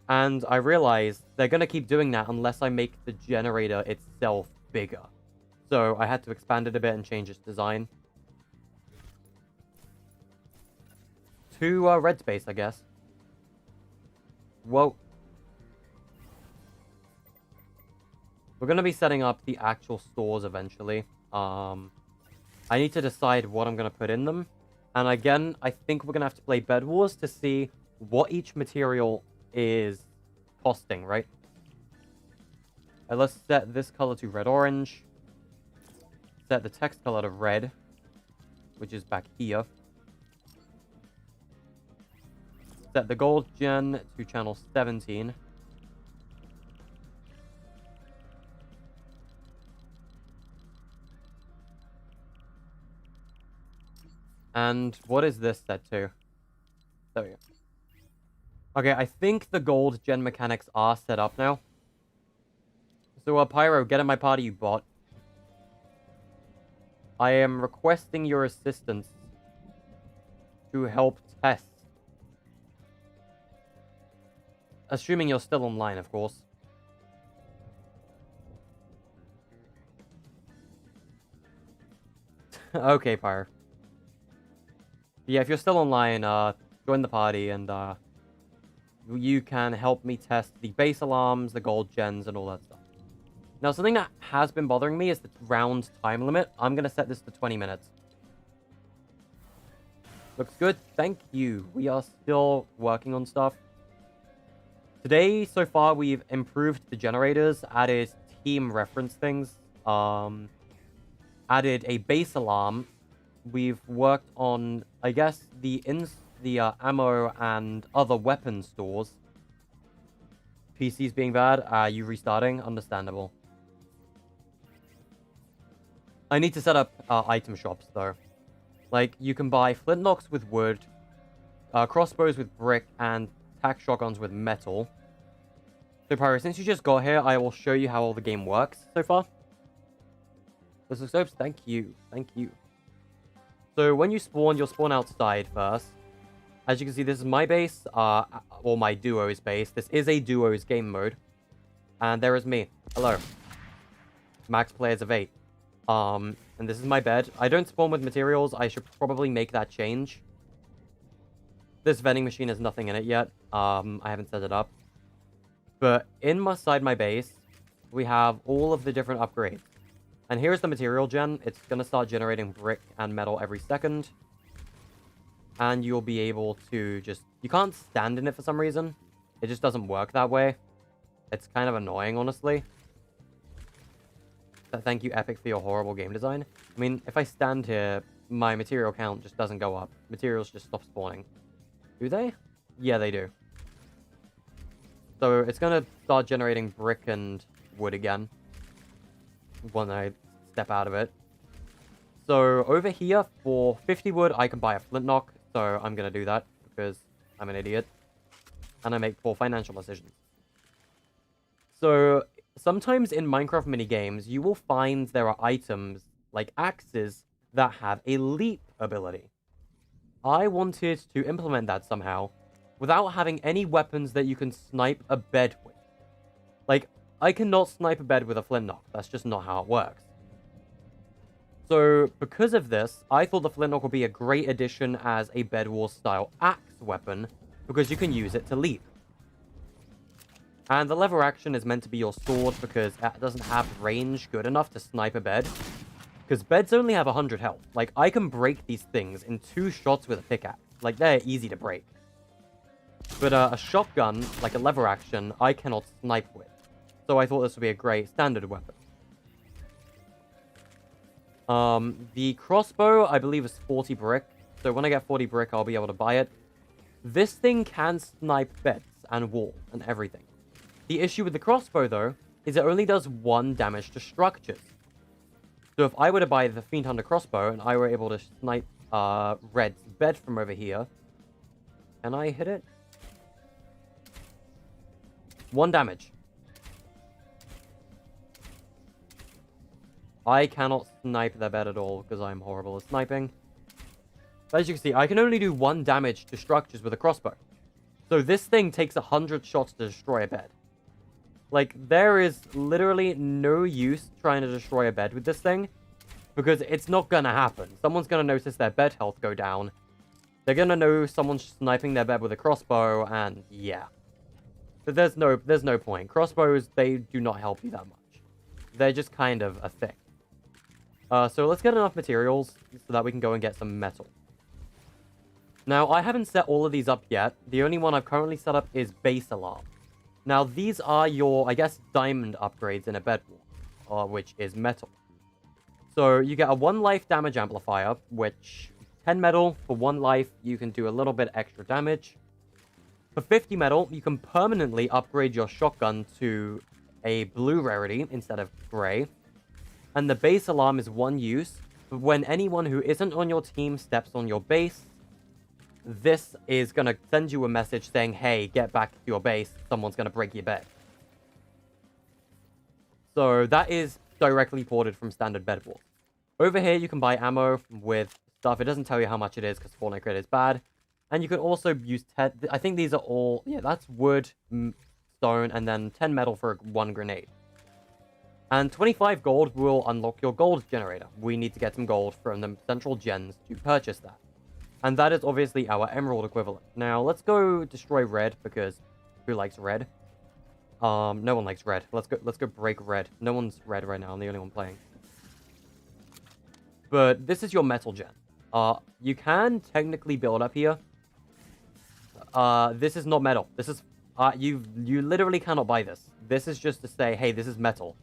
and I realized they're going to keep doing that unless I make the generator itself bigger. So I had to expand it a bit and change its design. To red space, I guess. Whoa. We're going to be setting up the actual stores eventually. I need to decide what I'm going to put in them. And again, I think we're going to have to play Bed Wars to see what each material is costing, right? Let's set this color to red-orange. Set the text color to red, which is back here. Set the gold gen to channel 17. And what is this set to? There we go. Okay, I think the gold gen mechanics are set up now. So, Pyro, get in my party, you bot. I am requesting your assistance to help test. Assuming you're still online, of course. Okay, Pyro. Yeah, if you're still online, join the party and you can help me test the base alarms, the gold gens, and all that stuff. Now, something that has been bothering me is the round time limit. I'm going to set this to 20 minutes. Looks good. Thank you. We are still working on stuff. Today, so far, we've improved the generators, added team reference things, added a base alarm. We've worked on, I guess, the ammo and other weapon stores. PCs being bad, you restarting, understandable. I need to set up item shops, though. Like, you can buy flintlocks with wood, crossbows with brick, and tac shotguns with metal. So, Pyro, since you just got here, I will show you how all the game works so far. Little Soaps, thank you. Thank you. So, when you spawn, you'll spawn outside first. As you can see, this is my base, or my duo's base. This is a duo's game mode. And there is me. Hello. Max players of 8. And this is my bed. I don't spawn with materials. I should probably make that change. This vending machine has nothing in it yet. I haven't set it up. But inside my base, we have all of the different upgrades. And here's the material gen. It's going to start generating brick and metal every second. And you'll be able to just... You can't stand in it for some reason. It just doesn't work that way. It's kind of annoying, honestly. Thank you, Epic, for your horrible game design. I mean, if I stand here, my material count just doesn't go up. Materials just stop spawning. Do they? Yeah, they do. So it's going to start generating brick and wood again when I step out of it. So over here, for 50 wood, I can buy a flint knock. So I'm going to do that because I'm an idiot. And I make poor financial decisions. So sometimes in Minecraft minigames, you will find there are items like axes that have a leap ability. I wanted to implement that somehow without having any weapons that you can snipe a bed with. Like, I cannot snipe a bed with a flint knock. That's just not how it works. So, because of this, I thought the flint knock would be a great addition as a Bed Wars style axe weapon, because you can use it to leap. And the lever action is meant to be your sword because it doesn't have range good enough to snipe a bed. Because beds only have 100 health. Like, I can break these things in 2 shots with a pickaxe. Like, they're easy to break. But a shotgun, like a lever action, I cannot snipe with. So I thought this would be a great standard weapon. The crossbow, I believe, is 40 brick. So when I get 40 brick, I'll be able to buy it. This thing can snipe beds and walls and everything. The issue with the crossbow, though, is it only does 1 damage to structures. So if I were to buy the Fiend Hunter crossbow and I were able to snipe Red's bed from over here, can I hit it? 1 damage. I cannot snipe their bed at all because I'm horrible at sniping. But as you can see, I can only do 1 damage to structures with a crossbow. So this thing takes 100 shots to destroy a bed. Like, there is literally no use trying to destroy a bed with this thing, because it's not gonna happen. Someone's gonna notice their bed health go down. They're gonna know someone's sniping their bed with a crossbow, and yeah. But there's no point. Crossbows, they do not help you that much. They're just kind of a thing. So let's get enough materials so that we can go and get some metal. Now, I haven't set all of these up yet. The only one I've currently set up is base alarm. Now, these are your, I guess, diamond upgrades in a bed war, which is metal. So, you get a 1 life damage amplifier, which 10 metal for 1 life, you can do a little bit extra damage. For 50 metal, you can permanently upgrade your shotgun to a blue rarity instead of gray. And the base alarm is 1 use, but when anyone who isn't on your team steps on your base, this is going to send you a message saying, hey, get back to your base. Someone's going to break your bed. So that is directly ported from standard Bed Wars. Over here, you can buy ammo with stuff. It doesn't tell you how much it is because Fortnite Crit is bad. And you can also use... I think these are all... Yeah, that's wood, stone, and then 10 metal for 1 grenade. And 25 gold will unlock your gold generator. We need to get some gold from the central gens to purchase that. And that is obviously our emerald equivalent. Now, let's go destroy red, because who likes red? No one likes red. Let's go break red. No one's red right now. I'm the only one playing. But this is your metal gen. You can technically build up here. This is not metal. This is you literally cannot buy this. This is just to say, hey, this is metal.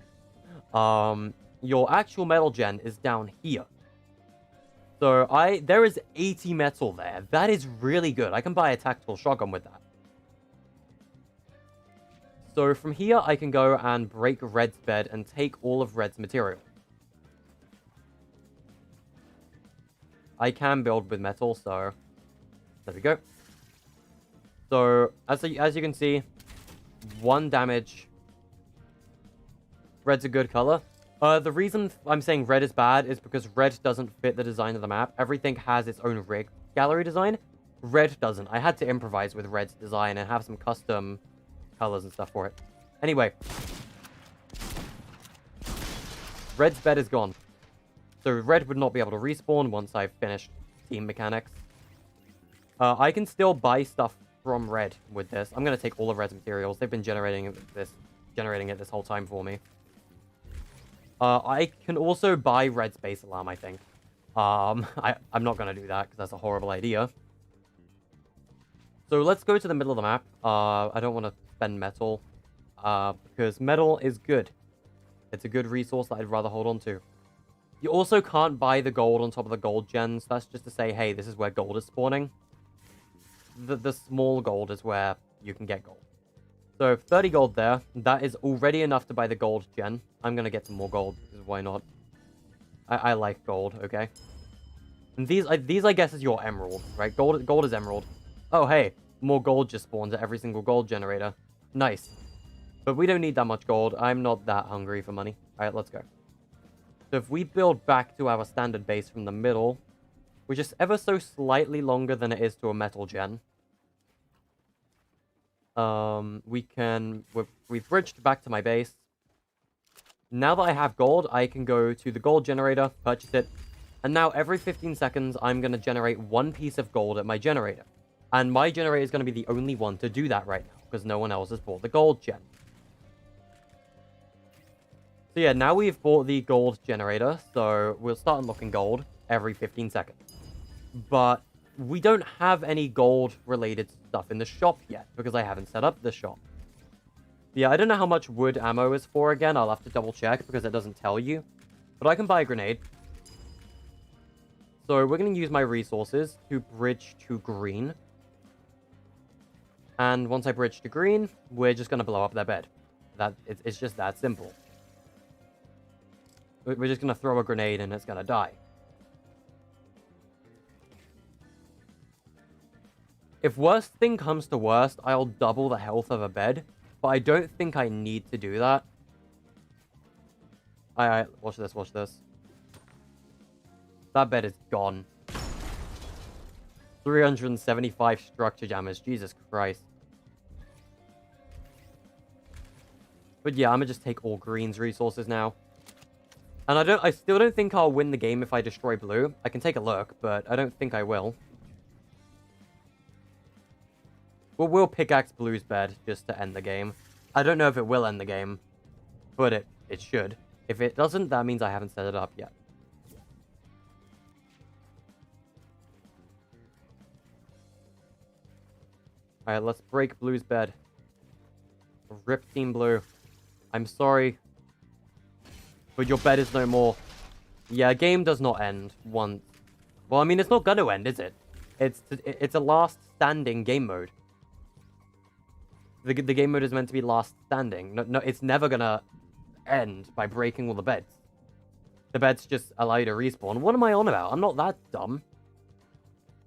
Your actual metal gen is down here. So there is 80 metal there. That is really good. I can buy a tactical shotgun with that. So from here, I can go and break Red's bed and take all of Red's material. I can build with metal, so there we go. So as you can see, 1 damage. Red's a good color. The reason I'm saying red is bad is because red doesn't fit the design of the map. Everything has its own rig gallery design. Red doesn't. I had to improvise with red's design and have some custom colors and stuff for it. Anyway. Red's bed is gone. So red would not be able to respawn once I've finished team mechanics. I can still buy stuff from Red with this. I'm going to take all of Red's materials. They've been generating it this whole time for me. I can also buy Red's base alarm, I think. I'm not going to do that because that's a horrible idea. So let's go to the middle of the map. I don't want to spend metal because metal is good. It's a good resource that I'd rather hold on to. You also can't buy the gold on top of the gold gens. That's just to say, hey, this is where gold is spawning. The small gold is where you can get gold. So 30 gold there. That is already enough to buy the gold gen. I'm going to get some more gold, because why not? I like gold, okay? And these I guess is your emerald, right? Gold is emerald. Oh, hey, more gold just spawns at every single gold generator. Nice. But we don't need that much gold. I'm not that hungry for money. All right, let's go. So if we build back to our standard base from the middle, which is ever so slightly longer than it is to a metal gen. We've bridged back to my base. Now that I have gold, I can go to the gold generator, purchase it, and now every 15 seconds, I'm going to generate one piece of gold at my generator. And my generator is going to be the only one to do that right now, because no one else has bought the gold gen. So yeah, now we've bought the gold generator, so we'll start unlocking gold every 15 seconds. But we don't have any gold-related stuff in the shop yet, because I haven't set up the shop. Yeah, I don't know how much wood ammo is for again. I'll have to double-check, because it doesn't tell you. But I can buy a grenade. So we're going to use my resources to bridge to green. And once I bridge to green, we're just going to blow up their bed. It's just that simple. We're just going to throw a grenade and it's going to die. If worst thing comes to worst, I'll double the health of a bed. But I don't think I need to do that. Alright, watch this, watch this. That bed is gone. 375 structure damage, Jesus Christ. But yeah, I'm gonna just take all green's resources now. And I still don't think I'll win the game if I destroy blue. I can take a look, but I don't think I will. We'll pickaxe blue's bed just to end the game. I don't know if it will end the game, but it should. If it doesn't, that means I haven't set it up yet. Alright, let's break blue's bed. Rip Team Blue. I'm sorry, but your bed is no more. Yeah, game does not end once. Well, I mean, it's not gonna end, is it? It's a last standing game mode. The game mode is meant to be last standing. No, it's never gonna end by breaking all the beds. The beds just allow you to respawn. What am I on about? I'm not that dumb.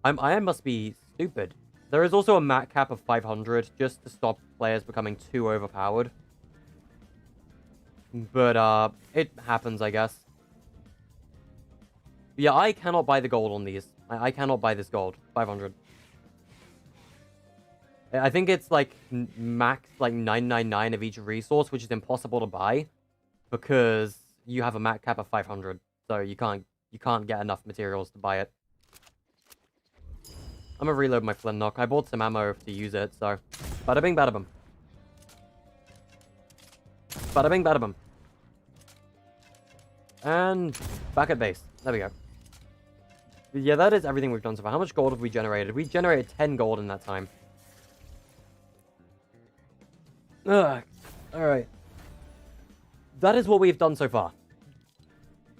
I must be stupid. There is also a mat cap of 500 just to stop players becoming too overpowered. But, it happens, I guess. Yeah, I cannot buy the gold on these. I cannot buy this gold. 500. I think it's, like, max, like, 999 of each resource, which is impossible to buy. Because you have a mat cap of 500. So you can't get enough materials to buy it. I'm gonna reload my flintlock. I bought some ammo to use it, so... Bada bing, bada boom. Bada bing, bada boom. And back at base. There we go. Yeah, that is everything we've done so far. How much gold have we generated? We generated 10 gold in that time. Ugh. Alright. That is what we've done so far.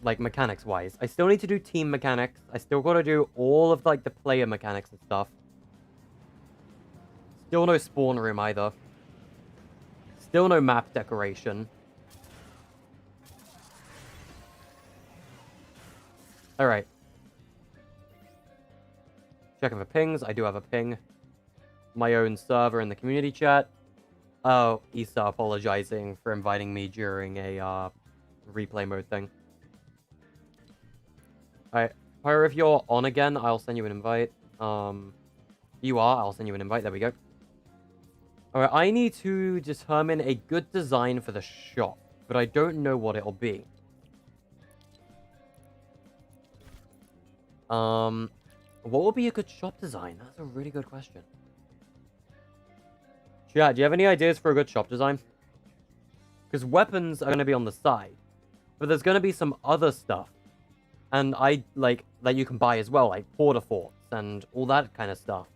Like, mechanics-wise. I still need to do team mechanics. I still gotta do all of, like, the player mechanics and stuff. Still no spawn room either. Still no map decoration. Alright. Checking for pings. I do have a ping. My own server in the community chat. Oh, Issa apologizing for inviting me during a replay mode thing. Alright. Pyro, if you're on again, I'll send you an invite. You are, I'll send you an invite. There we go. Alright, I need to determine a good design for the shop, but I don't know what it'll be. What would be a good shop design? That's a really good question. Chat, do you have any ideas for a good shop design? Because weapons are going to be on the side. But there's going to be some other stuff. And that you can buy as well, like porta forts and all that kind of stuff.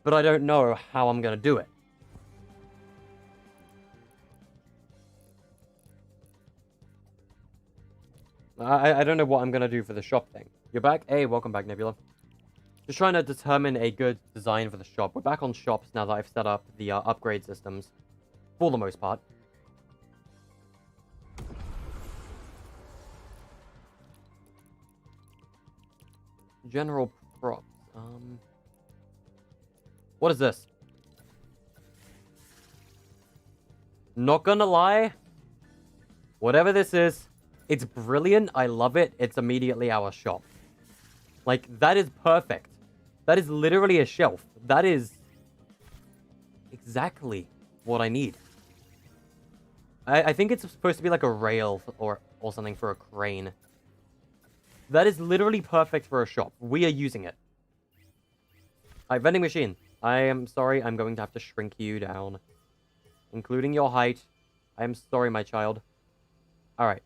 But I don't know how I'm going to do it. I don't know what I'm going to do for the shop thing. You're back? Hey, welcome back, Nebula. Just trying to determine a good design for the shop. We're back on shops now that I've set up the upgrade systems. For the most part. General props. What is this? Not gonna lie. Whatever this is, it's brilliant. I love it. It's immediately our shop. Like, that is perfect. That is literally a shelf. That is exactly what I need. I think it's supposed to be like a rail or something for a crane. That is literally perfect for a shop. We are using it. Alright, vending machine. I am sorry, I'm going to have to shrink you down. Including your height. I am sorry, my child. Alright.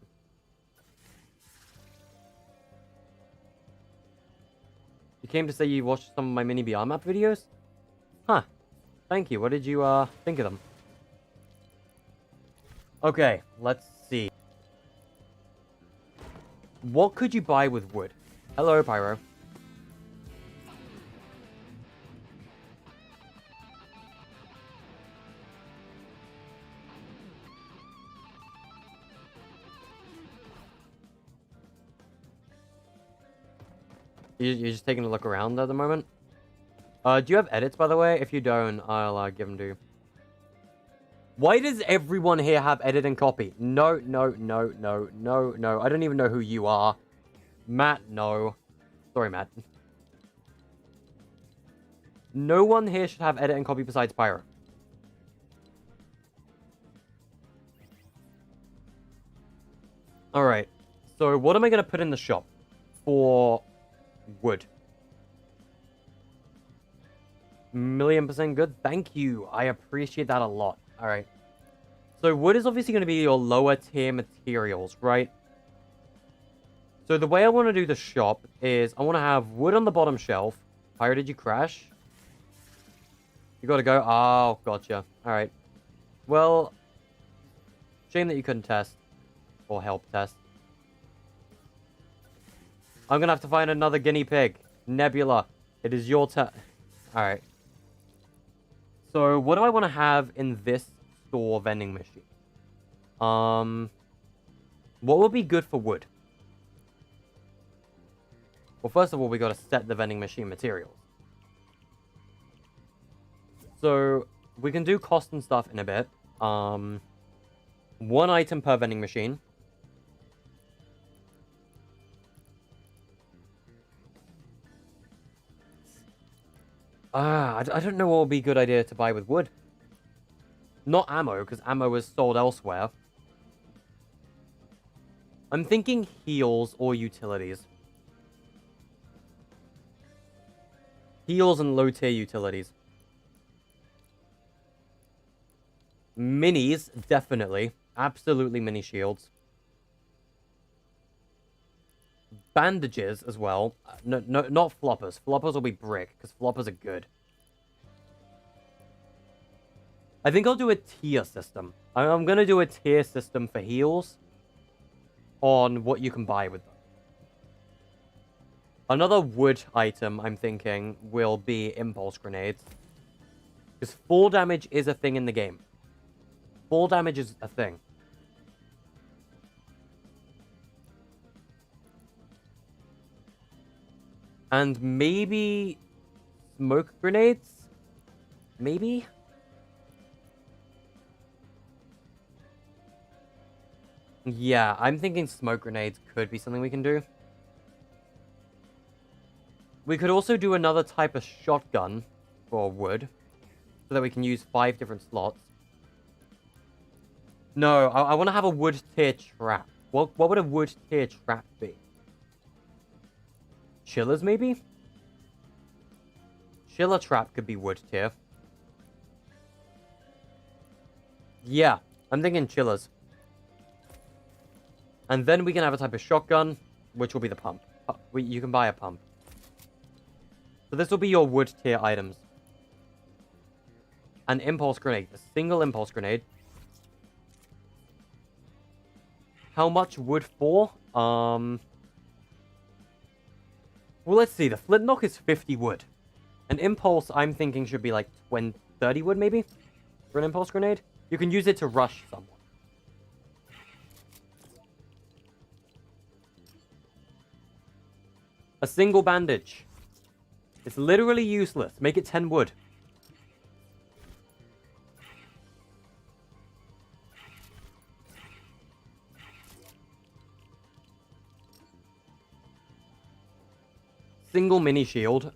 You came to say you watched some of my mini BR map videos? Huh. Thank you. What did you, think of them? Okay, let's see. What could you buy with wood? Hello, Pyro. You're just taking a look around at the moment? Do you have edits, by the way? If you don't, I'll give them to you. Why does everyone here have edit and copy? No, no, no, no, no, no. I don't even know who you are. Matt, no. Sorry, Matt. No one here should have edit and copy besides Pyro. Alright. So, what am I going to put in the shop for wood? 1,000,000% good. Thank you. I appreciate that a lot. Alright. So wood is obviously going to be your lower tier materials, right? So the way I want to do the shop is I want to have wood on the bottom shelf. Pyro, did you crash? You got to go? Oh, gotcha. Alright. Well, shame that you couldn't test. Or help test. I'm going to have to find another guinea pig. Nebula, it is your turn. Alright. So, what do I want to have in this store vending machine? What would be good for wood? Well, first of all, we got to set the vending machine materials. So, we can do cost and stuff in a bit. 1 item per vending machine. I don't know what would be a good idea to buy with wood. Not ammo, because ammo is sold elsewhere. I'm thinking heals or utilities. Heals and low-tier utilities. Minis, definitely. Absolutely mini shields. Bandages as well. No, not floppers. Floppers will be brick, because floppers are good. I think I'll do a tier system. I'm going to do a tier system for heals on what you can buy with them. Another wood item, I'm thinking, will be impulse grenades. Because fall damage is a thing in the game. Fall damage is a thing. And maybe smoke grenades? Maybe? Yeah, I'm thinking smoke grenades could be something we can do. We could also do another type of shotgun for wood, so that we can use 5 different slots. No, I want to have a wood tier trap. What would a wood tier trap be? Chillers, maybe? chiller trap could be wood tier. Yeah, I'm thinking chillers. And then we can have a type of shotgun, which will be the pump. You can buy a pump. So this will be your wood tier items. An impulse grenade. A single impulse grenade. How much wood for? Well, let's see. The flintlock is 50 wood. An impulse, I'm thinking, should be like 30 wood, maybe? For an impulse grenade? You can use it to rush someone. A single bandage. It's literally useless. Make it 10 wood. Single mini shield.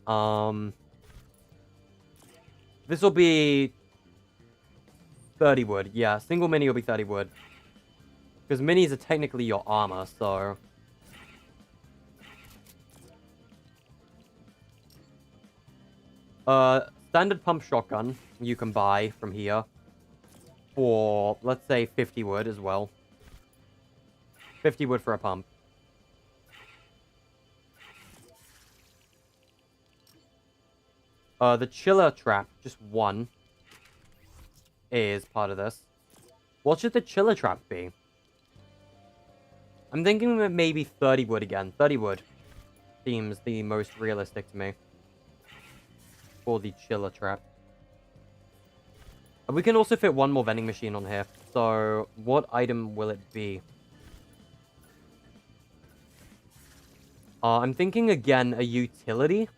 This will be 30 wood. Yeah, single mini will be 30 wood. Because minis are technically your armor, so... Standard pump shotgun you can buy from here for, let's say, 50 wood as well. 50 wood for a pump. The chiller trap, just one, is part of this. What should the chiller trap be? I'm thinking that maybe 30 wood again. 30 wood seems the most realistic to me. For the chiller trap. We can also fit one more vending machine on here. So, what item will it be? I'm thinking again a utility.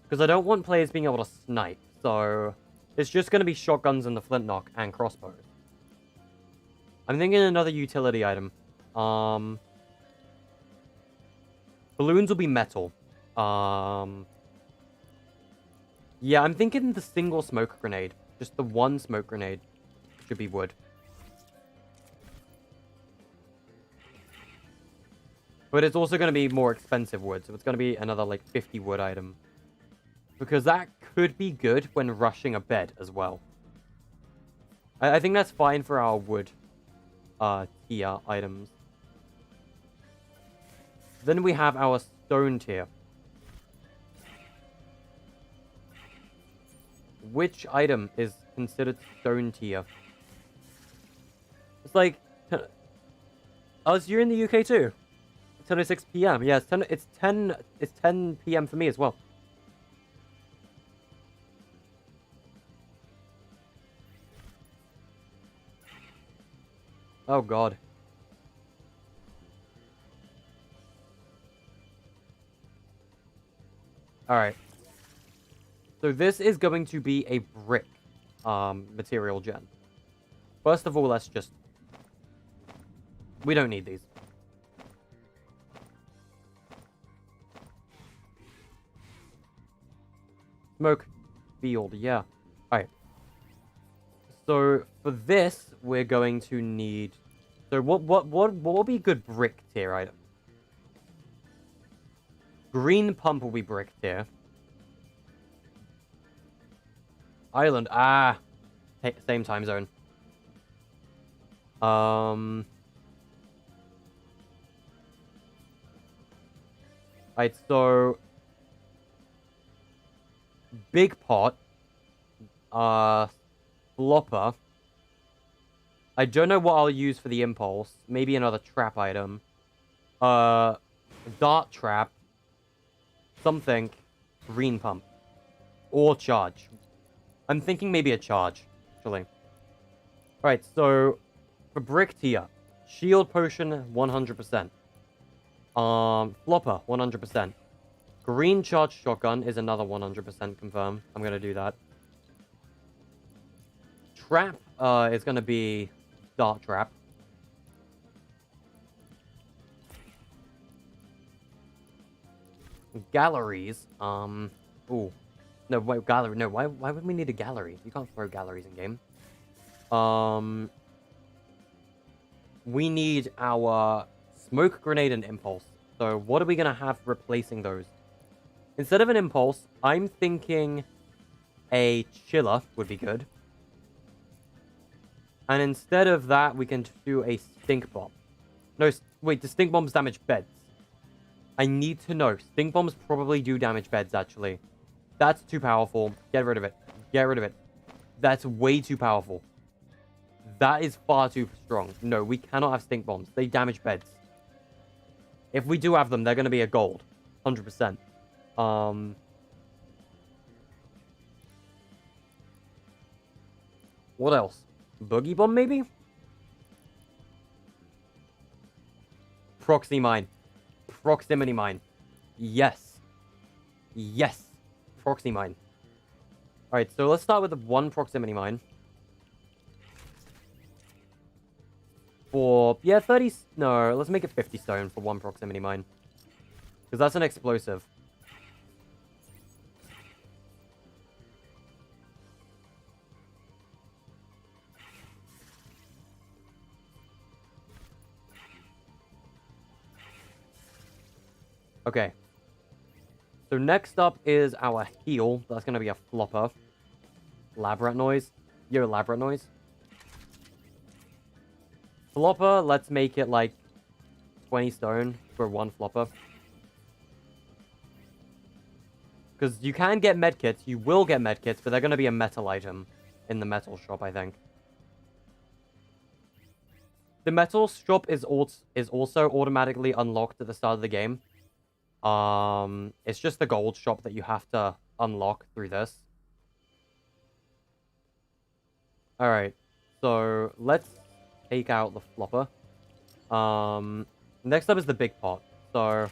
Because I don't want players being able to snipe. So, it's just going to be shotguns and the flintlock and crossbows. I'm thinking another utility item. Balloons will be metal. Yeah, I'm thinking the single smoke grenade. Just the one smoke grenade should be wood. But it's also going to be more expensive wood, so it's going to be another, like, 50 wood item. Because that could be good when rushing a bed as well. I think that's fine for our wood tier items. Then we have our stone tier. Which item is considered stone tier? It's like... Oh, so you're in the UK too? 10:06 PM. Yeah, it's 10 PM for me as well. Oh god. Alright. So this is going to be a brick material gen. First of all, let's just... We don't need these. Smoke field, yeah. Alright. So for this, we're going to need... So what will be a good brick tier item? Green pump will be brick tier. Island, same time zone. Right, so big pot, flopper. I don't know what I'll use for the impulse. Maybe another trap item. Dart trap. Something. Green pump. Or charge. I'm thinking maybe a charge, actually. Alright, so for brick tier, shield potion 100%. Flopper 100%. Green charge shotgun is another 100% confirmed. I'm gonna do that. Trap is gonna be dart trap. Galleries, ooh. No, wait, gallery. No, why would we need a gallery? You can't throw galleries in game. We need our smoke grenade and impulse. So what are we going to have replacing those? Instead of an impulse, I'm thinking a chiller would be good. And instead of that, we can do a stink bomb. No, wait, do stink bombs damage beds? I need to know. Stink bombs probably do damage beds, actually. That's too powerful. Get rid of it. Get rid of it. That's way too powerful. That is far too strong. No, we cannot have stink bombs. They damage beds. If we do have them, they're going to be a gold. 100%. What else? Boogie bomb, maybe? Proxy mine. Proximity mine. Yes. Yes. Proxy mine. Alright, so let's start with the one proximity mine. For, yeah, 30... No, let's make it 50 stone for one proximity mine. Because that's an explosive. Okay. So next up is our heal. That's going to be a flopper. Lab rat noise. Yo, lab rat noise. Flopper, let's make it like 20 stone for one flopper. Because you can get medkits. You will get medkits, but they're going to be a metal item in the metal shop, I think. The metal shop is also automatically unlocked at the start of the game. It's just the gold shop that you have to unlock through this. Alright, so let's take out the flopper. Next up is the big pot. So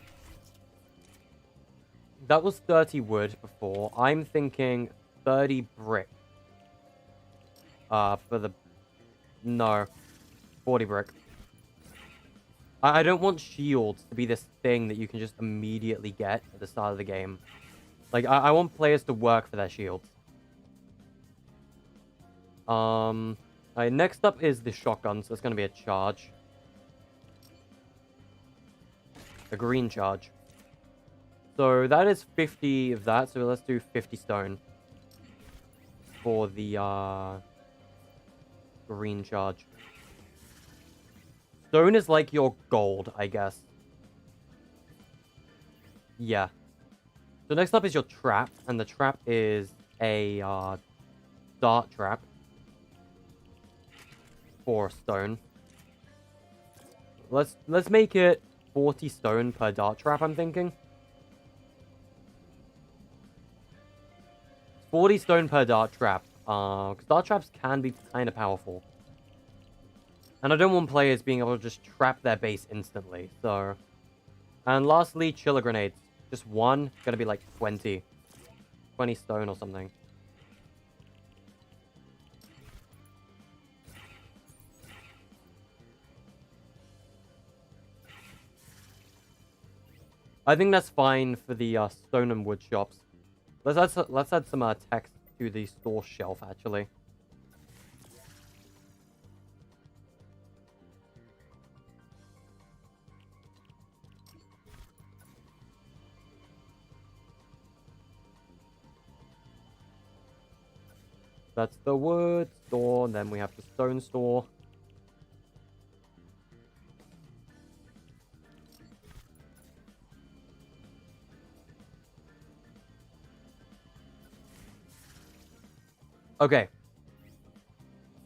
that was 30 wood before. I'm thinking 30 brick. For the... No. 40 brick. I don't want shields to be this thing that you can just immediately get at the start of the game. Like, I want players to work for their shields. Next up is the shotgun, so it's going to be a charge. A green charge. So that is 50 of that, so let's do 50 stone. For the, green charge. Stone is like your gold, I guess. Yeah. So next up is your trap, and the trap is a dart trap. 4 stone. Let's make it 40 stone per dart trap, I'm thinking. 40 stone per dart trap. Because dart traps can be kind of powerful. And I don't want players being able to just trap their base instantly, so... And lastly, chiller grenades. Just one, gonna be like 20. 20 stone or something. I think that's fine for the stone and wood shops. Let's add some text to the store shelf, actually. That's the wood store, and then we have the stone store. Okay.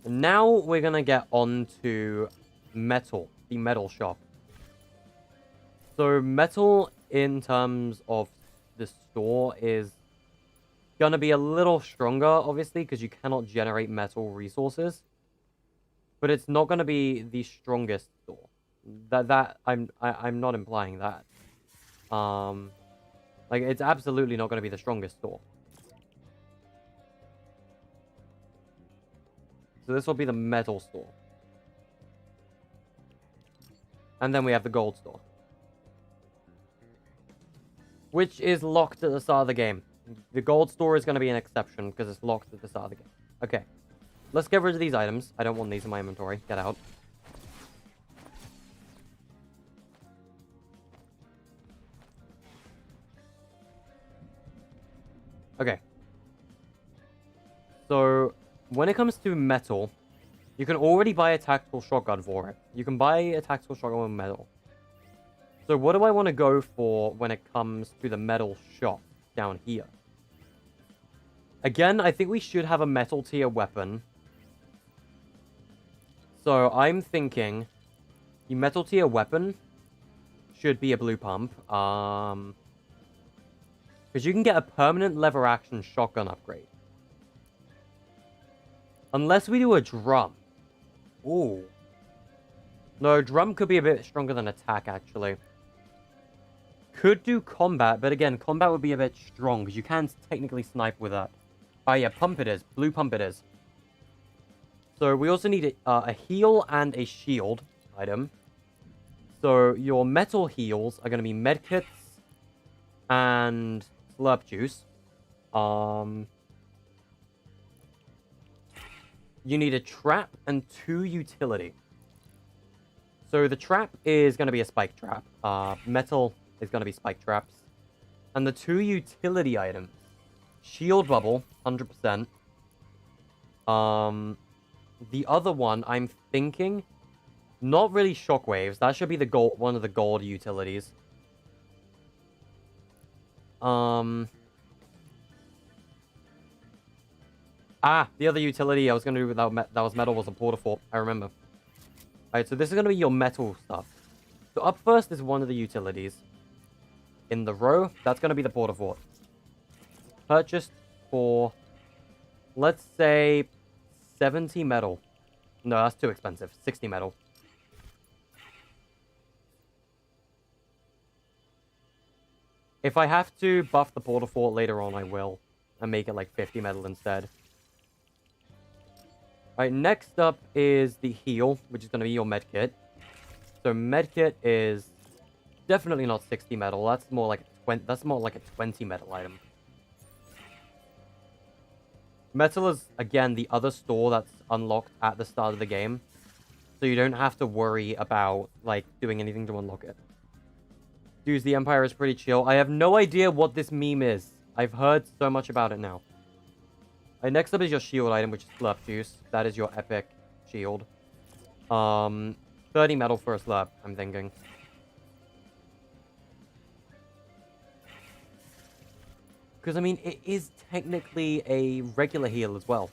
Now we're gonna get on to metal, the metal shop. So metal, in terms of the store, is gonna be a little stronger, obviously, because you cannot generate metal resources. But it's not gonna be the strongest store. I'm not implying that. Like, it's absolutely not gonna be the strongest store. So this will be the metal store. And then we have the gold store. Which is locked at the start of the game. The gold store is going to be an exception because it's locked at the start of the game. Okay. Let's get rid of these items. I don't want these in my inventory. Get out. Okay. So, when it comes to metal, you can already buy a tactical shotgun for it. You can buy a tactical shotgun with metal. So what do I want to go for when it comes to the metal shop down here? Again, I think we should have a metal tier weapon. So I'm thinking the metal tier weapon should be a blue pump. Because you can get a permanent lever action shotgun upgrade. Unless we do a drum. Ooh. No, drum could be a bit stronger than attack, actually. Could do combat, but again, combat would be a bit strong, because you can technically snipe with that. Oh yeah, pump it is. Blue pump it is. So we also need a heal and a shield item. So your metal heals are going to be medkits and slurp juice. You need a trap and 2 utility. So the trap is going to be a spike trap. Metal is going to be spike traps. And the 2 utility items. Shield bubble, 100%. The other one, I'm thinking, not really shockwaves. That should be the gold, one of the gold utilities. The other utility I was going to do with that was metal was a porta fort. I remember. Alright, so this is going to be your metal stuff. So up first is one of the utilities. In the row, that's going to be the porta fort. Purchased for, let's say, 70 metal. No, that's too expensive. 60 metal. If I have to buff the porta fort later on, I will. And make it like 50 metal instead. Alright, next up is the heal, which is going to be your medkit. So medkit is definitely not 60 metal. That's more like a 20 metal item. Metal is, again, the other store that's unlocked at the start of the game. So you don't have to worry about, like, doing anything to unlock it. Dudes, the Empire is pretty chill. I have no idea what this meme is. I've heard so much about it now. Next up is your shield item, which is slurp juice. That is your epic shield. 30 metal for a slurp, I'm thinking. Because, I mean, it is technically a regular heal as well.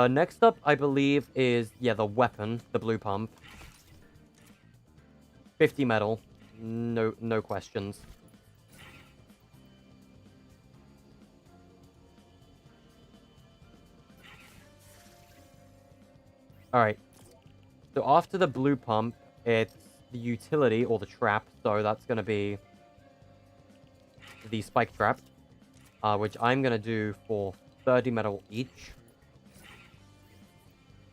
Next up, I believe, is, yeah, the weapon, the blue pump. 50 metal. No questions. Alright. So after the blue pump, it's the utility, or the trap. So that's going to be the spike trap, which I'm going to do for 30 metal each.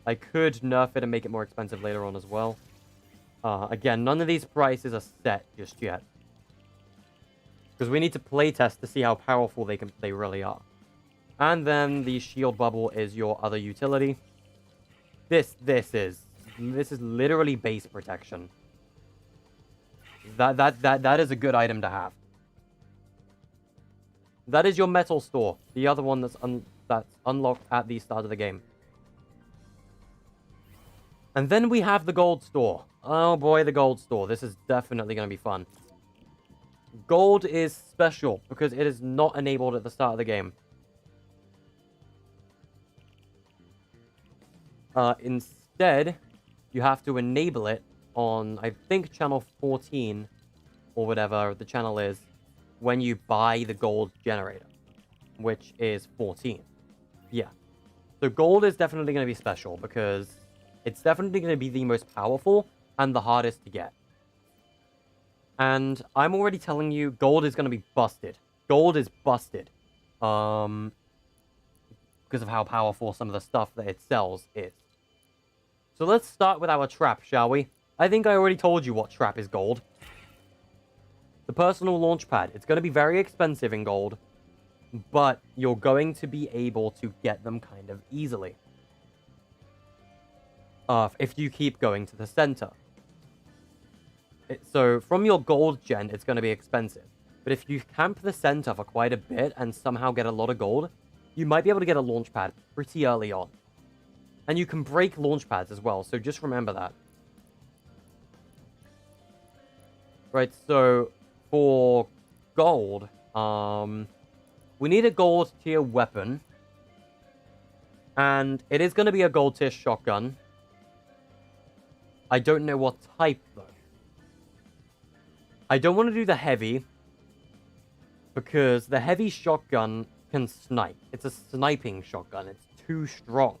I could nerf it and make it more expensive later on as well. Again, none of these prices are set just yet. Because we need to playtest to see how powerful they really are. And then the shield bubble is your other utility. This is literally base protection. That is a good item to have. That is your metal store. The other one that's unlocked at the start of the game. And then we have the gold store. Oh boy, the gold store. This is definitely going to be fun. Gold is special because it is not enabled at the start of the game. Instead, you have to enable it on, I think, channel 14, or whatever the channel is, when you buy the gold generator, which is 14. Yeah. So gold is definitely going to be special, because it's definitely going to be the most powerful and the hardest to get. And I'm already telling you, gold is going to be busted. Gold is busted. Because of how powerful some of the stuff that it sells is. So let's start with our trap, shall we? I think I already told you what trap is gold. The personal launch pad. It's going to be very expensive in gold. But you're going to be able to get them kind of easily. If you keep going to the center. So from your gold gen, it's going to be expensive. But if you camp the center for quite a bit and somehow get a lot of gold, you might be able to get a launch pad pretty early on. And you can break launch pads as well, so just remember that. Right, so for gold, we need a gold tier weapon. And it is going to be a gold tier shotgun. I don't know what type, though. I don't want to do the heavy, because the heavy shotgun can snipe. It's a sniping shotgun. It's too strong.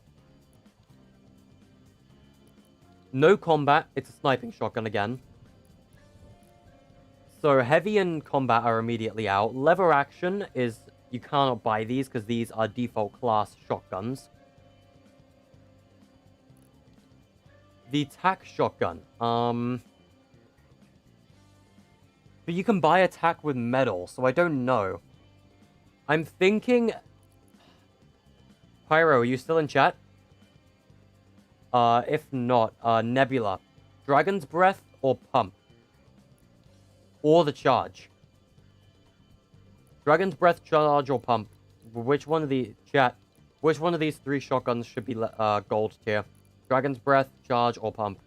No combat. It's a sniping shotgun again. So heavy and combat are immediately out. Lever action is... You cannot buy these because these are default class shotguns. The attack shotgun. But you can buy attack with metal, so I don't know. I'm thinking... Pyro, are you still in chat? If not, Nebula. Dragon's Breath or Pump? Or the Charge? Dragon's Breath, Charge, or Pump? Which one of the... Chat. Which one of these three shotguns should be gold tier? Dragon's Breath, Charge, or Pump?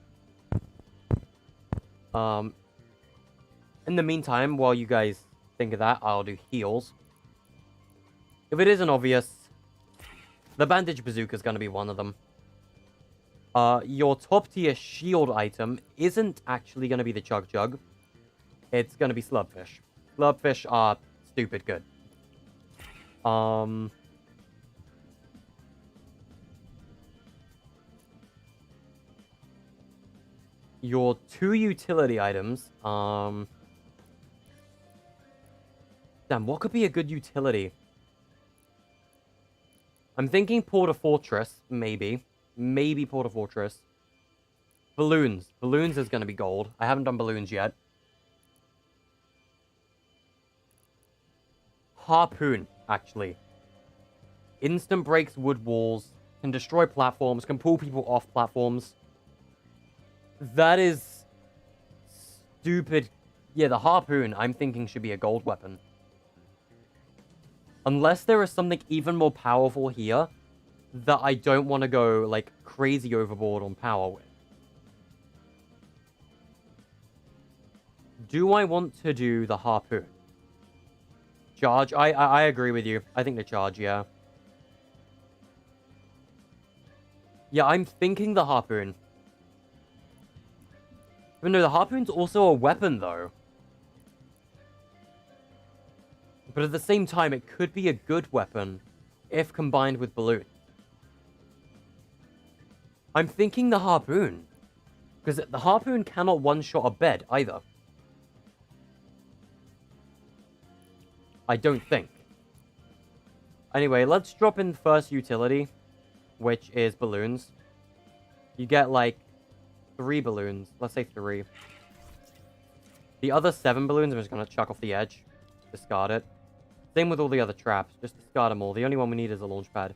In the meantime, while you guys think of that, I'll do heals. If it isn't obvious, the Bandage Bazooka is going to be one of them. Your top tier shield item isn't actually going to be the Chug Chug. It's going to be Slurpfish. Slurpfish are stupid good. Your two utility items, damn, what could be a good utility? I'm thinking Porta Fortress, maybe. Maybe Porta Fortress. Balloons. Balloons is going to be gold. I haven't done balloons yet. Harpoon, actually. Instant breaks wood walls. Can destroy platforms. Can pull people off platforms. That is... stupid. Yeah, the harpoon, I'm thinking, should be a gold weapon. Unless there is something even more powerful here that I don't want to go, like, crazy overboard on power with. Do I want to do the harpoon? Charge? I agree with you. I think the charge, yeah. Yeah, I'm thinking the harpoon. But no, the harpoon's also a weapon, though. But at the same time, it could be a good weapon if combined with balloon. I'm thinking the harpoon. Because the harpoon cannot one-shot a bed, either. I don't think. Anyway, let's drop in the first utility, which is balloons. You get, like, 3 balloons. Let's say 3. The other 7 balloons, I'm just going to chuck off the edge. Discard it. Same with all the other traps. Just discard them all. The only one we need is a launch pad.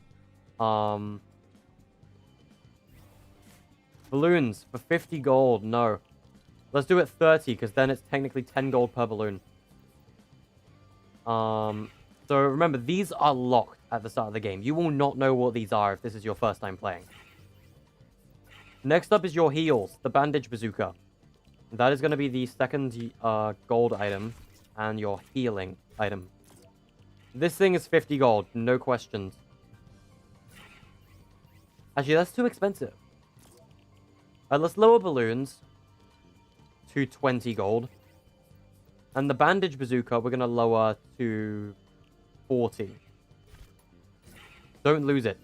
Balloons for 50 gold. No. Let's do it 30, because then it's technically 10 gold per balloon. So remember, these are locked at the start of the game. You will not know what these are if this is your first time playing. Next up is your heals, the Bandage Bazooka. That is going to be the second gold item and your healing item. This thing is 50 gold, no questions. Actually, that's too expensive. Let's lower balloons to 20 gold. And the Bandage Bazooka, we're going to lower to 40. Don't lose it.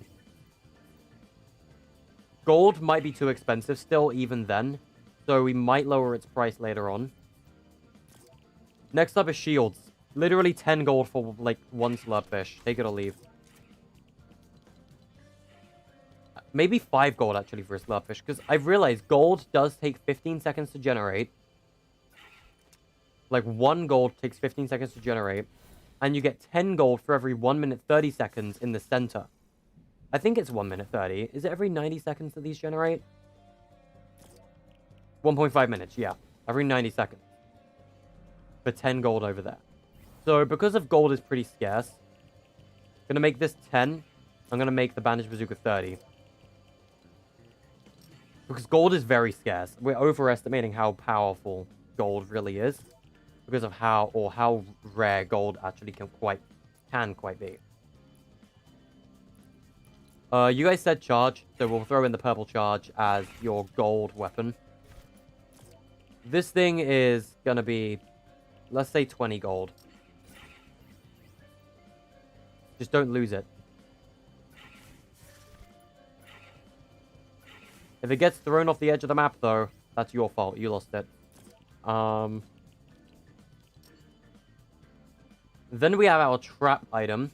Gold might be too expensive still, even then. So we might lower its price later on. Next up is shields. Literally 10 gold for, like, 1 slurpfish. Take it or leave. Maybe 5 gold, actually, for a slurpfish. Because I've realized gold does take 15 seconds to generate. Like, 1 gold takes 15 seconds to generate. And you get 10 gold for every 1 minute 30 seconds in the center. I think it's 1 minute 30. Is it every 90 seconds that these generate? 1.5 minutes, yeah. Every 90 seconds. For 10 gold over there. So, because of gold is pretty scarce, Gonna make this 10. I'm gonna make the bandage bazooka 30. Because gold is very scarce. We're overestimating how powerful gold really is. Because of how rare gold actually can quite be. You guys said charge, so we'll throw in the purple charge as your gold weapon. This thing is gonna be, let's say 20 gold. Just don't lose it. If it gets thrown off the edge of the map, though, that's your fault. You lost it. Then we have our trap item,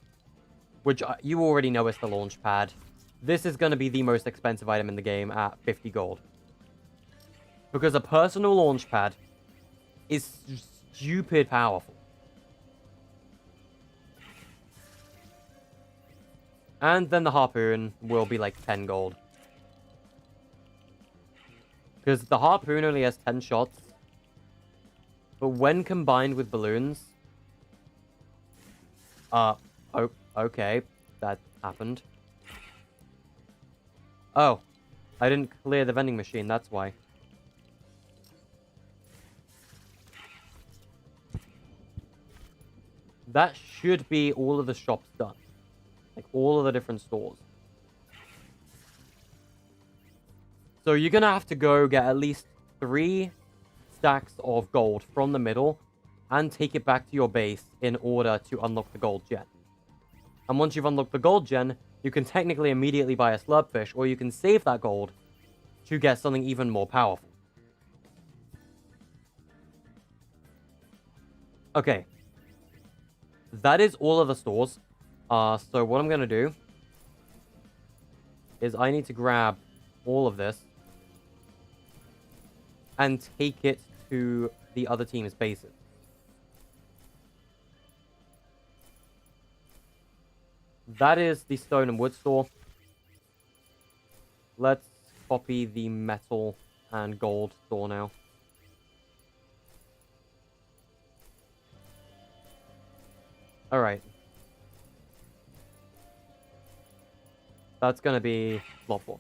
which you already know is the launch pad. This is going to be the most expensive item in the game at 50 gold. Because a personal launch pad is stupid powerful. And then the harpoon will be like 10 gold. Because the harpoon only has 10 shots. But when combined with balloons... okay. That happened. Oh. I didn't clear the vending machine, that's why. That should be all of the shops done. Like, all of the different stores. So you're going to have to go get at least 3 stacks of gold from the middle and take it back to your base in order to unlock the gold gen. And once you've unlocked the gold gen, you can technically immediately buy a slurpfish, or you can save that gold to get something even more powerful. Okay. That is all of the stores. So what I'm going to do is I need to grab all of this and take it to the other team's bases. That is the stone and wood store. Let's copy the metal and gold store now. Alright. That's gonna be lot 4.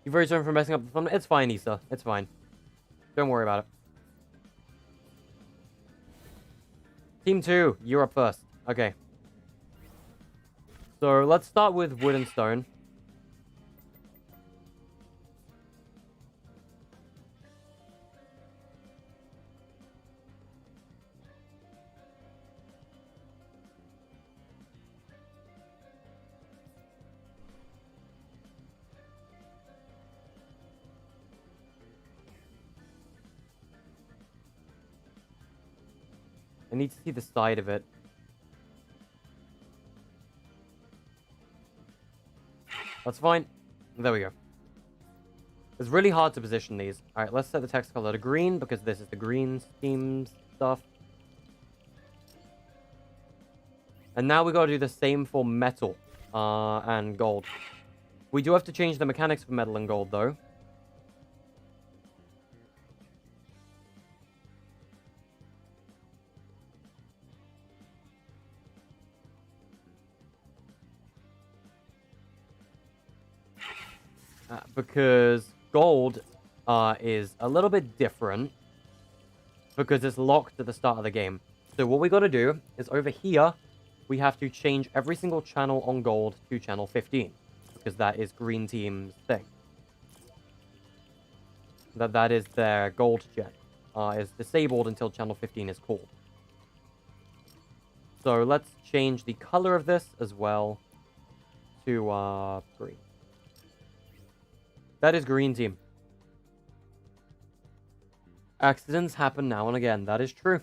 You're very sorry for messing up the thumbnail. It's fine, Issa. It's fine. Don't worry about it. Team 2, you're up first. Okay. So, let's start with wood and stone. I need to see the side of it. That's fine. There we go. It's really hard to position these. Alright, let's set the text color to green, because this is the green theme stuff. And now we gotta do the same for metal and gold. We do have to change the mechanics for metal and gold, though. Because gold is a little bit different because it's locked at the start of the game. So what we got to do is over here, we have to change every single channel on gold to channel 15 because that is green team's thing. That is their gold gen. Is disabled until channel 15 is called. So let's change the color of this as well to green. That is green team. Accidents happen now and again. That is true.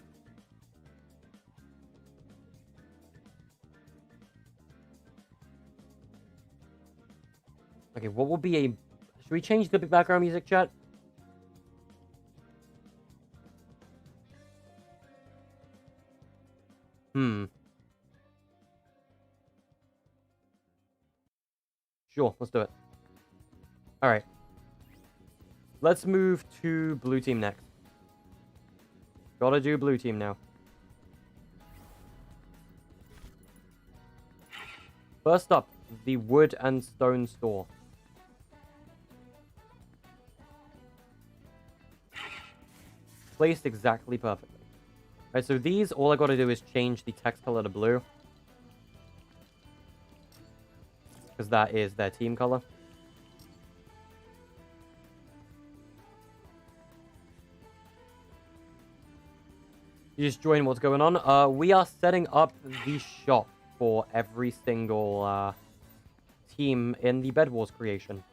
Okay, what will be a... Should we change the background music, chat? Sure, let's do it. Alright. Let's move to blue team next. Gotta do blue team now. First up, the wood and stone store. Placed exactly perfectly. Alright, so these, all I gotta do is change the text color to blue. Because that is their team color. You just join what's going on. We are setting up the shop for every single team in the bedwars creation.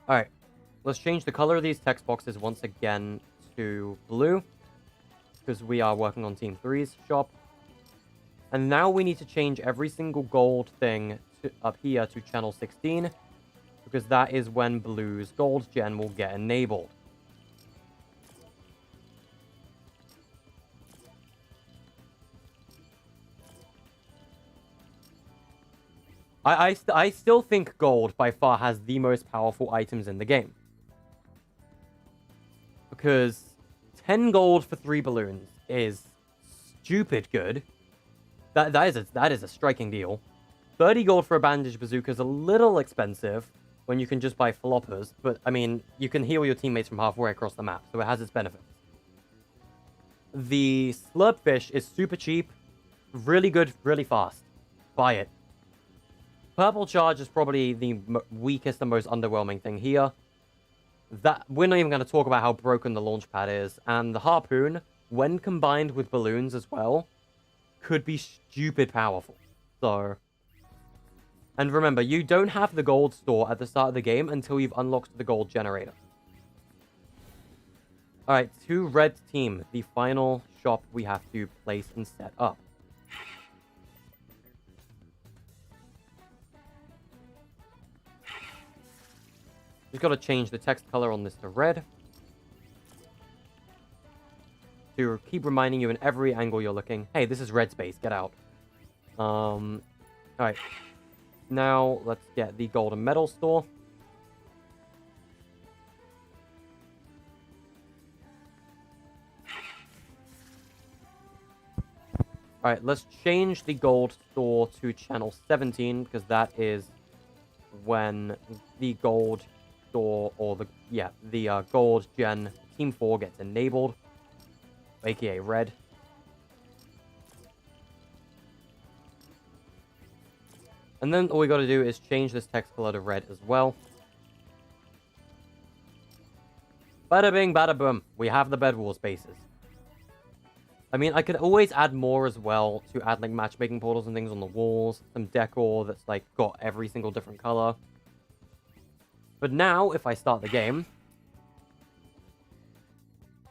Alright, let's change the color of these text boxes once again to blue. Because we are working on Team 3's shop. And now we need to change every single gold thing up here to channel 16. Because that is when blue's gold gen will get enabled. I still think gold by far has the most powerful items in the game. Because 10 gold for 3 balloons is stupid good. That is a striking deal. 30 gold for a bandage bazooka is a little expensive when you can just buy floppers. But, I mean, you can heal your teammates from halfway across the map, so it has its benefits. The slurpfish is super cheap, really good, really fast. Buy it. Purple charge is probably the weakest and most underwhelming thing here. We're not even going to talk about how broken the launch pad is. And the harpoon, when combined with balloons as well, could be stupid powerful. So, and remember, you don't have the gold store at the start of the game until you've unlocked the gold generator. Alright, to red team, the final shop we have to place and set up. Just got to change the text color on this to red. To keep reminding you in every angle you're looking, hey, this is red space, get out. Alright. Now, let's get the golden medal store. Alright, let's change the gold store to channel 17, because that is when the gold store, or the gold gen Team 4 gets enabled, aka red. And then all we gotta do is change this text color to red as well. Bada bing, bada boom. We have the bedwars bases. I mean, I could always add more as well to add like matchmaking portals and things on the walls. Some decor that's like got every single different color. But now, if I start the game,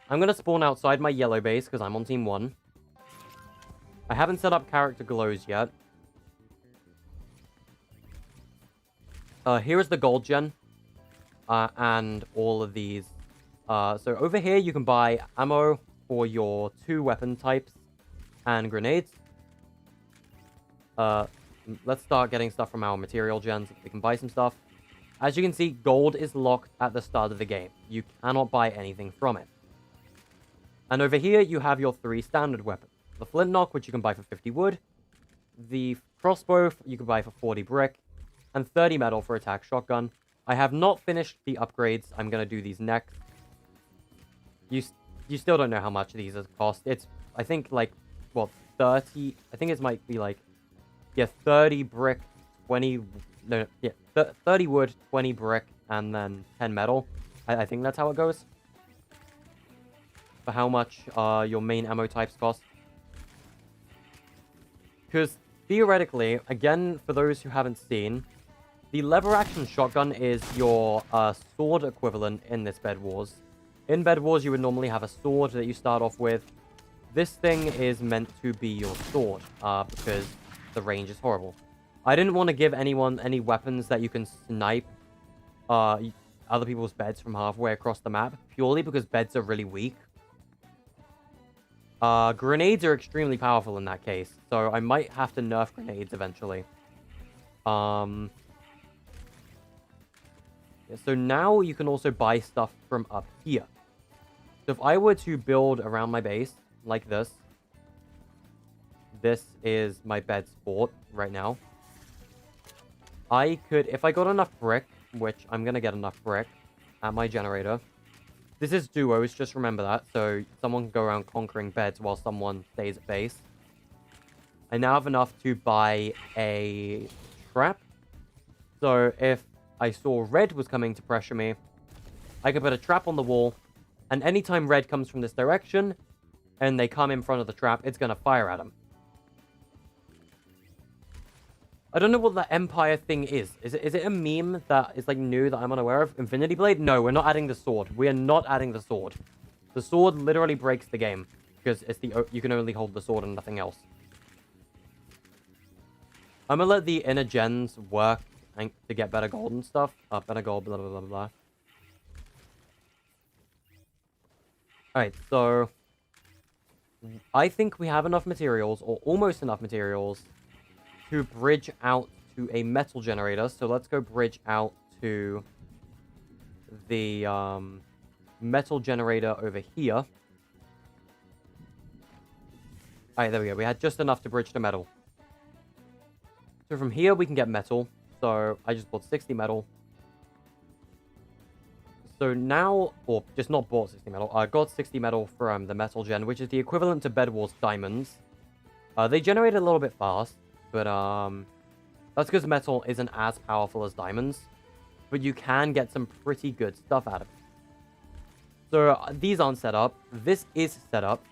I'm going to spawn outside my yellow base because I'm on Team 1. I haven't set up character glows yet. Here is the gold gen. And all of these. So over here, you can buy ammo for your 2 weapon types and grenades. Let's start getting stuff from our material gens so we can buy some stuff. As you can see, gold is locked at the start of the game. You cannot buy anything from it. And over here, you have your 3 standard weapons. The flintlock, which you can buy for 50 wood. The crossbow, you can buy for 40 brick. And 30 metal for attack shotgun. I have not finished the upgrades. I'm going to do these next. You still don't know how much these cost. It's, I think, like, well, 30... I think it might be, like, yeah, 30 brick, 20... No, yeah, 30 wood, 20 brick, and then 10 metal. I think that's how it goes. For how much your main ammo types cost. Because, theoretically, again, for those who haven't seen, the lever action shotgun is your sword equivalent in this bedwars. In bedwars, you would normally have a sword that you start off with. This thing is meant to be your sword, because the range is horrible. I didn't want to give anyone any weapons that you can snipe other people's beds from halfway across the map, purely because beds are really weak. Grenades are extremely powerful in that case, so I might have to nerf grenades eventually. So now you can also buy stuff from up here. So if I were to build around my base like this, this is my bed sport right now. I could, if I got enough brick, which I'm going to get enough brick at my generator. This is duos, just remember that. So someone can go around conquering beds while someone stays at base. I now have enough to buy a trap. So if I saw red was coming to pressure me, I could put a trap on the wall. And anytime red comes from this direction and they come in front of the trap, it's going to fire at them. I don't know what the Empire thing is. Is it a meme that is like new that I'm unaware of? Infinity Blade? No, we're not adding the sword. We are not adding the sword. The sword literally breaks the game because it's you can only hold the sword and nothing else. I'm gonna let the inner gens work to get better gold and stuff. Better gold, blah, blah, blah, blah. Alright, so I think we have enough materials, or almost enough materials, to bridge out to a metal generator. So let's go bridge out to the metal generator over here. Alright, there we go. We had just enough to bridge to metal. So from here we can get metal. So I just bought 60 metal. So now, or just not bought 60 metal, I got 60 metal from the metal gen, which is the equivalent to bedwars diamonds. They generate a little bit fast. But, that's because metal isn't as powerful as diamonds. But you can get some pretty good stuff out of it. So, these aren't set up. This is set up.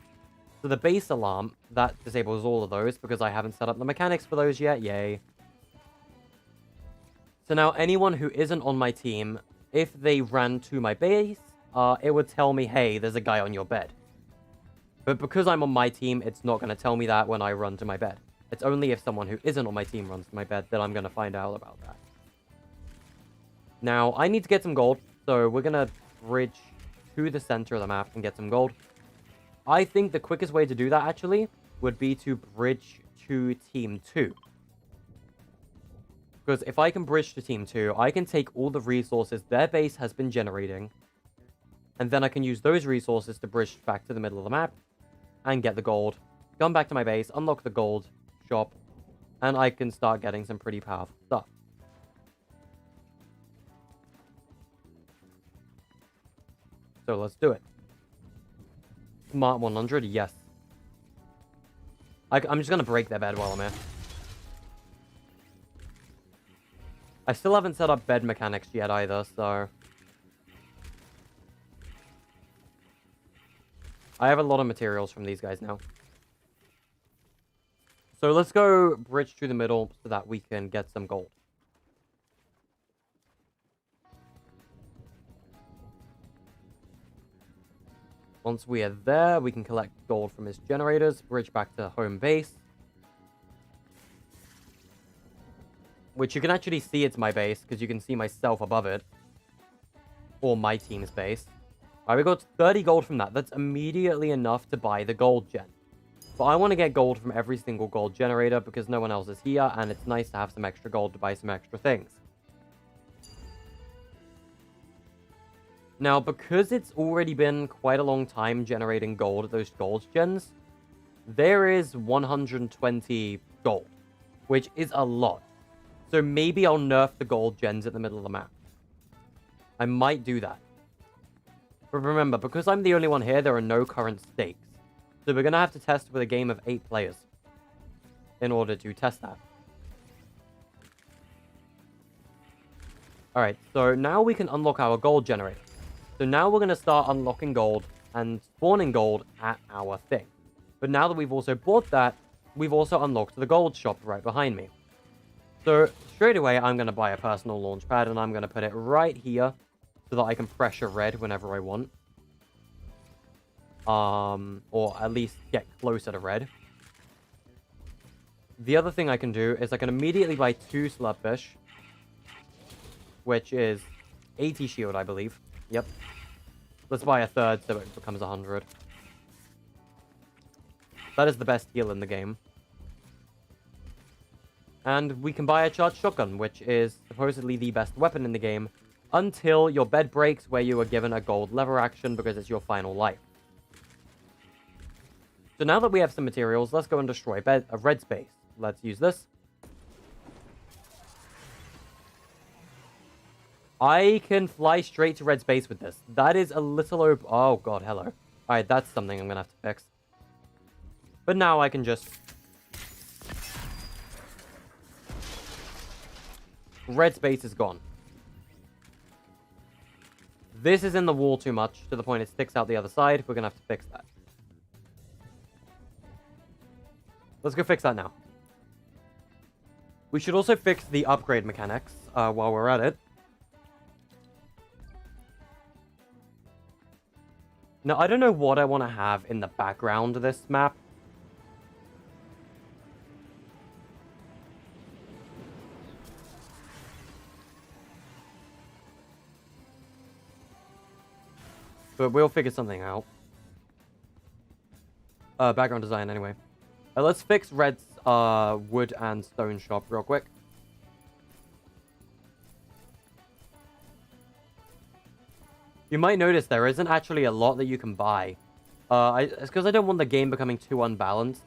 So, the base alarm, that disables all of those because I haven't set up the mechanics for those yet. Yay. So, now anyone who isn't on my team, if they ran to my base, it would tell me, hey, there's a guy on your bed. But because I'm on my team, it's not going to tell me that when I run to my bed. It's only if someone who isn't on my team runs to my bed that I'm going to find out about that. Now, I need to get some gold, so we're going to bridge to the center of the map and get some gold. I think the quickest way to do that, actually, would be to bridge to Team 2. Because if I can bridge to Team 2, I can take all the resources their base has been generating, and then I can use those resources to bridge back to the middle of the map and get the gold. Come back to my base, unlock the gold shop, and I can start getting some pretty powerful stuff. So let's do it. Smart 100, yes. I'm just going to break their bed while I'm here. I still haven't set up bed mechanics yet either, so... I have a lot of materials from these guys now. So let's go bridge to the middle so that we can get some gold. Once we are there, we can collect gold from his generators, bridge back to home base. Which you can actually see it's my base, because you can see myself above it. Or my team's base. Alright, we got 30 gold from that. That's immediately enough to buy the gold gen. But I want to get gold from every single gold generator because no one else is here, and it's nice to have some extra gold to buy some extra things. Now, because it's already been quite a long time generating gold at those gold gens, there is 120 gold, which is a lot. So maybe I'll nerf the gold gens at the middle of the map. I might do that. But remember, because I'm the only one here, there are no current stakes. So we're going to have to test with a game of 8 players in order to test that. Alright, so now we can unlock our gold generator. So now we're going to start unlocking gold and spawning gold at our thing. But now that we've also bought that, we've also unlocked the gold shop right behind me. So straight away, I'm going to buy a personal launch pad and I'm going to put it right here so that I can pressure red whenever I want. Or at least get closer to red. The other thing I can do is I can immediately buy 2 slurpfish, which is 80 shield, I believe. Yep. Let's buy a third so it becomes 100. That is the best heal in the game. And we can buy a charged shotgun, which is supposedly the best weapon in the game, until your bed breaks, where you are given a gold lever action because it's your final life. So now that we have some materials, let's go and destroy a red space. Let's use this. I can fly straight to red space with this. That is a little oh god, hello. Alright, that's something I'm gonna have to fix. But now I can just... Red space is gone. This is in the wall too much, to the point it sticks out the other side. We're gonna have to fix that. Let's go fix that now. We should also fix the upgrade mechanics while we're at it. Now, I don't know what I want to have in the background of this map. But we'll figure something out. Background design, anyway. Let's fix Red's wood and stone shop real quick. You might notice there isn't actually a lot that you can buy. It's because I don't want the game becoming too unbalanced.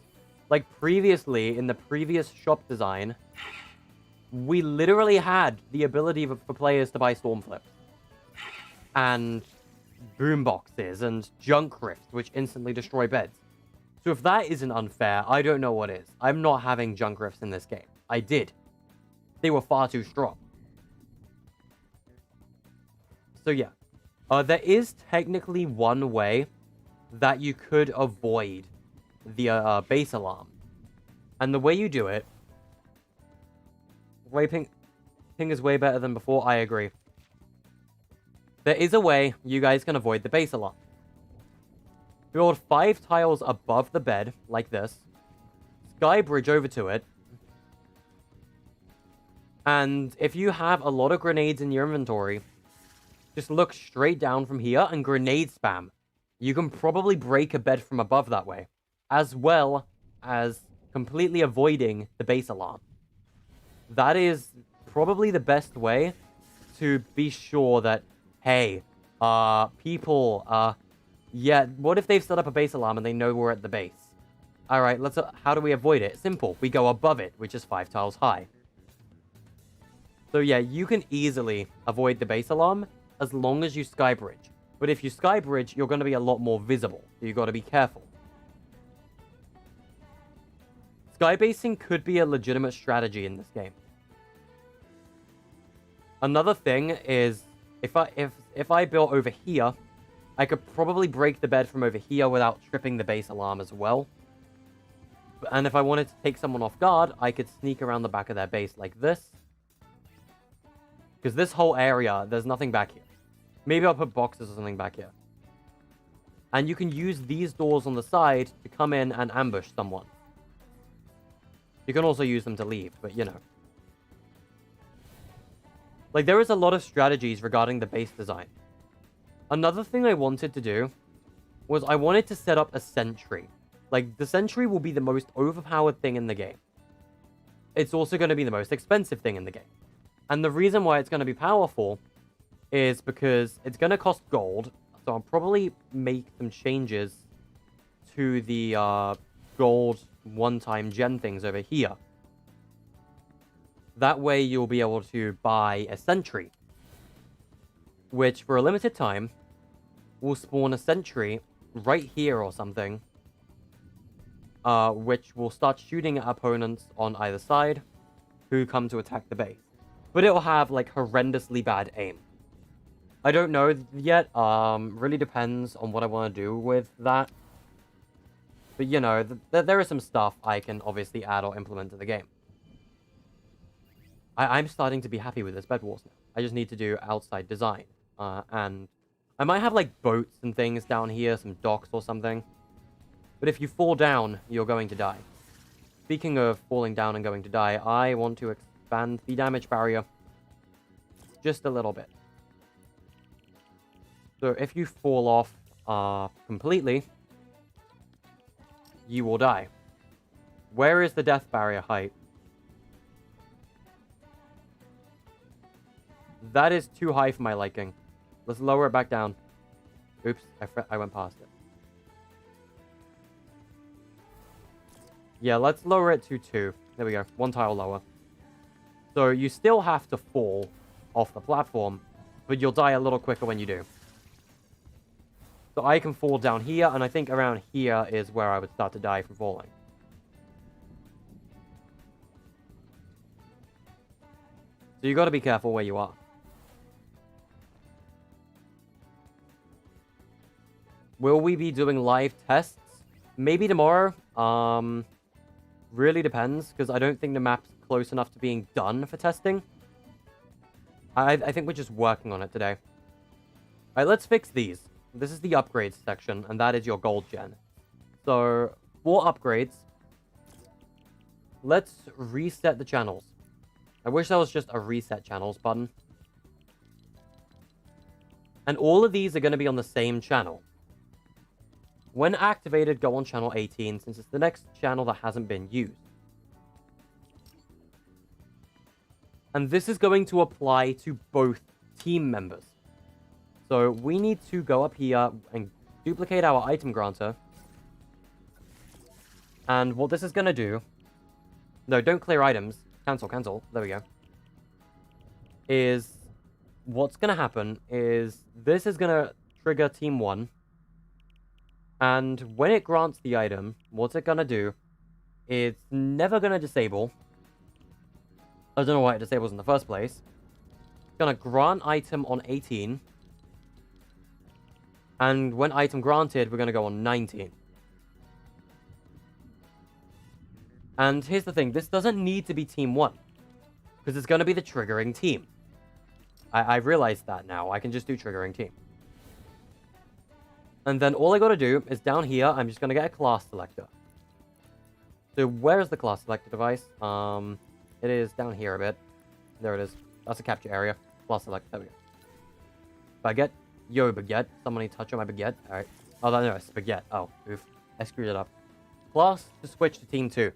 Like previously, in the previous shop design, we literally had the ability for players to buy storm flips. And boom boxes and junk rifts, which instantly destroy beds. So if that isn't unfair, I don't know what is. I'm not having junk rifts in this game. I did. They were far too strong. So yeah. There is technically one way that you could avoid the base alarm. And the way you do it... Ping is way better than before, I agree. There is a way you guys can avoid the base alarm. Build 5 tiles above the bed, like this. Sky bridge over to it. And if you have a lot of grenades in your inventory, just look straight down from here and grenade spam. You can probably break a bed from above that way, as well as completely avoiding the base alarm. That is probably the best way to be sure that, hey, people, yeah, what if they've set up a base alarm and they know we're at the base? Alright, how do we avoid it? Simple. We go above it, which is 5 tiles high. So yeah, you can easily avoid the base alarm as long as you skybridge. But if you skybridge, you're going to be a lot more visible. So you got to be careful. Skybasing could be a legitimate strategy in this game. Another thing is, if I built over here, I could probably break the bed from over here without tripping the base alarm as well. And if I wanted to take someone off guard, I could sneak around the back of their base like this. Because this whole area, there's nothing back here. Maybe I'll put boxes or something back here. And you can use these doors on the side to come in and ambush someone. You can also use them to leave, but you know. Like, there is a lot of strategies regarding the base design. Another thing I wanted to do was I wanted to set up a sentry. Like, the sentry will be the most overpowered thing in the game. It's also going to be the most expensive thing in the game. And the reason why it's going to be powerful is because it's going to cost gold. So I'll probably make some changes to the gold one-time gen things over here. That way you'll be able to buy a sentry, which for a limited time will spawn a sentry right here or something, which will start shooting at opponents on either side who come to attack the base. But it'll have, like, horrendously bad aim. I don't know yet. Really depends on what I want to do with that. But, you know, there is some stuff I can obviously add or implement to the game. I'm starting to be happy with this bedwars now. I just need to do outside design. And I might have, like, boats and things down here, some docks or something. But if you fall down, you're going to die. Speaking of falling down and going to die, I want to expand the damage barrier just a little bit. So if you fall off completely, you will die. Where is the death barrier height? That is too high for my liking. Let's lower it back down. Oops, I went past it. Yeah, let's lower it to 2. There we go. 1 tile lower. So you still have to fall off the platform, but you'll die a little quicker when you do. So I can fall down here, and I think around here is where I would start to die from falling. So you got to be careful where you are. Will we be doing live tests? Maybe tomorrow. Really depends, because I don't think the map's close enough to being done for testing. I think we're just working on it today. Alright, let's fix these. This is the upgrades section, and that is your gold gen. So, for upgrades, let's reset the channels. I wish there was just a reset channels button. And all of these are going to be on the same channel. When activated, go on channel 18, since it's the next channel that hasn't been used. And this is going to apply to both team members. So we need to go up here and duplicate our item granter. And what this is going to do... No, don't clear items. Cancel. There we go. Is... What's going to happen is... This is going to trigger team 1. And when it grants the item, what's it going to do? It's never going to disable. I don't know why it disables in the first place. It's going to grant item on 18. And when item granted, we're going to go on 19. And here's the thing. This doesn't need to be team 1. Because it's going to be the triggering team. I realized that now. I can just do triggering team. And then all I got to do is down here, I'm just going to get a class selector. So where's the class selector device? It is down here a bit. There it is. That's a capture area. Class selector. There we go. Baguette. Yo, baguette. Somebody touch on my baguette. Alright. Oh, no, it's baguette. Oh, oof. I screwed it up. Class to switch to team 2.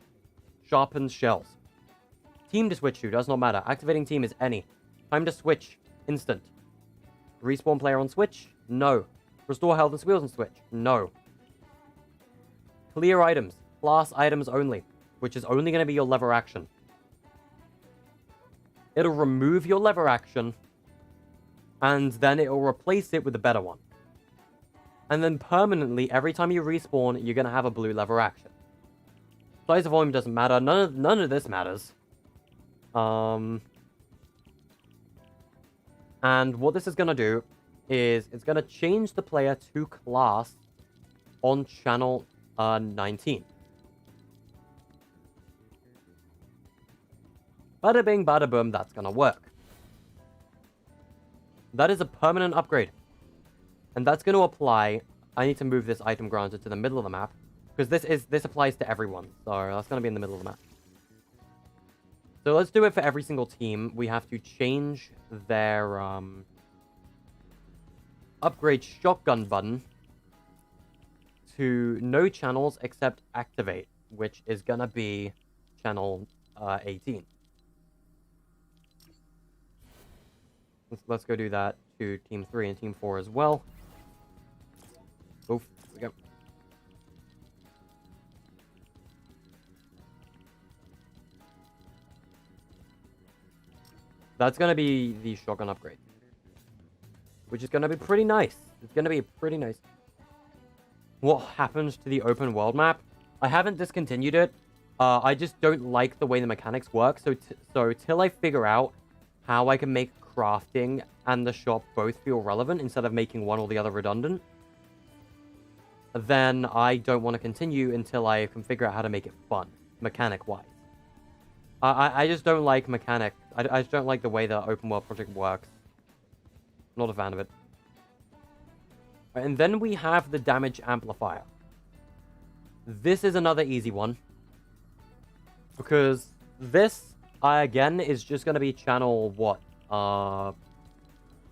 Sharpens shells. Team to switch to. Does not matter. Activating team is any. Time to switch. Instant. Respawn player on switch? No. Restore health and skills on switch? No. Clear items. Class items only. Which is only going to be your lever action. It'll remove your lever action. And then it'll replace it with a better one. And then permanently, every time you respawn, you're going to have a blue lever action. Size of volume doesn't matter. None of this matters. And what this is going to do is it's going to change the player to class on channel 19. Bada bing, bada boom, that's going to work. That is a permanent upgrade. And that's going to apply... I need to move this item granted to the middle of the map. Because this applies to everyone. So that's going to be in the middle of the map. So let's do it for every single team. We have to change their upgrade shotgun button to no channels except activate, which is going to be channel 18. Let's go do that to team 3 and team 4 as well. Oof, there we go. That's going to be the shotgun upgrade. Which is going to be pretty nice. It's going to be pretty nice. What happens to the open world map? I haven't discontinued it. I just don't like the way the mechanics work. So till I figure out how I can make crafting and the shop both feel relevant instead of making one or the other redundant, then I don't want to continue until I can figure out how to make it fun, mechanic-wise. I just don't like mechanics. I just don't like the way the open world project works. Not a fan of it. And then we have the damage amplifier. This is another easy one. Because this, again, is just going to be channel, what?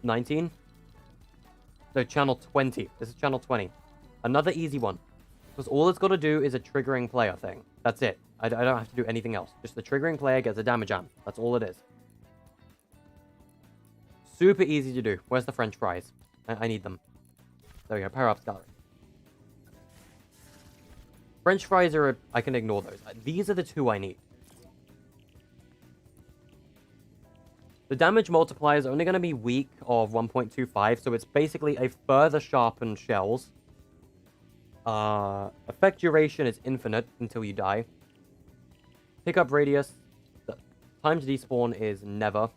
19? No, channel 20. This is channel 20. Another easy one. Because all it's got to do is a triggering player thing. That's it. I don't have to do anything else. Just the triggering player gets a damage amp. That's all it is. Super easy to do. Where's the French fries? I need them. There we go. Power ups gallery. French fries are... I can ignore those. These are the two I need. The damage multiplier is only going to be weak of 1.25, so it's basically a further sharpened shells. Effect duration is infinite until you die. Pickup radius. The time to despawn is never.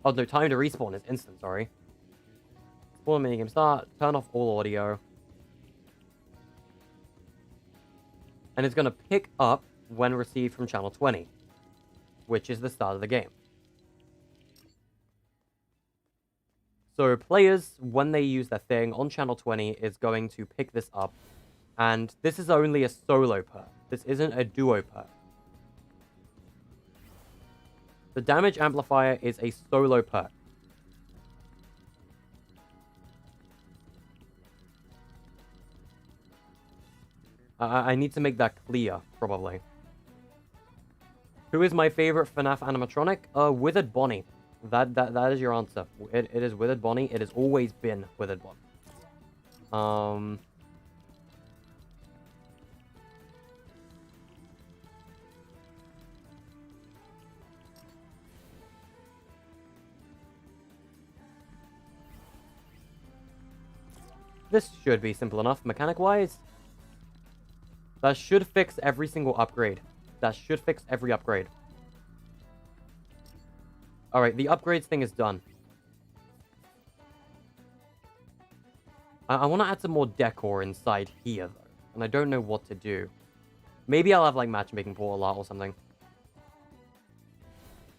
Oh, no, time to respawn is instant, sorry. Spawn minigame start. Turn off all audio. And it's going to pick up when received from channel 20, which is the start of the game. So players, when they use their thing on channel 20, is going to pick this up. And this is only a solo perk. This isn't a duo perk. The damage amplifier is a solo perk. I need to make that clear, probably. Who is my favorite FNAF animatronic? Withered Bonnie. That is your answer. It is Withered Bonnie. It has always been Withered Bonnie. This should be simple enough, mechanic-wise. That should fix every single upgrade. That should fix every upgrade. Alright, the upgrades thing is done. I want to add some more decor inside here, though. And I don't know what to do. Maybe I'll have, like, matchmaking portal art or something.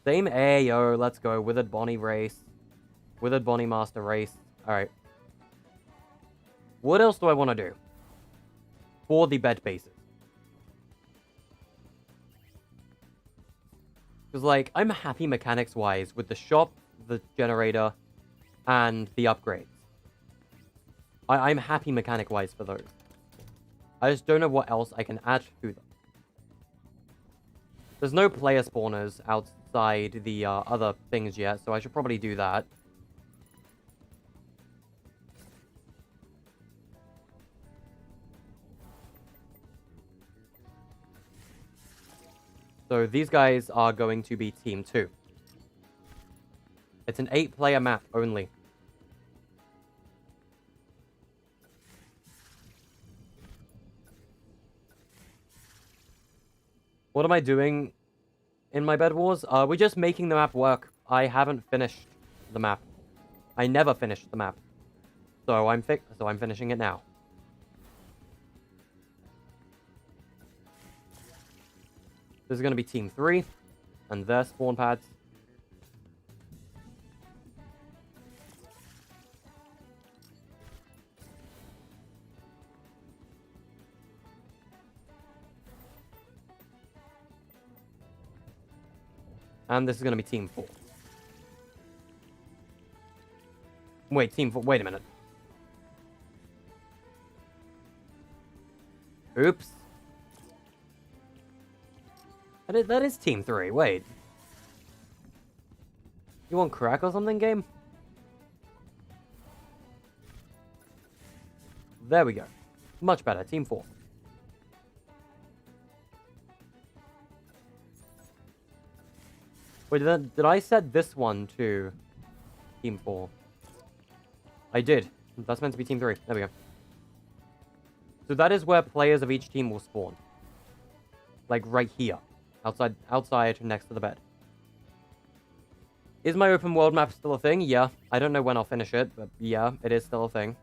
Same Ayo, let's go. Withered Bonnie race. Withered Bonnie master race. Alright. What else do I want to do? For the bed bases. Because, like, I'm happy mechanics-wise with the shop, the generator, and the upgrades. I'm happy mechanic-wise for those. I just don't know what else I can add to them. There's no player spawners outside the other things yet, so I should probably do that. So these guys are going to be Team 2. It's an 8-player map only. What am I doing in my Bed Wars? We're just making the map work. I haven't finished the map. I never finished the map. So I'm finishing it now. This is going to be Team 3, and their spawn pads. And this is going to be Team 4. Wait, Team 4, wait a minute. Oops. That is Team 3, wait. You want crack or something, game? There we go. Much better, Team 4. Wait, did I set this one to Team 4? I did. That's meant to be Team 3. There we go. So that is where players of each team will spawn. Like right here. Outside next to the bed. Is my open world map still a thing? Yeah. I don't know when I'll finish it, but yeah, it is still a thing.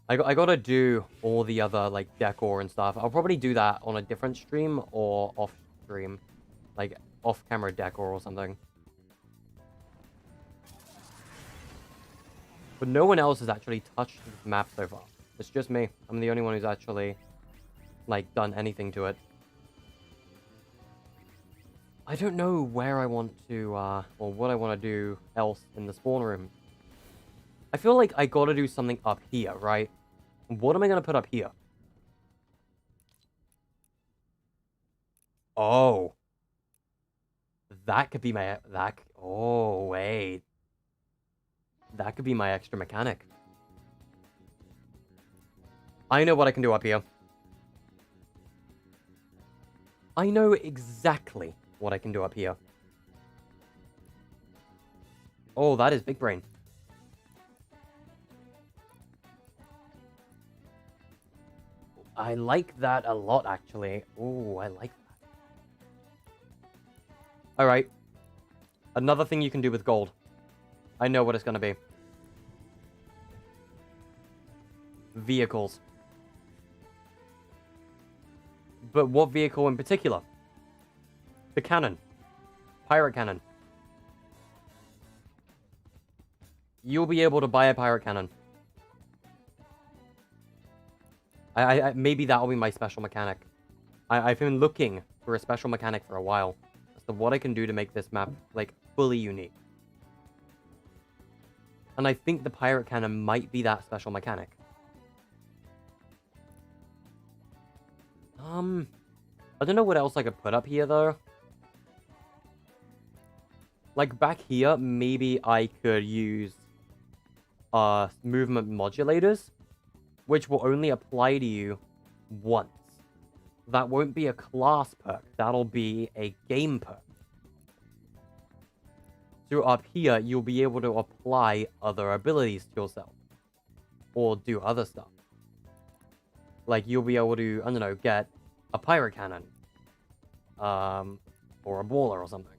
I gotta do all the other, like, decor and stuff. I'll probably do that on a different stream or off stream. Like, off-camera decor or something. But no one else has actually touched this map so far. It's just me. I'm the only one who's actually, like, done anything to it. I don't know where I want to, or what I want to do else in the spawn room. I feel like I gotta do something up here, right? What am I gonna put up here? Oh. That could be my... Oh, wait. That could be my extra mechanic. I know what I can do up here. I know exactly what I can do up here. Oh, that is big brain. I like that a lot, actually. Oh, I like that. Alright. Another thing you can do with gold. I know what it's going to be. Vehicles. But what vehicle in particular? The cannon. Pirate cannon. You'll be able to buy a pirate cannon. Maybe that'll be my special mechanic. I've been looking for a special mechanic for a while as to what I can do to make this map, like, fully unique. And I think the pirate cannon might be that special mechanic. I don't know what else I could put up here, though. Like, back here, maybe I could use movement modulators, which will only apply to you once. That won't be a class perk. That'll be a game perk. So up here, you'll be able to apply other abilities to yourself. Or do other stuff. Like, you'll be able to, I don't know, get a pirate cannon. Or a baller or something.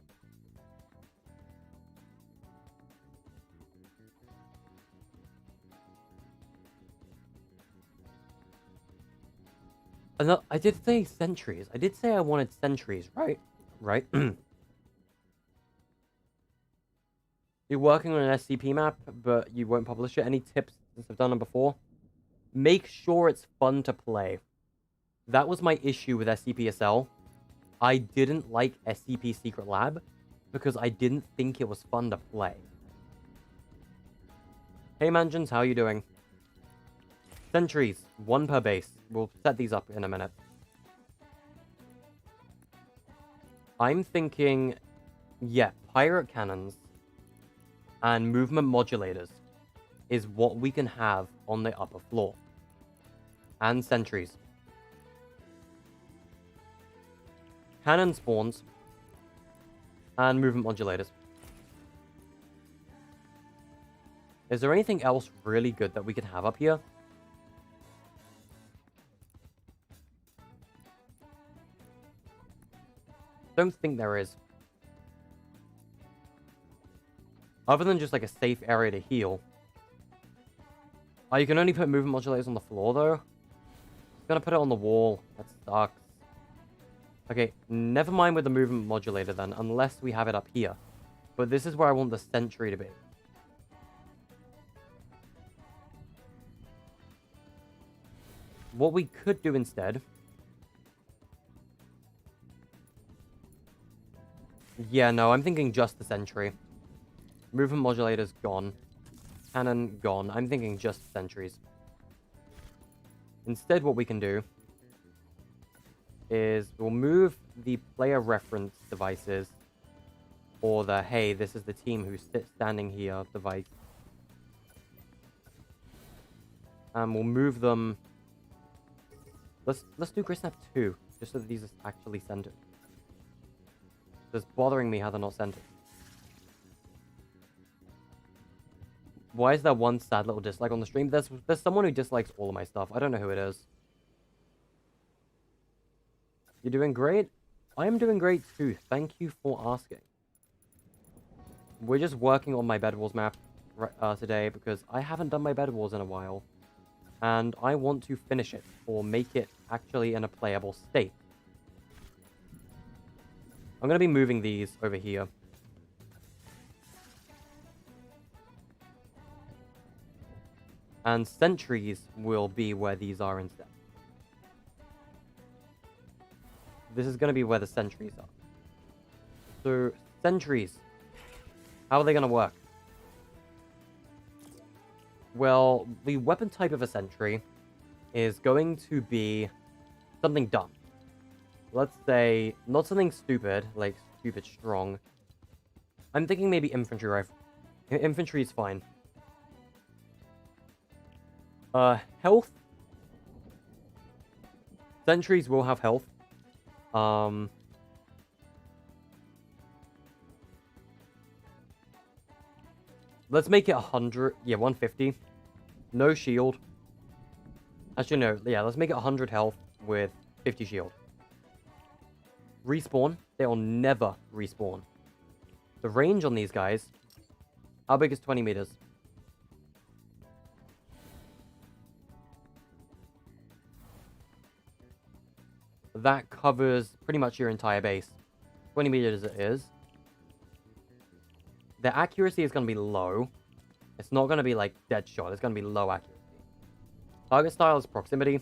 I did say sentries. I did say I wanted sentries, right? Right? You're working on an SCP map, but you won't publish it. Any tips since I've done them before? Make sure it's fun to play. That was my issue with SCP-SL. I didn't like SCP Secret Lab because I didn't think it was fun to play. Hey Mansions, how are you doing? Sentries, 1 per base. We'll set these up in a minute. I'm thinking, yeah, pirate cannons and movement modulators is what we can have on the upper floor. And sentries. Cannon spawns and movement modulators. Is there anything else really good that we could have up here? Don't think there is. Other than just like a safe area to heal. Oh, you can only put movement modulators on the floor though. I'm gonna put it on the wall. That sucks. Okay, never mind with the movement modulator then, unless we have it up here. But this is where I want the sentry to be. What we could do instead... Yeah, no, I'm thinking just the sentry. Movement modulator's gone. Cannon gone. I'm thinking just sentries. Instead, what we can do is we'll move the player reference devices, or the, hey, this is the team who's standing here device. And we'll move them. Let's do GridSnap 2, just so that these are actually centered. It's bothering me how they're not centered. Why is there one sad little dislike on the stream? There's someone who dislikes all of my stuff. I don't know who it is. You're doing great? I am doing great too. Thank you for asking. We're just working on my bedwars map today because I haven't done my bedwars in a while. And I want to finish it or make it actually in a playable state. I'm going to be moving these over here. And sentries will be where these are instead. This is going to be where the sentries are. So, sentries. How are they going to work? Well, the weapon type of a sentry is going to be something dumb. Let's say, not something stupid, like stupid strong, I'm thinking maybe infantry rifle. Infantry is fine. Health. Sentries will have health. Let's make it 100. Yeah, 150. No shield. Actually, no. Yeah, let's make it 100 health with 50 shield. Respawn. They will never respawn. The range on these guys. How big is 20 meters? That covers pretty much your entire base. 20 meters it is. Their accuracy is going to be low. It's not going to be like dead shot. It's going to be low accuracy. Target style is proximity.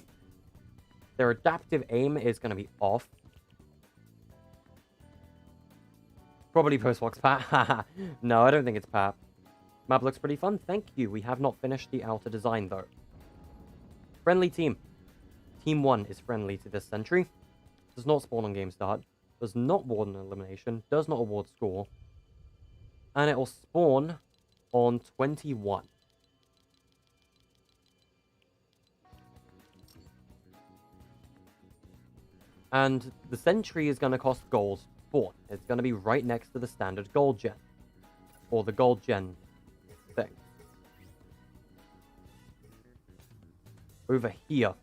Their adaptive aim is going to be off. Probably post-box Pat. No, I don't think it's Pat. Map looks pretty fun. Thank you. We have not finished the outer design, though. Friendly team. Team 1 is friendly to this Sentry. Does not spawn on game start. Does not award an elimination. Does not award score. And it will spawn on 21. And the Sentry is going to cost gold to spawn. It's going to be right next to the standard gold gen. Or the gold gen thing. Over here.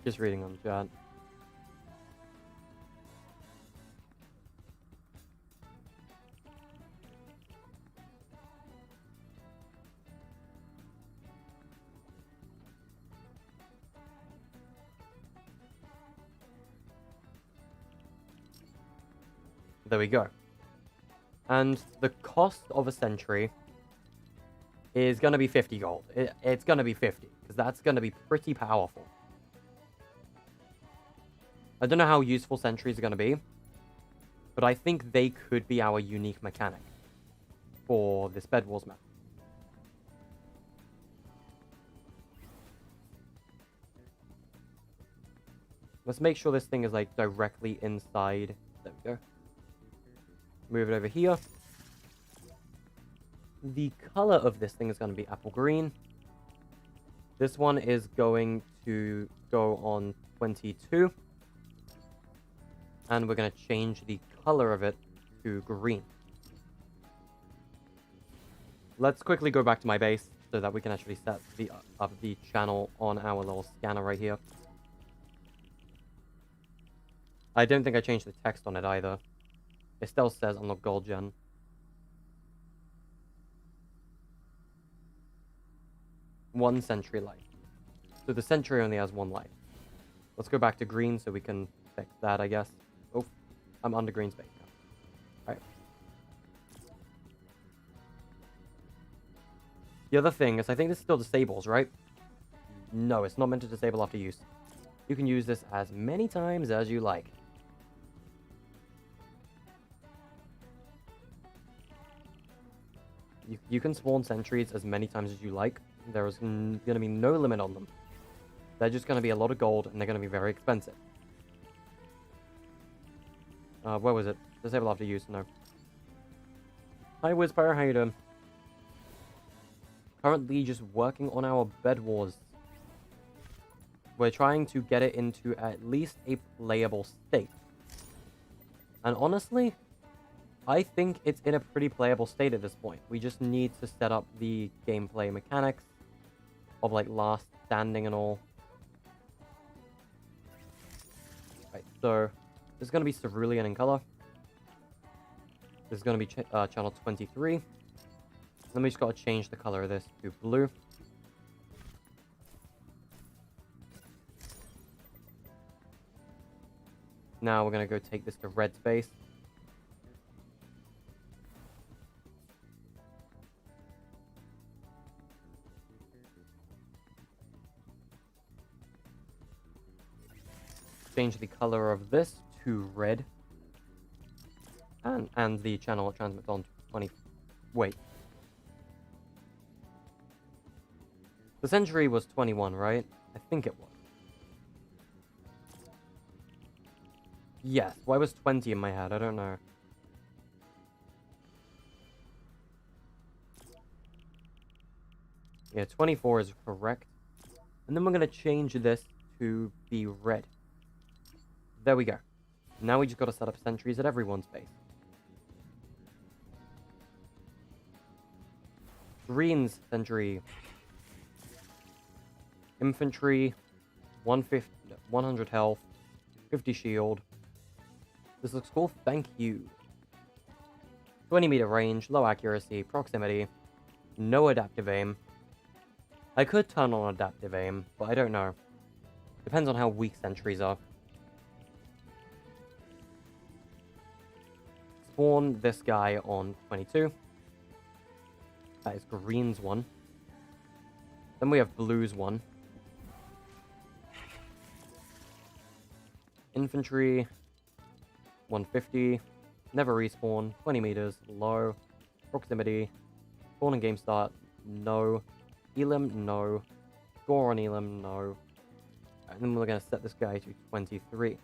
just reading on the chat. There we go. And the cost of a Sentry is going to be 50 gold. It's going to be 50, because that's going to be pretty powerful. I don't know how useful Sentries are going to be, but I think they could be our unique mechanic for this bedwars map. Let's make sure this thing is like directly inside. There we go. Move it over here. The color of this thing is going to be apple green. This one is going to go on 22. And we're going to change the color of it to green. Let's quickly go back to my base so that we can actually set up the channel on our little scanner right here. I don't think I changed the text on it either. It still says unlock gold gen. One Sentry light. So the Sentry only has one light. Let's go back to green so we can fix that, I guess. Oh, I'm under green space now. Alright. The other thing is, I think this still disables, right? No, it's not meant to disable after use. You can use this as many times as you like. You can spawn Sentries as many times as you like. There is going to be no limit on them. They're just going to be a lot of gold, and they're going to be very expensive. Where was it? Disable after use, no. Hi, Wizpire, how you doing? Currently just working on our bedwars. We're trying to get it into at least a playable state. And honestly, I think it's in a pretty playable state at this point. We just need to set up the gameplay mechanics of like last standing and all. Right, so this is going to be cerulean in color. This is going to be channel 23. Then we just got to change the color of this to blue. Now we're going to go take this to red space. change the color of this to red. And the channel transmits on 20... Wait. The Sentry was 21, right? I think it was. Yes, why was 20 in my head? I don't know. Yeah, 24 is correct. And then we're going to change this to be red. There we go. Now we just got to set up sentries at everyone's base. Green's sentry. Infantry. 150, 100 health. 50 shield. This looks cool. Thank you. 20 meter range. Low accuracy. Proximity. No adaptive aim. I could turn on adaptive aim, but I don't know. Depends on how weak sentries are. Spawn this guy on 22. That is green's one. Then we have blue's one. Infantry. 150. Never respawn. 20 meters. Low. Proximity. Spawn and game start. No. Elim, no. Score on Elim, no. And then we're going to set this guy to 23.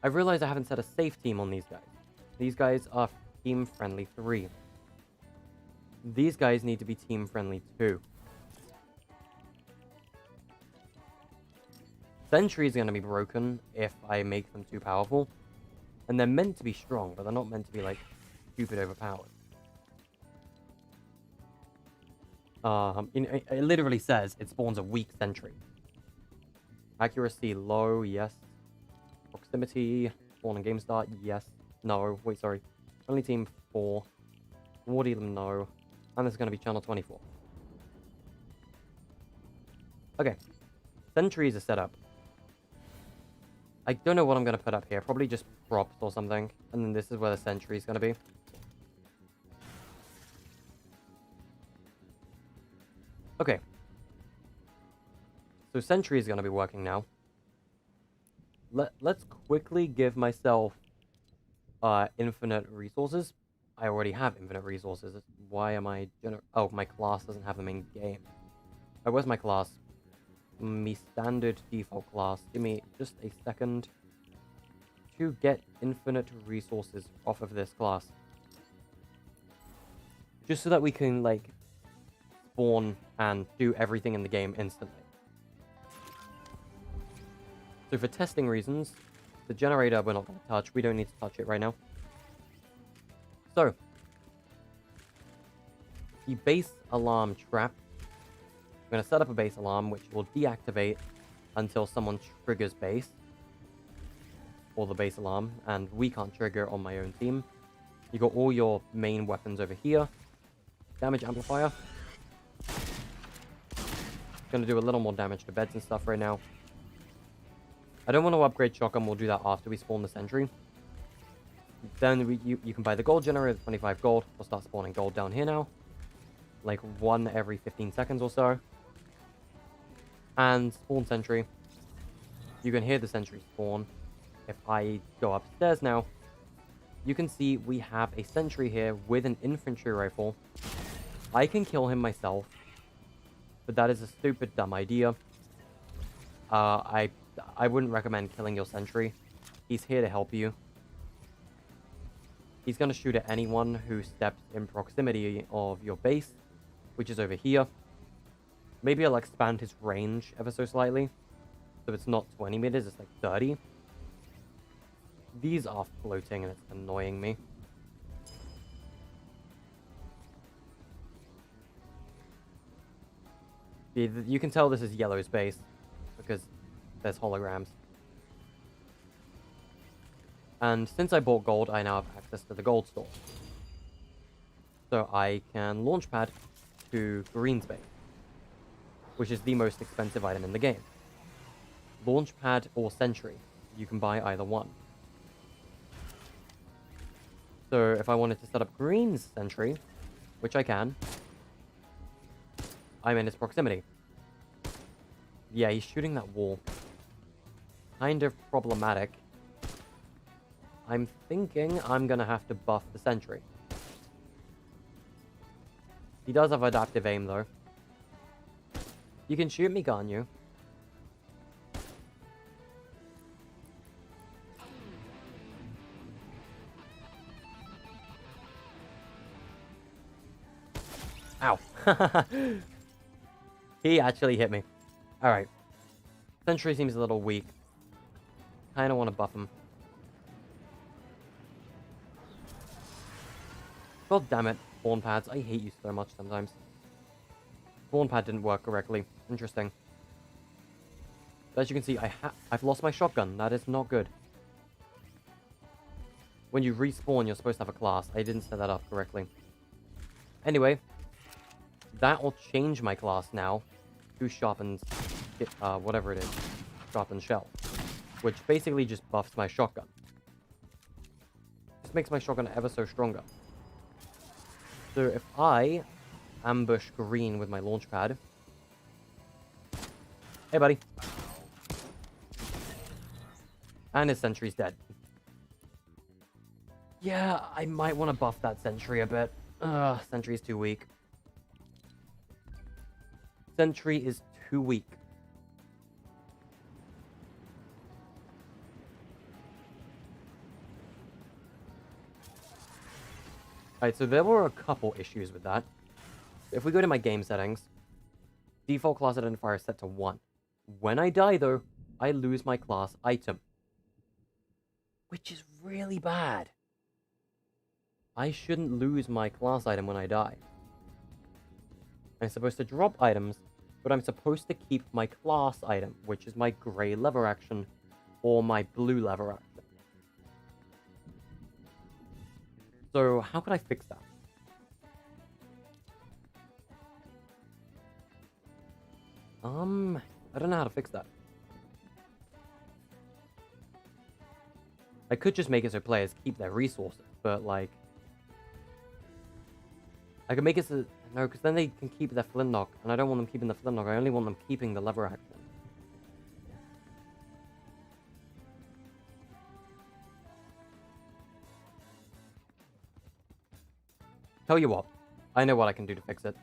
I realize I haven't set a safe team on these guys. These guys are team friendly 3. These guys need to be team friendly 2. Sentry is going to be broken if I make them too powerful. And they're meant to be strong, but they're not meant to be, like, stupid overpowered. It literally says it spawns a weak sentry. Accuracy low, yes. Proximity, spawn and game start, yes. No, wait, sorry. Only team 4. Ward Elam, no. And this is going to be channel 24. Okay. Sentries are set up. I don't know what I'm going to put up here. Probably just props or something. And then this is where the sentry is going to be. Okay. So Sentry is going to be working now. Let's quickly give myself infinite resources. I already have infinite resources. Why am I... Oh, my class doesn't have them in game. Oh, where's my class? Me standard default class. Give me just a second to get infinite resources off of this class. Just so that we can, like, spawn and do everything in the game instantly. So for testing reasons, the generator we're not going to touch. We don't need to touch it right now. So, the base alarm trap. I'm going to set up a base alarm, which will deactivate until someone triggers base. Or the base alarm, and we can't trigger on my own team. You got all your main weapons over here. Damage amplifier. Going to do a little more damage to beds and stuff right now. I don't want to upgrade shotgun. We'll do that after we spawn the sentry. Then you can buy the gold generator, 25 gold. We'll start spawning gold down here now. Like 1 every 15 seconds or so. And spawn sentry. You can hear the sentry spawn. If I go upstairs now, you can see we have a sentry here with an infantry rifle. I can kill him myself. But that is a stupid, dumb idea. I wouldn't recommend killing your sentry. He's here to help you. He's going to shoot at anyone who steps in proximity of your base, which is over here. Maybe I'll expand his range ever so slightly. So it's not 20 meters, it's like 30. These are floating and it's annoying me. You can tell this is yellow space because there's holograms. And since I bought gold, I now have access to the gold store. So I can launchpad to green space, which is the most expensive item in the game. Launchpad or sentry, you can buy either one. So if I wanted to set up green's sentry, which I can, I'm in his proximity. Yeah, he's shooting that wall. kind of problematic. I'm thinking I'm gonna have to buff the Sentry. He does have adaptive aim, though. You can shoot me, can't you? Ow. He actually hit me. Alright. Sentry seems a little weak. Kinda want to buff him. God damn it, spawn pads. I hate you so much sometimes. Spawn pad didn't work correctly. Interesting. But as you can see, I've lost my shotgun. That is not good. When you respawn, you're supposed to have a class. I didn't set that up correctly. Anyway, that will change my class now to sharpens, whatever it is, sharpens shell, which basically just buffs my shotgun. This makes my shotgun ever so stronger. So if I ambush green with my launch pad, hey buddy, and his sentry's dead. Yeah, I might want to buff that sentry a bit. Sentry's too weak. Sentry is too weak. Alright, so there were a couple issues with that. If we go to my game settings, default class identifier is set to 1. When I die, though, I lose my class item. Which is really bad. I shouldn't lose my class item when I die. I'm supposed to drop items, but I'm supposed to keep my class item, which is my grey lever action, or my blue lever action. So, how can I fix that? I don't know how to fix that. I could just make it so players keep their resources, but, like... I could make it so... No, because then they can keep their flintlock, and I don't want them keeping the flintlock, I only want them keeping the lever action. Tell you what, I know what I can do to fix it.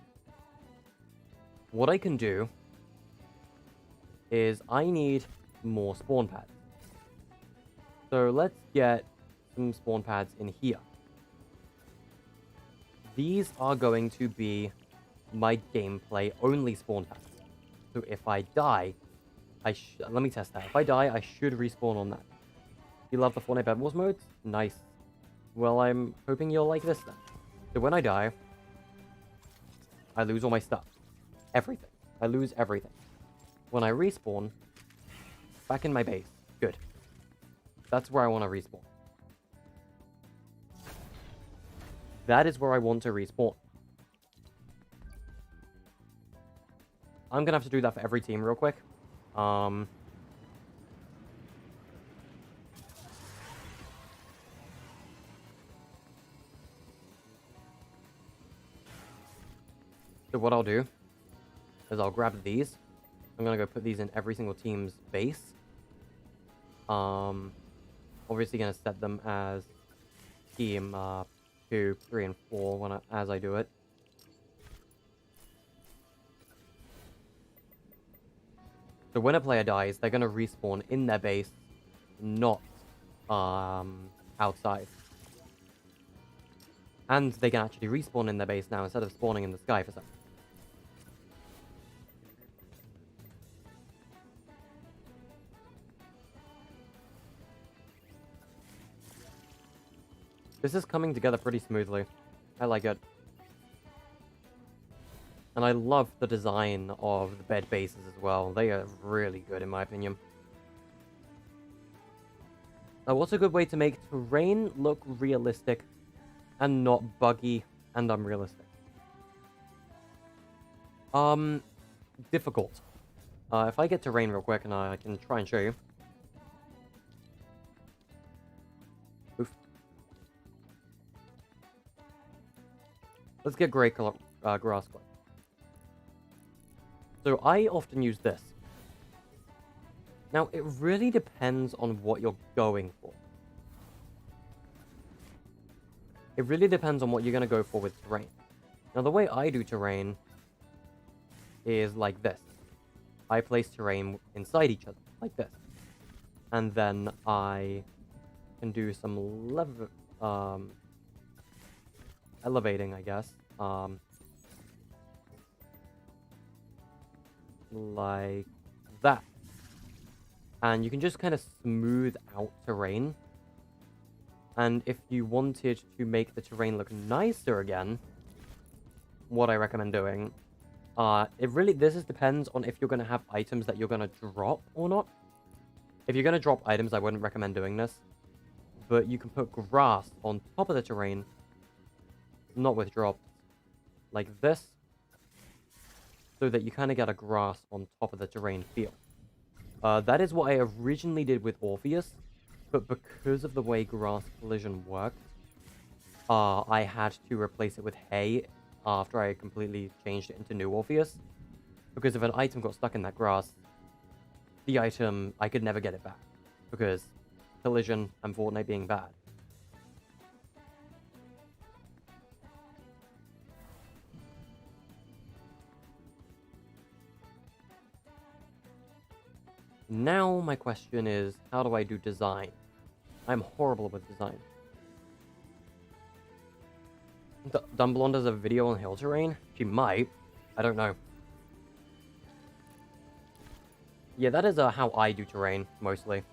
What I can do is I need more spawn pads. So let's get some spawn pads in here. These are going to be my gameplay only spawn pads. So if I die, let me test that. If I die, I should respawn on that. You love the Fortnite bedwars modes? Nice. Well, I'm hoping you'll like this then. So when I die, I lose all my stuff. Everything. I lose everything. When I respawn, back in my base. Good. That's where I want to respawn. That is where I want to respawn. I'm going to have to do that for every team real quick. So what I'll do is I'll grab these. I'm going to go put these in every single team's base. Obviously going to set them as team 2, 3, and 4 as I do it. So when a player dies, they're going to respawn in their base, not outside. And they can actually respawn in their base now instead of spawning in the sky for some. This is coming together pretty smoothly. I like it. And I love the design of the bed bases as well. They are really good in my opinion. Now, what's a good way to make terrain look realistic and not buggy and unrealistic? Difficult. If I get terrain real quick and I can try and show you. Oof. Let's get grey color grass quick. So I often use this. Now, it really depends on what you're going for. It really depends on what you're going to go for with terrain. Now, the way I do terrain is like this. I place terrain inside each other, like this. And then I can do some elevating, I guess. Like that. And you can just kind of smooth out terrain. And if you wanted to make the terrain look nicer again, what I recommend doing, this depends on if you're going to have items that you're going to drop or not. If you're going to drop items, I wouldn't recommend doing this. But you can put grass on top of the terrain, not with drops, like this, so that you kind of get a grass on top of the terrain feel. That is what I originally did with Orpheus, but because of the way grass collision worked, I had to replace it with hay after I completely changed it into new Orpheus. Because if an item got stuck in that grass, the item, I could never get it back. Because collision and Fortnite being bad. Now my question is, how do I do design? I'm horrible with design. Dumblon does a video on hill terrain? She might. I don't know. Yeah, that is how I do terrain, mostly.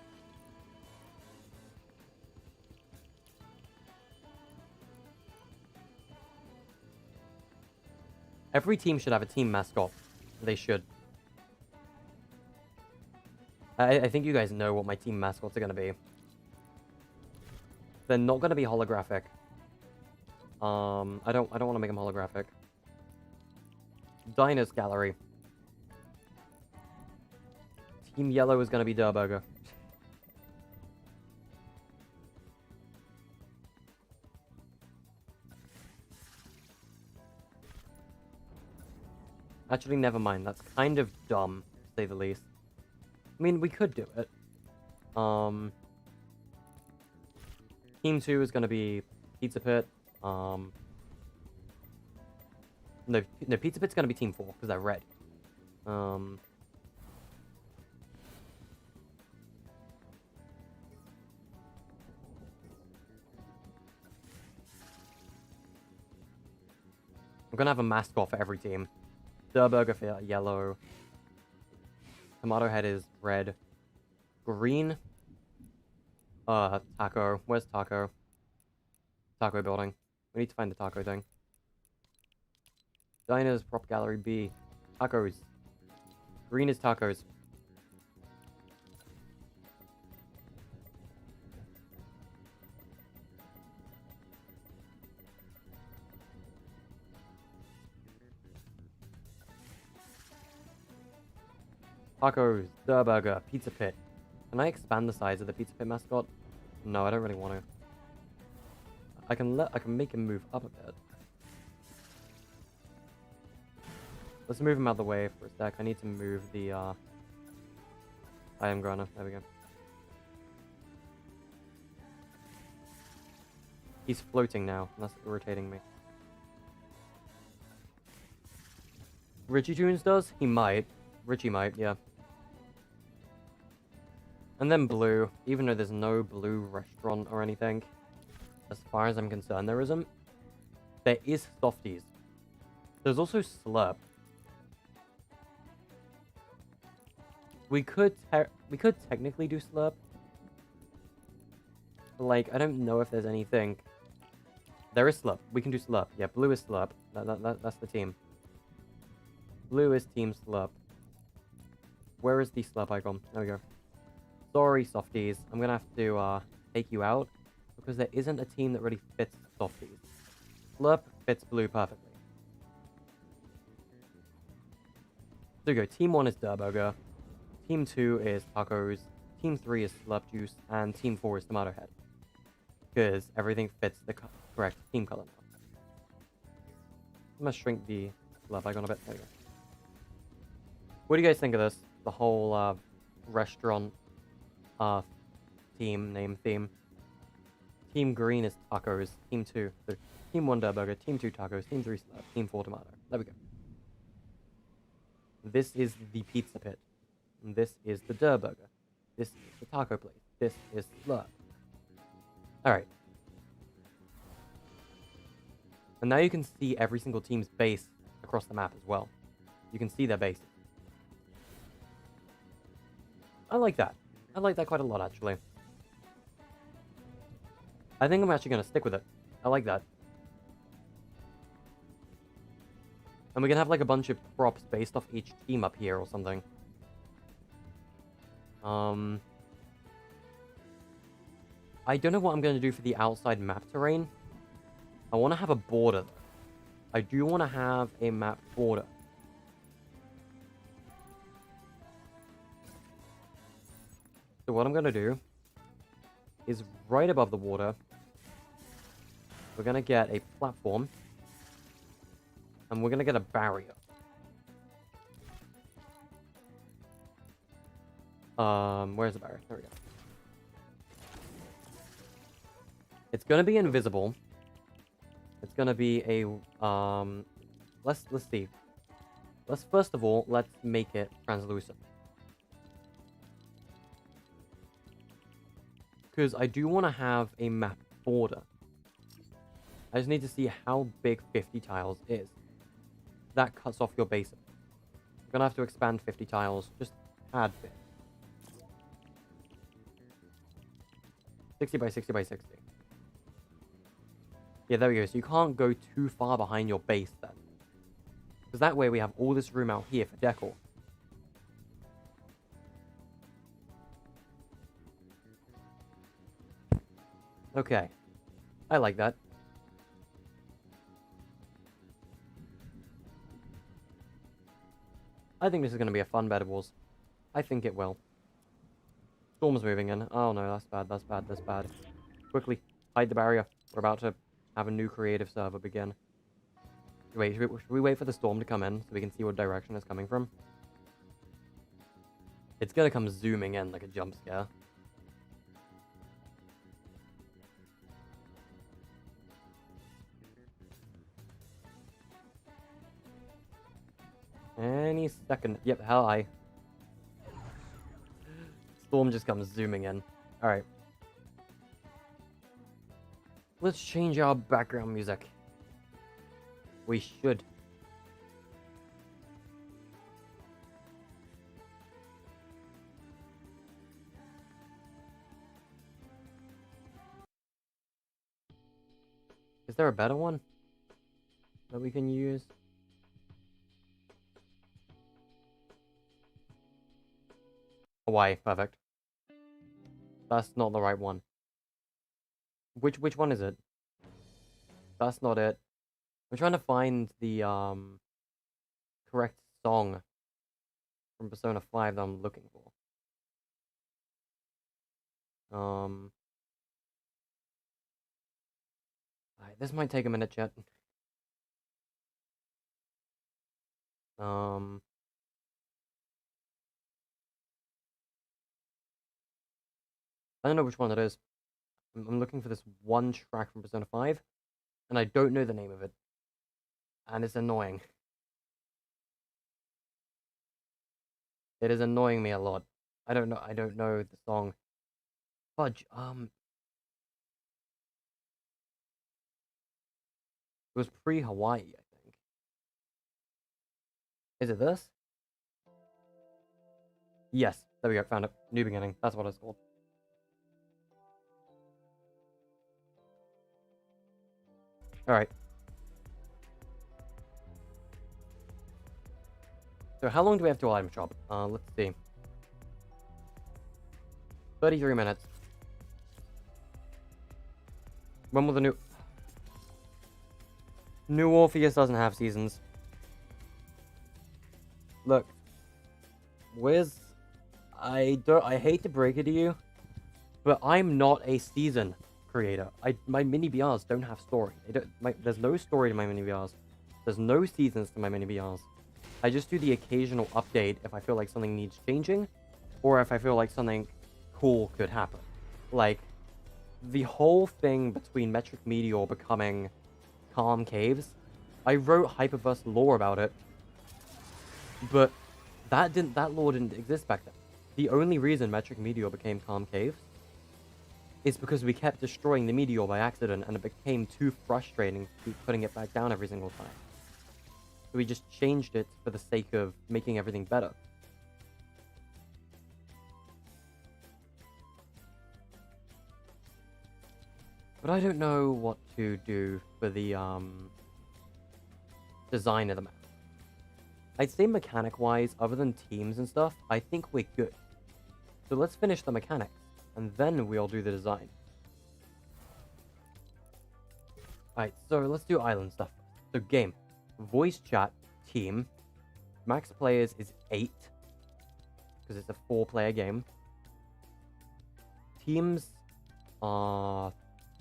Every team should have a team mascot. They should. I think you guys know what my team mascots are going to be. They're not going to be holographic. I don't want to make them holographic. Diners Gallery. Team Yellow is going to be Durburger. Actually, never mind. That's kind of dumb, to say the least. I mean, we could do it. Team 2 is going to be Pizza Pit. No, Pizza Pit's going to be Team 4, because they're red. I'm going to have a mascot for every team. Durburger for yellow. Tomato Head is red. Green. Taco. Where's Taco? Taco building. We need to find the taco thing. Diners, Prop Gallery B. Tacos. Green is tacos. Tacos, Durburger, Pizza Pit. Can I expand the size of the Pizza Pit mascot? No, I don't really want to. I can make him move up a bit. Let's move him out of the way for a sec. I need to move the item grunner. There we go. He's floating now. That's irritating me. Richie Tunes does? He might. Richie might, yeah. And then blue, even though there's no blue restaurant or anything, as far as I'm concerned, there isn't. There is Softies. There's also Slurp. We could technically do Slurp. Like, I don't know if there's anything. There is Slurp. We can do Slurp. Yeah, blue is Slurp. That's the team. Blue is Team Slurp. Where is the Slurp icon? There we go. Sorry, Softies. I'm gonna have to take you out because there isn't a team that really fits Softies. Slurp fits blue perfectly. So you go. Team 1 is Durburger. Team 2 is Tacos. Team 3 is Slurp Juice. And Team 4 is Tomato Head. Because everything fits the correct team color now. I'm gonna shrink the Slurp icon a bit. There we go. What do you guys think of this? The whole restaurant theme. Team green is tacos. Team 2. So Team 1 burger. Team 2 tacos. Team 3 slab. Team 4 tomato. There we go. This is the pizza pit. And this is the burger. This is the taco place. This is slurp. Alright. And now you can see every single team's base across the map as well. You can see their bases. I like that. I like that quite a lot, actually. I think I'm actually going to stick with it. I like that. And we can have like a bunch of props based off each team up here or something. I don't know what I'm going to do for the outside map terrain. I want to have a border, though. I do want to have a map border. So what I'm going to do is right above the water, we're going to get a platform. And we're going to get a barrier. Where's the barrier? There we go. It's going to be invisible. It's going to be a, let's see. First of all, let's make it translucent. Because I do want to have a map border. I just need to see how big 50 tiles is. That cuts off your basic. You're gonna have to expand 50 tiles just a tad bit. 60 by 60 by 60. Yeah, there we go. So you can't go too far behind your base then. Because that way we have all this room out here for decor. Okay. I like that. I think this is going to be a fun Bed Wars. I think it will. Storm's moving in. Oh no, that's bad, that's bad, that's bad. Quickly, hide the barrier. We're about to have a new creative server begin. Wait, should we wait for the storm to come in so we can see what direction it's coming from? It's going to come zooming in like a jump scare. Any second. Yep, hi. Storm just comes zooming in. Alright. Let's change our background music. We should. Is there a better one that we can use? Hawaii, perfect. That's not the right one. Which one is it? That's not it. I'm trying to find the correct song from Persona 5 that I'm looking for. Alright, this might take a minute, chat. I don't know which one it is. I'm looking for this one track from Persona 5, and I don't know the name of it. And it's annoying. It is annoying me a lot. I don't know the song. Fudge, it was pre-Hawaii, I think. Is it this? Yes, there we go, found it. New Beginning, that's what it's called. Alright. So how long do we have to item shop? Let's see. 33 minutes. When will the new... New Orpheus doesn't have seasons. Look. Wiz, I hate to break it to you, but I'm not a season creator. My mini BRs don't have story. There's no story to my mini BRs. There's no seasons to my mini BRs. I just do the occasional update if I feel like something needs changing, or if I feel like something cool could happen. Like, the whole thing between Metric Meteor becoming Calm Caves, I wrote Hyperverse lore about it, but that lore didn't exist back then. The only reason Metric Meteor became Calm Caves is because we kept destroying the meteor by accident, and it became too frustrating to keep putting it back down every single time. So we just changed it for the sake of making everything better. But I don't know what to do for the design of the map. I'd say mechanic-wise, other than teams and stuff, I think we're good. So let's finish the mechanics, and then we'll do the design. Alright, so let's do island stuff. So game. Voice chat, team. Max players is 8, because it's a 4-player game. Teams are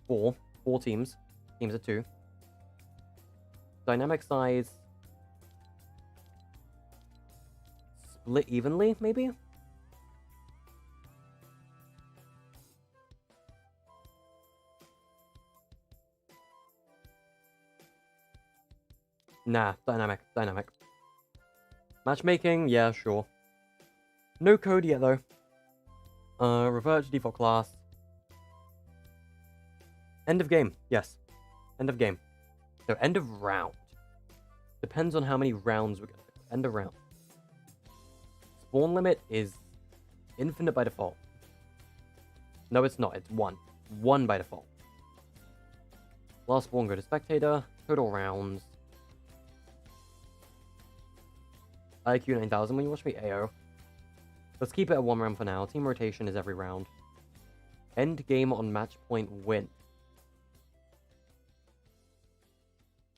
4 teams. Teams are 2. Dynamic size split evenly, maybe? Nah, dynamic. Matchmaking, yeah, sure. No code yet, though. Revert to default class. End of game, yes. End of game. So, end of round. Depends on how many rounds we're going to do. End of round. Spawn limit is infinite by default. No, it's not. It's 1. 1 by default. Last spawn, go to spectator. Total rounds. IQ 9000 when you watch me AO. Let's keep it at 1 round for now. Team rotation is every round. End game on match point win.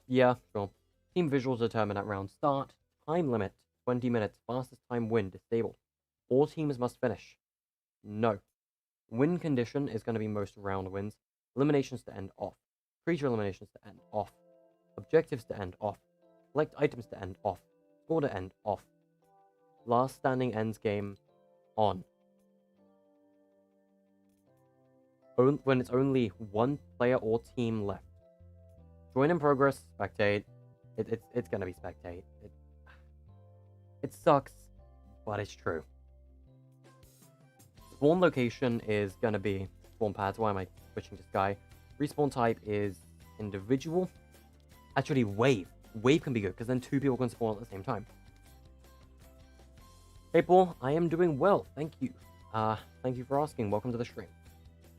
Yeah, sure. Team visuals determined at round start. Time limit 20 minutes. Fastest time win disabled. All teams must finish. No. Win condition is going to be most round wins. Eliminations to end off. Creature eliminations to end off. Objectives to end off. Select items to end off. Score to end off. Last standing ends game on. When it's only 1 player or team left. Join in progress, spectate. It's gonna be spectate. It sucks, but it's true. Spawn location is gonna be spawn pads. Why am I switching to sky? Respawn type is individual. Actually, wave. Wave can be good, because then 2 people can spawn at the same time. Hey, Paul, I am doing well, thank you. Thank you for asking. Welcome to the stream.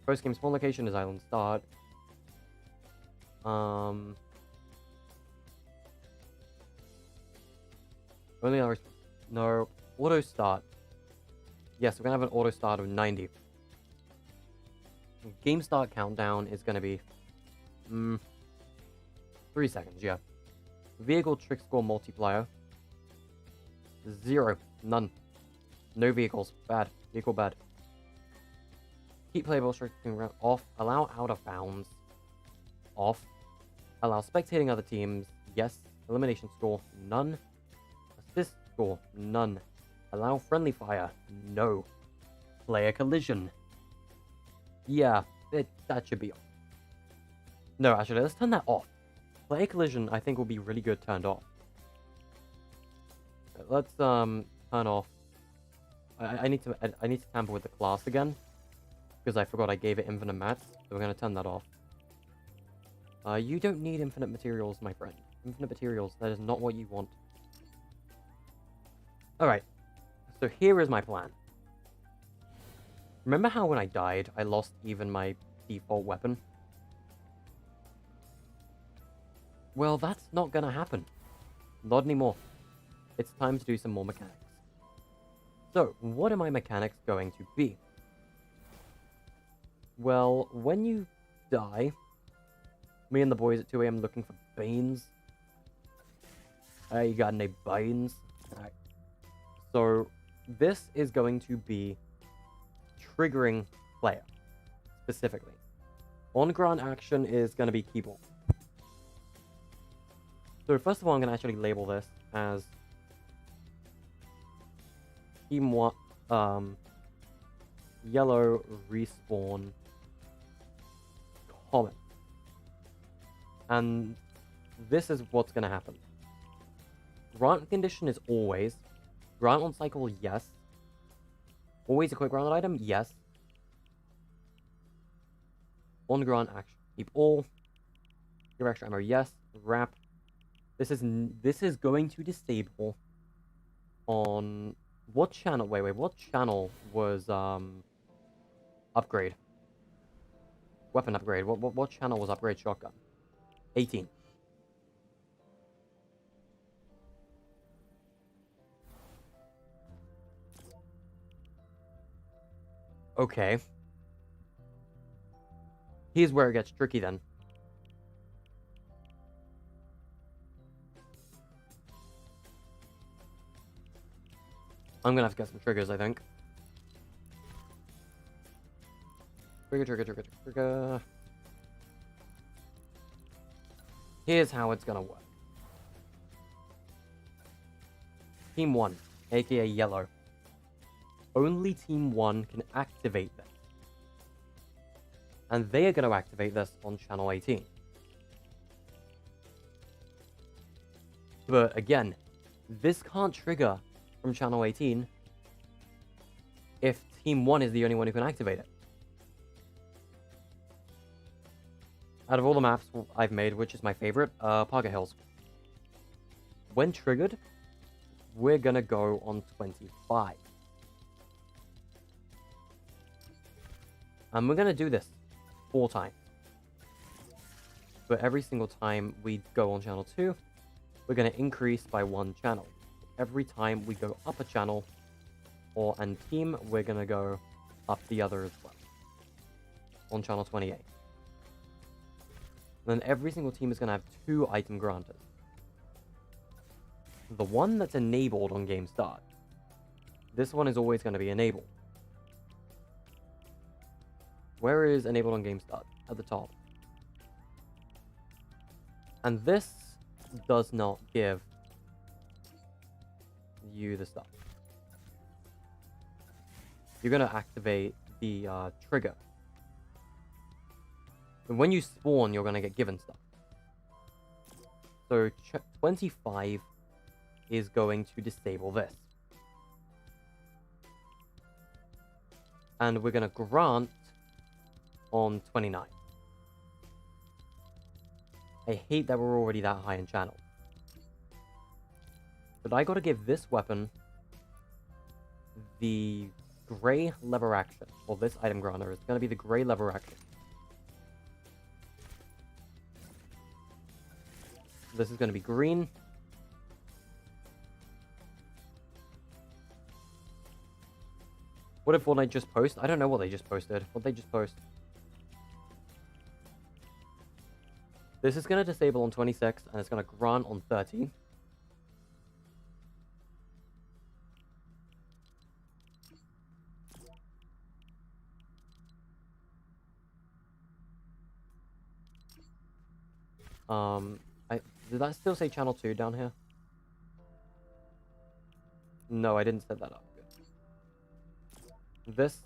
Post-game spawn location is island start. Only other... No, auto start. Yes, we're gonna have an auto start of 90. Game start countdown is gonna be... 3 seconds, yeah. Vehicle trick score multiplier. 0. None. No vehicles. Bad. Vehicle bad. Keep playable restricting round off. Allow out of bounds. Off. Allow spectating other teams. Yes. Elimination score. None. Assist score. None. Allow friendly fire. No. Player collision. Yeah. That should be off. No, actually, let's turn that off. Player collision, I think, will be really good turned off. Let's turn off. I need to tamper with the class again, because I forgot I gave it infinite mats. So we're gonna turn that off. You don't need infinite materials, my friend. Infinite materials, that is not what you want. All right. So here is my plan. Remember how when I died, I lost even my default weapon? Well, that's not gonna happen. Not anymore. It's time to do some more mechanics. So, what are my mechanics going to be? Well, when you die, me and the boys at 2 AM looking for beans. You got any beans? Alright. So, this is going to be triggering player, specifically. On-ground action is going to be keyboard. So first of all, I'm going to actually label this as Team 1, yellow respawn common. And this is what's going to happen. Grant condition is always. Grant on cycle, yes. Always a quick round item, yes. On grant action, keep all. Give extra ammo, yes. Wrap. This is going to disable on what channel? Wait, what channel was upgrade? Weapon upgrade. What channel was upgrade shotgun? 18. Okay. Here's where it gets tricky then. I'm gonna have to get some triggers, I think. Trigger. Here's how it's gonna work. Team 1, aka yellow. Only Team 1 can activate this. And they are going to activate this on channel 18. But again, this can't trigger from channel 18 if Team 1 is the only one who can activate it. Out of all the maps I've made, which is my favorite, Parker Hills. When triggered, we're going to go on 25. And we're going to do this 4 times. But every single time we go on channel 2, we're going to increase by 1 channel. Every time we go up a channel or and team, we're going to go up the other as well. On channel 28. Then every single team is going to have 2 item granters. The one that's enabled on game start. This one is always going to be enabled. Where is enabled on game start? At the top. And this does not give you the stuff. You're going to activate the trigger. And when you spawn, you're going to get given stuff. So 25 is going to disable this. And we're going to grant on 29. I hate that we're already that high in channel. But I gotta give this weapon the gray lever action. Well, this item granter is gonna be the gray lever action. This is gonna be green. What did Fortnite just post? I don't know what they just posted. What they just post? This is going to disable on 26, and it's going to grant on 30. Did that still say channel 2 down here? No, I didn't set that up. Good. This,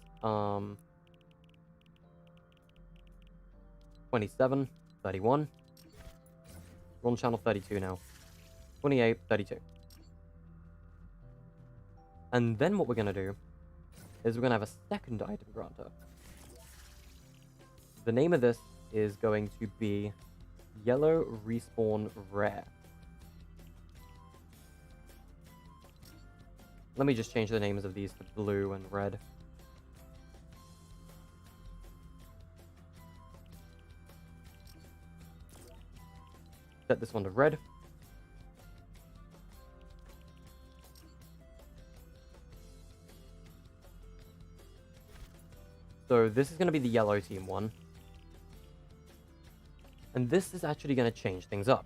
27, 31. We're on channel 32 now. 28, 32. And then what we're going to do is we're going to have a second item granter. The name of this is going to be Yellow Respawn Rare. Let me just change the names of these to blue and red. Set this one to red. So this is going to be the yellow team one. And this is actually going to change things up.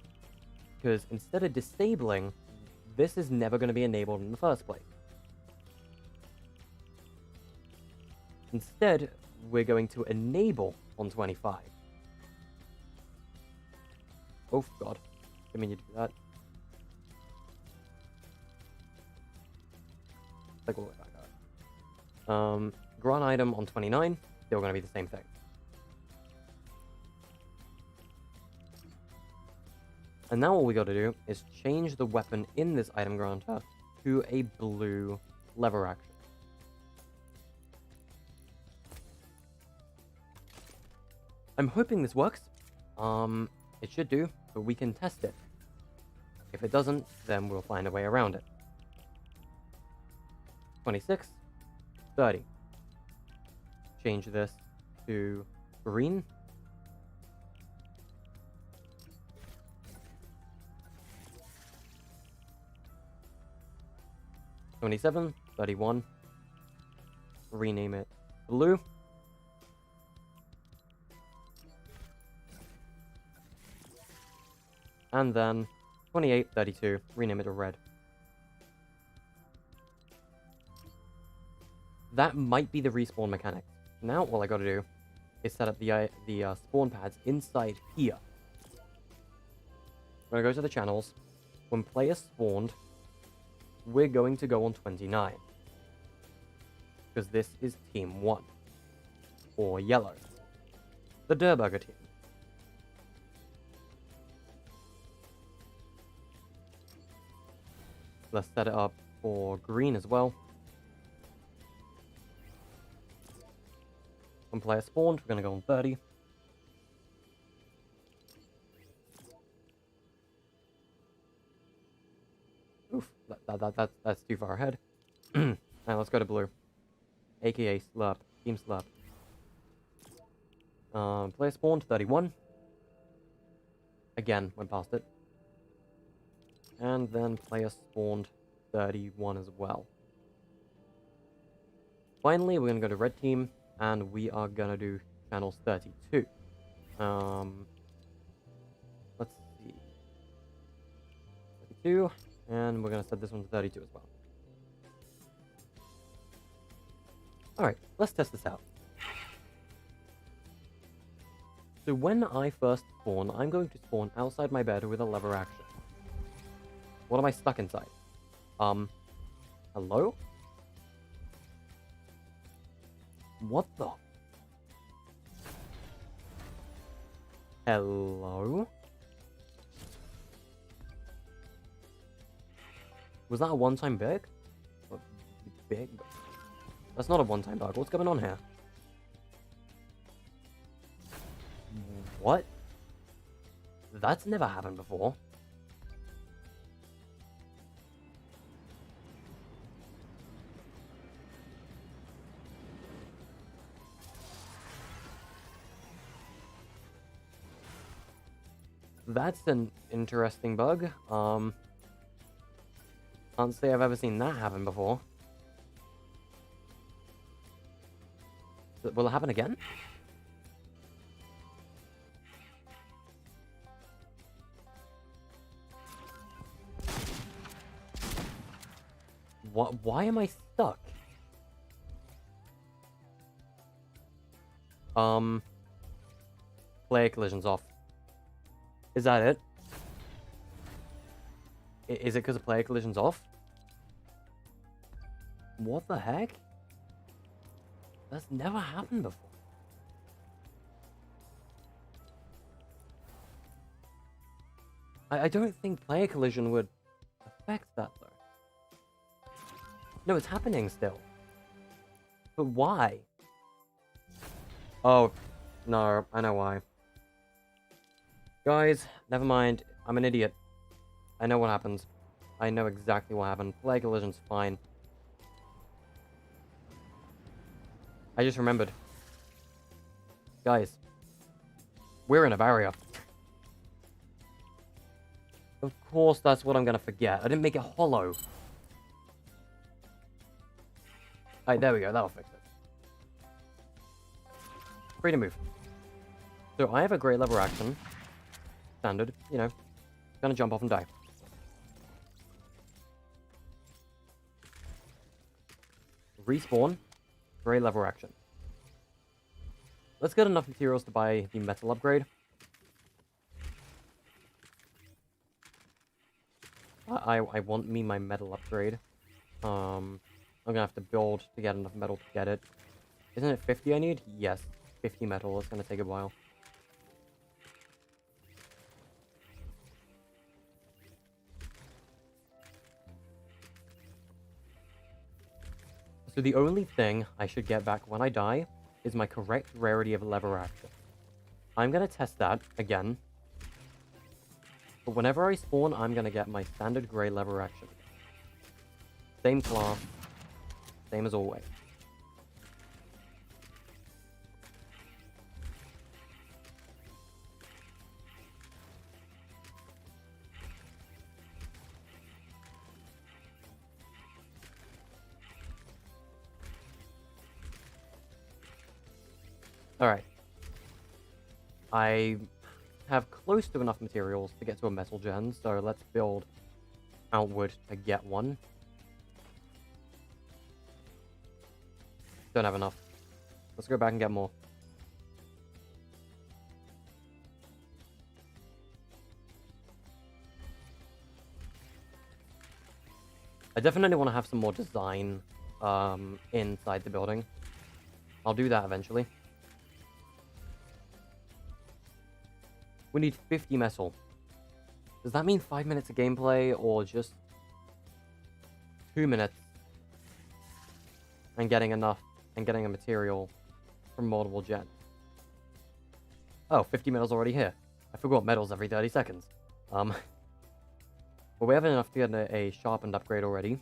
Because instead of disabling, this is never going to be enabled in the first place. Instead, we're going to enable on 25. Oh, God. Didn't mean to do that. Like all the way back up. Grunt item on 29, still going to be the same thing. And now all we got to do is change the weapon in this item granter to a blue lever action. I'm hoping this works. It should do, but we can test it. If it doesn't, then we'll find a way around it. 26, 30. Change this to green. $27, 31. Rename it blue. And then 28, 32. Rename it to red. That might be the respawn mechanic. Now all I gotta do is set up the spawn pads inside here. I'm gonna go to the channels. When players spawned, we're going to go on 29. Because this is Team 1. Or yellow. The debugger team. Let's set it up for green as well. When player spawned, we're going to go on 30. Oof, that's too far ahead. Now let's go to blue. AKA Slurp. Team Slurp. Player spawned, 31. Again, went past it. And then player spawned 31 as well. Finally, we're going to go to red team, and we are going to do channels 32. Let's see. 32, and we're going to set this one to 32 as well. Alright, let's test this out. So when I first spawn, I'm going to spawn outside my bed with a lever action. What am I stuck inside? Hello? What the? Hello? Was that a one-time bug? Big? That's not a one-time bug. What's going on here? What? That's never happened before. That's an interesting bug. Can't say I've ever seen that happen before. Will it happen again? What? Why am I stuck? Player collision's off. Is that it? Is it because the player collision's off? What the heck? That's never happened before. I don't think player collision would affect that, though. No, it's happening still. But why? Oh, no, I know why. Guys, never mind. I'm an idiot. I know what happens. I know exactly what happened. Player collision's fine. I just remembered. Guys, we're in a barrier. Of course, that's what I'm gonna forget. I didn't make it hollow. Alright, there we go. That'll fix it. Free to move. So I have a great lever action. Standard, you know. Gonna jump off and die. Respawn. Great lever action. Let's get enough materials to buy the metal upgrade. I want my metal upgrade. I'm gonna have to build to get enough metal to get it. Isn't it 50 I need? Yes. 50 metal. It's going to take a while. So the only thing I should get back when I die is my correct rarity of lever action. I'm going to test that again. But whenever I spawn, I'm going to get my standard grey lever action. Same class. Same as always. Alright. I have close to enough materials to get to a metal gen, so let's build outward to get one. Don't have enough. Let's go back and get more. I definitely want to have some more design inside the building. I'll do that eventually. We need 50 metal. Does that mean 5 minutes of gameplay or just 2 minutes and getting enough and getting a material from multiple gens? Oh, 50 metal's already here. I forgot metals every 30 seconds. Well, we have enough to get a sharpened upgrade already.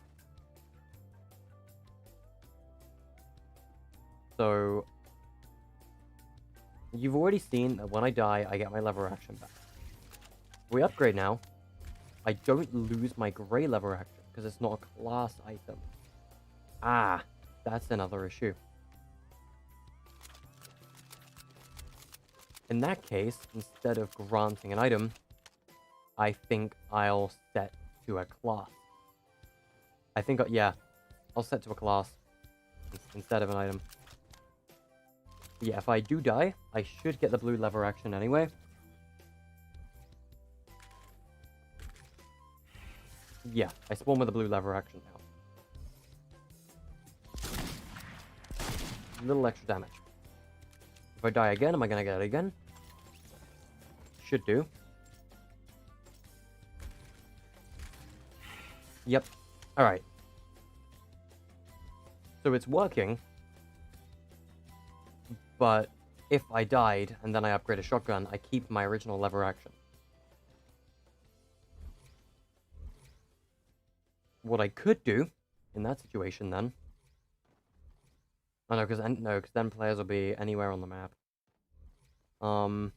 So you've already seen that when I die, I get my lever action back. If we upgrade now, I don't lose my grey lever action because it's not a class item. Ah, that's another issue. In that case, instead of granting an item, I think I'll set to a class. I think, yeah, I'll set to a class instead of an item. Yeah, if I do die, I should get the blue lever action anyway. Yeah, I spawn with the blue lever action now. A little extra damage. If I die again, am I gonna get it again? Should do. Yep. Alright. So it's working. But if I died and then I upgrade a shotgun, I keep my original lever action. What I could do in that situation then... Oh no, because then players will be anywhere on the map. I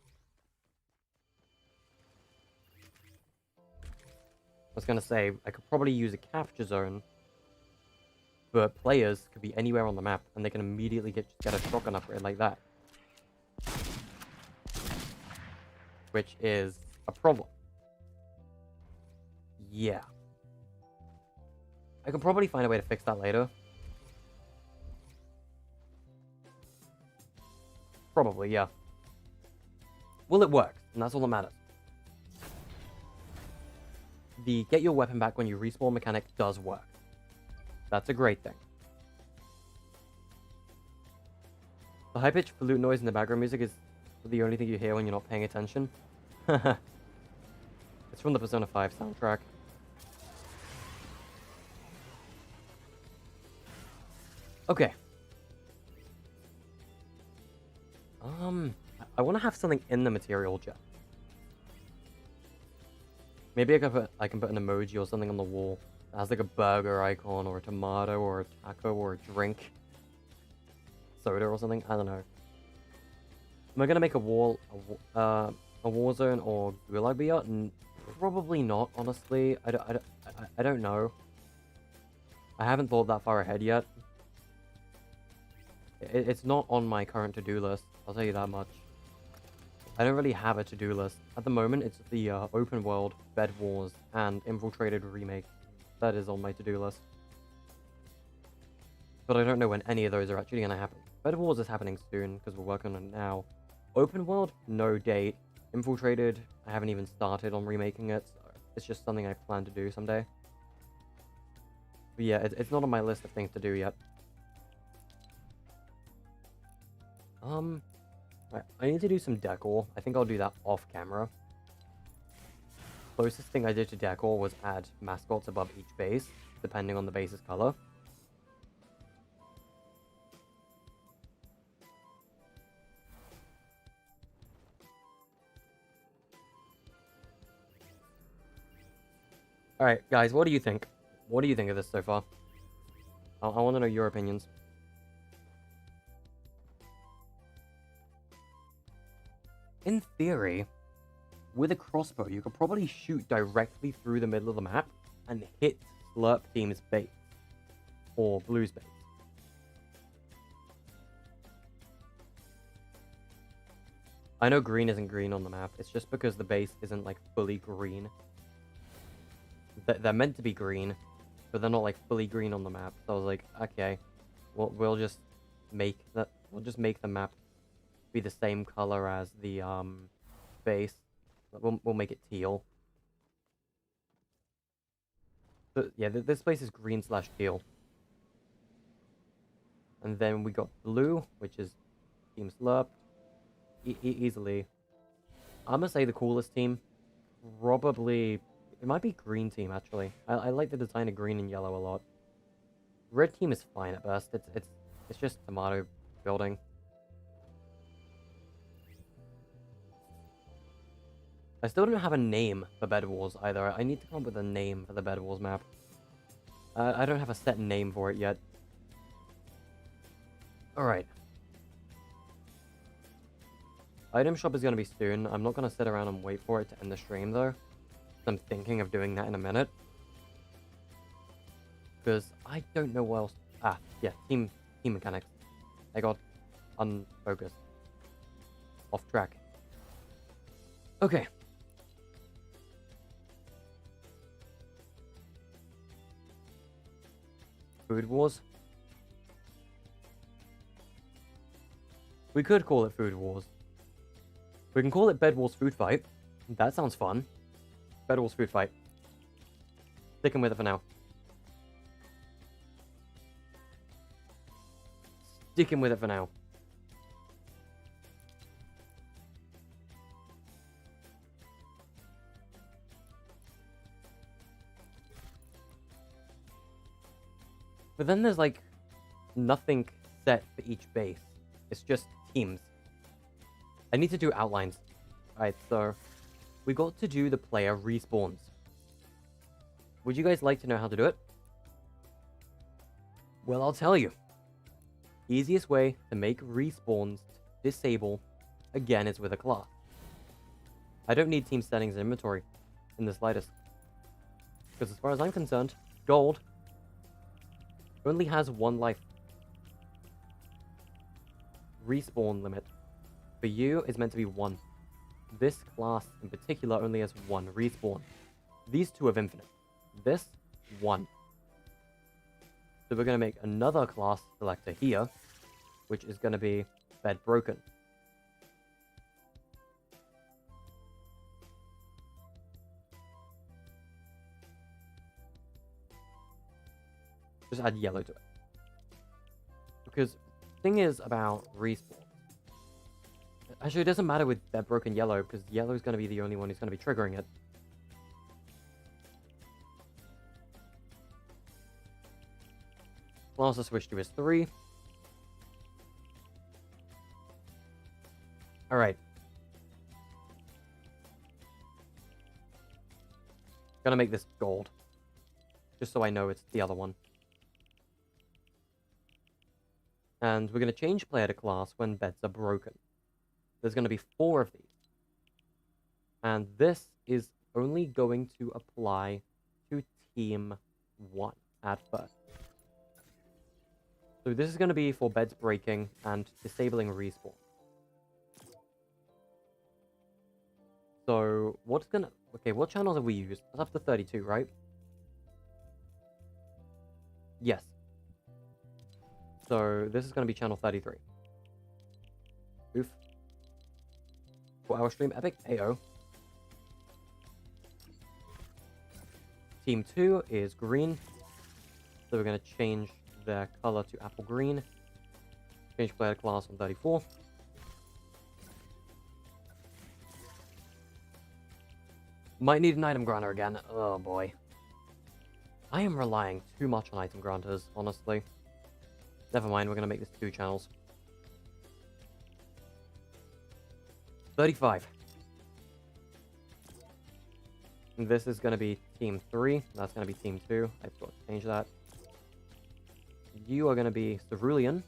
was gonna say, I could probably use a capture zone, but players could be anywhere on the map, and they can immediately get a shotgun upgrade like that. Which is a problem. Yeah. I can probably find a way to fix that later. Probably, yeah. Will it work? And that's all that matters. The get your weapon back when you respawn mechanic does work. That's a great thing. The high-pitched flute noise in the background music is the only thing you hear when you're not paying attention. It's from the Persona 5 soundtrack. Okay. I want to have something in the material jet. Maybe I can put an emoji or something on the wall that has like a burger icon or a tomato or a taco or a drink. Soda or something. I don't know. Am I gonna make a war zone or gulag BR? Probably not, honestly. I don't know. I haven't thought that far ahead yet. It's not on my current to-do list. I'll tell you that much. I don't really have a to-do list. At the moment, it's the open world, Bed Wars, and Infiltrated remake. That is on my to-do list. But I don't know when any of those are actually going to happen. Bed Wars is happening soon, because we're working on it now. Open world, no date. Infiltrated, I haven't even started on remaking it. So it's just something I plan to do someday. But yeah, it's not on my list of things to do yet. Right, I need to do some decor. I think I'll do that off camera. Closest thing I did to decor was add mascots above each base, depending on the base's color. Alright, guys, what do you think? What do you think of this so far? I want to know your opinions. In theory, with a crossbow, you could probably shoot directly through the middle of the map and hit Slurp Team's base. Or Blue's base. I know green isn't green on the map. It's just because the base isn't, like, fully green. They're meant to be green, but they're not, like, fully green on the map. So I was like, okay, we'll just make the map be the same color as the base. We'll make it teal. But yeah, this place is green/teal. And then we got blue, which is Team Slurp. Easily. I'm gonna say the coolest team. Probably, it might be green team actually. I like the design of green and yellow a lot. Red team is fine at best. It's just tomato building. I still don't have a name for bedwars either. I need to come up with a name for the bedwars map. I don't have a set name for it yet. Alright. Item shop is going to be soon. I'm not going to sit around and wait for it to end the stream though. I'm thinking of doing that in a minute. Because I don't know what else. Ah, yeah, team mechanics. I got unfocused. Off track. Okay. Food Wars. We could call it Food Wars. We can call it Bed Wars Food Fight. That sounds fun. Bed Wars Food Fight. Sticking with it for now. Sticking with it for now. But then there's like nothing set for each base. It's just teams. I need to do outlines. Alright, so we got to do the player respawns. Would you guys like to know how to do it? Well, I'll tell you. Easiest way to make respawns disable, again, is with a class. I don't need team settings and inventory in the slightest. Because as far as I'm concerned, gold only has one life. Respawn limit for you is meant to be 1. This class in particular only has 1 respawn. These two have infinite. This, 1. So we're going to make another class selector here, which is going to be bed broken. Just add yellow to it. Because the thing is about respawn. Actually, it doesn't matter with bed broken yellow, because yellow is going to be the only one who's going to be triggering it. Class to switch to is 3. Alright. Gonna make this gold. Just so I know it's the other one. And we're going to change player to class when beds are broken. There's going to be 4 of these. And this is only going to apply to Team 1 at first. So this is going to be for beds breaking and disabling respawn. So what's going to... Okay, what channels have we used? That's up to 32, right? Yes. So this is going to be channel 33. Oof. 4-hour stream epic AO. Team 2 is green. So we're going to change their color to apple green. Change player class on 34. Might need an item granter again. Oh boy. I am relying too much on item granters, honestly. Never mind, we're gonna make this 2 channels. 35. And this is gonna be team 3. That's gonna be team 2. I forgot to change that. You are gonna be Cerulean.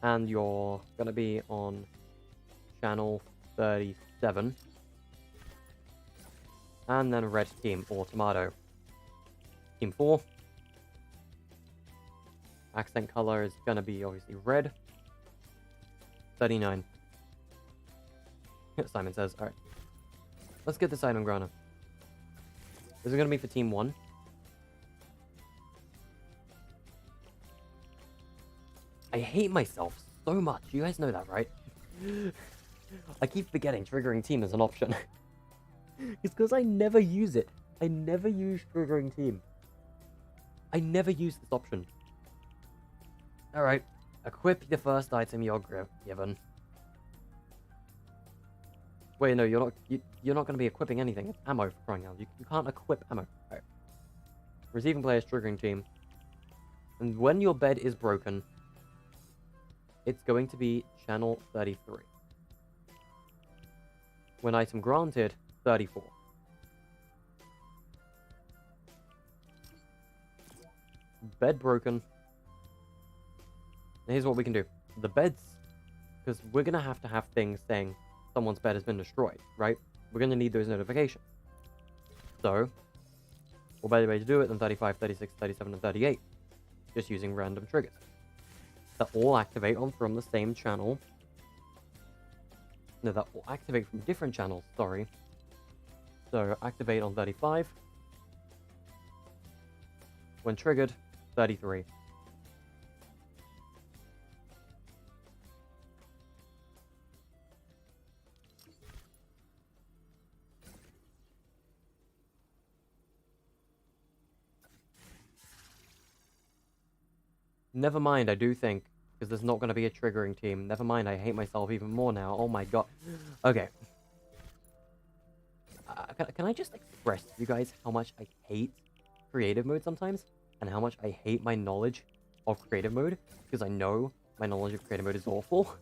And you're gonna be on channel 37. And then red team, or tomato. Team 4. Accent color is gonna be obviously red. 39. Simon says, alright. Let's get this item granter. This is gonna be for team 1. I hate myself so much. You guys know that, right? I keep forgetting triggering team is an option. It's because I never use it. I never use triggering team. I never use this option. Alright. Equip the first item you're given. Wait, no, you're not going to be equipping anything. It's ammo, for crying out. You can't equip ammo. Alright. Receiving player's triggering team. And when your bed is broken, it's going to be channel 33. When item granted, 34. Bed broken. Now here's what we can do. The beds, because we're going to have things saying someone's bed has been destroyed, right? We're going to need those notifications. So, what better way to do it than 35, 36, 37, and 38? Just using random triggers that all activate on from the same channel. No, that all activate from different channels, sorry. So, activate on 35. When triggered, 33. Never mind, I do think, because there's not going to be a triggering team. Never mind, I hate myself even more now. Oh my god. Okay. Can I just express to you guys how much I hate creative mode sometimes? And how much I hate my knowledge of creative mode? Because I know my knowledge of creative mode is awful.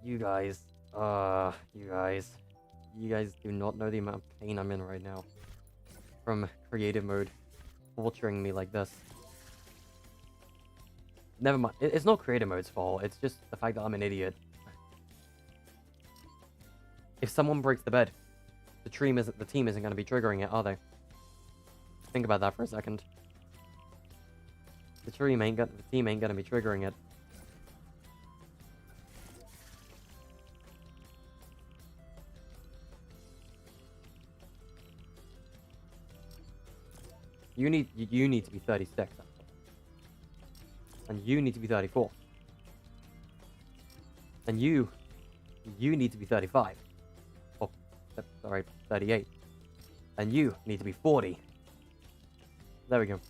You guys do not know the amount of pain I'm in right now. From creative mode torturing me like this. Never mind. It's not creative mode's fault. It's just the fact that I'm an idiot. If someone breaks the bed, the team isn't going to be triggering it, are they? Think about that for a second. The team ain't going to be triggering it. You need to be 36. And you need to be 34. And you need to be 35. Oh, sorry, 38. And you need to be 40. There we go.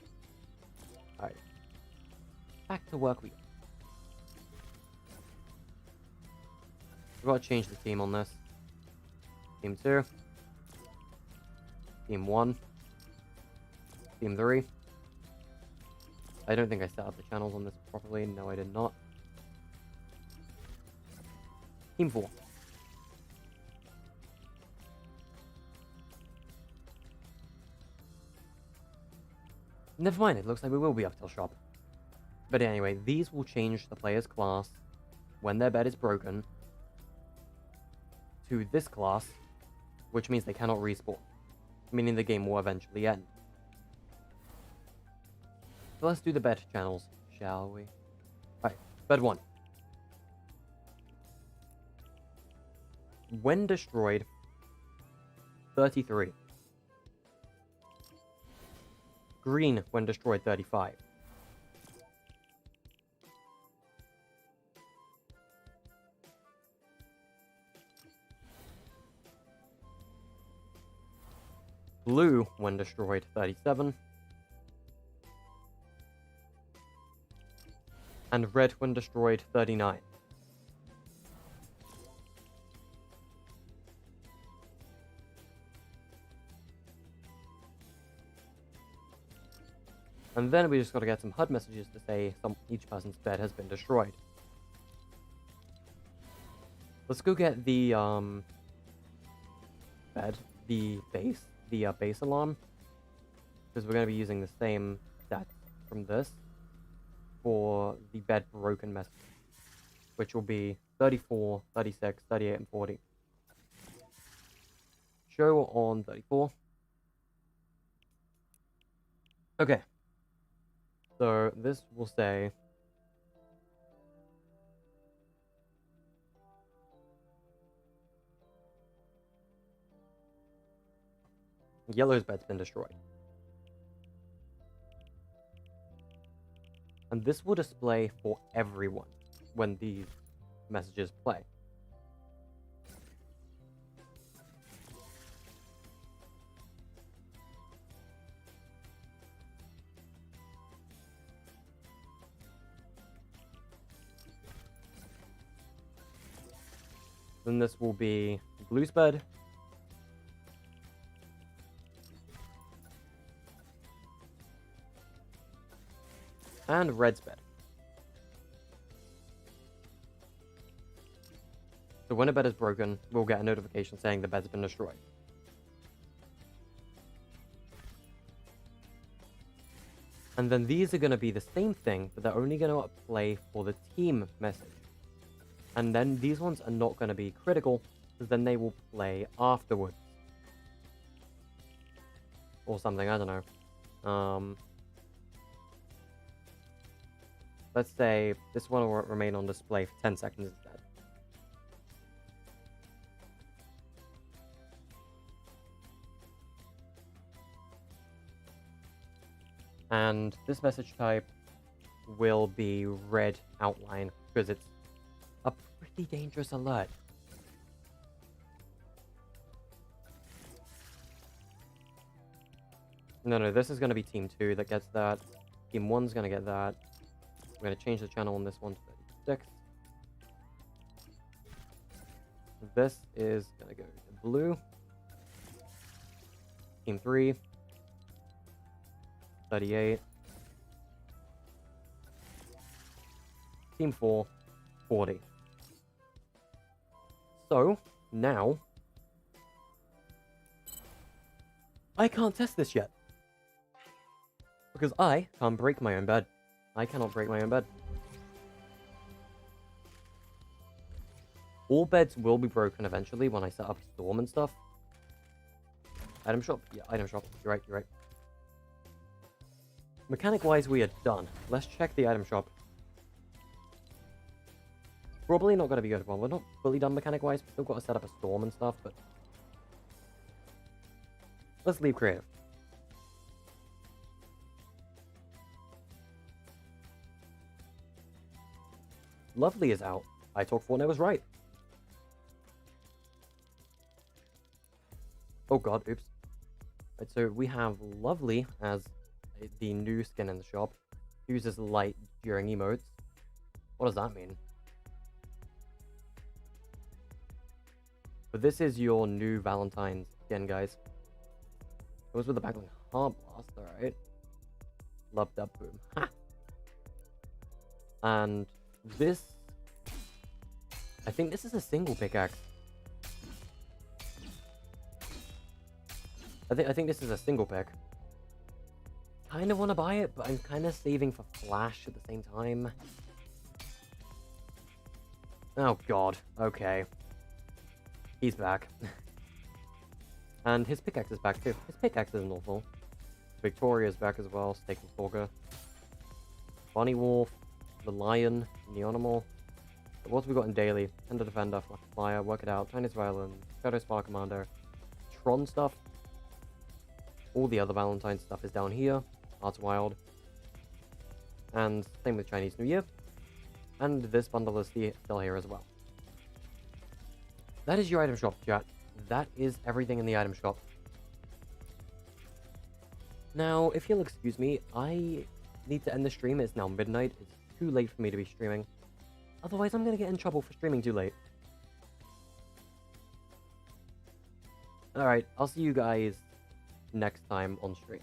Alright. Back to work we go. We've got to change the team on this. Team 2. Team 1. Team 3. I don't think I set up the channels on this properly. No, I did not. Team 4. Never mind, it looks like we will be up till shop. But anyway, these will change the player's class when their bed is broken to this class, which means they cannot respawn, meaning the game will eventually end. So let's do the bed channels, shall we? Alright, bed 1. When destroyed, 33. Green when destroyed, 35. Blue when destroyed, 37. And red when destroyed, 39. And then we just got to get some HUD messages to say each person's bed has been destroyed. Let's go get the bed, the base alarm, because we're going to be using the same stats from this for the bed broken message, which will be 34, 36, 38, and 40. Show on 34. Okay. So this will say yellow's bed's been destroyed. And this will display for everyone when these messages play. Then this will be blue's bed. And red's bed. So when a bed is broken, we'll get a notification saying the bed's been destroyed. And then these are going to be the same thing, but they're only going to play for the team message. And then these ones are not going to be critical, because then they will play afterwards. Or something, I don't know. Let's say this one will remain on display for 10 seconds instead. And this message type will be red outline, because it's a pretty dangerous alert. No, this is going to be Team 2 that gets that. Team 1's going to get that. We're going to change the channel on this one to 36. This is going to go to blue. Team 3. 38. Team 4. 40. So, now... I can't test this yet. Because I can't break my own bed. I cannot break my own bed. All beds will be broken eventually when I set up Storm and stuff. Item shop? Yeah, item shop. You're right, you're right. Mechanic-wise, we are done. Let's check the item shop. Probably not going to be good. Well, we're not fully done mechanic-wise. We've still got to set up a Storm and stuff, but... let's leave creative. Lovely is out. I Talk Fortnite was right. Oh god, oops. Right, so we have Lovely as the new skin in the shop. Uses light during emotes. What does that mean? But this is your new Valentine's skin, guys. Goes with the backline Heart Blast, alright. Love that boom. Ha! And this... I think this is a single pickaxe. I think this is a single pick. Kind of want to buy it, but I'm kind of saving for Flash at the same time. Oh god, okay. He's back. And his pickaxe is back too. His pickaxe isn't awful. Victoria's back as well, Steak and Stalker. Bunny Wolf, the Lion, Neonimal. What have we got in daily? Tender Defender, Flash Flyer, Work It Out, Chinese Violin, Shadow Spy Commander, Tron stuff. All the other Valentine stuff is down here. Arts Wild. And same with Chinese New Year. And this bundle is still here as well. That is your item shop, chat. That is everything in the item shop. Now, if you'll excuse me, I need to end the stream. It's now midnight. It's too late for me to be streaming. Otherwise, I'm going to get in trouble for streaming too late. Alright, I'll see you guys next time on stream.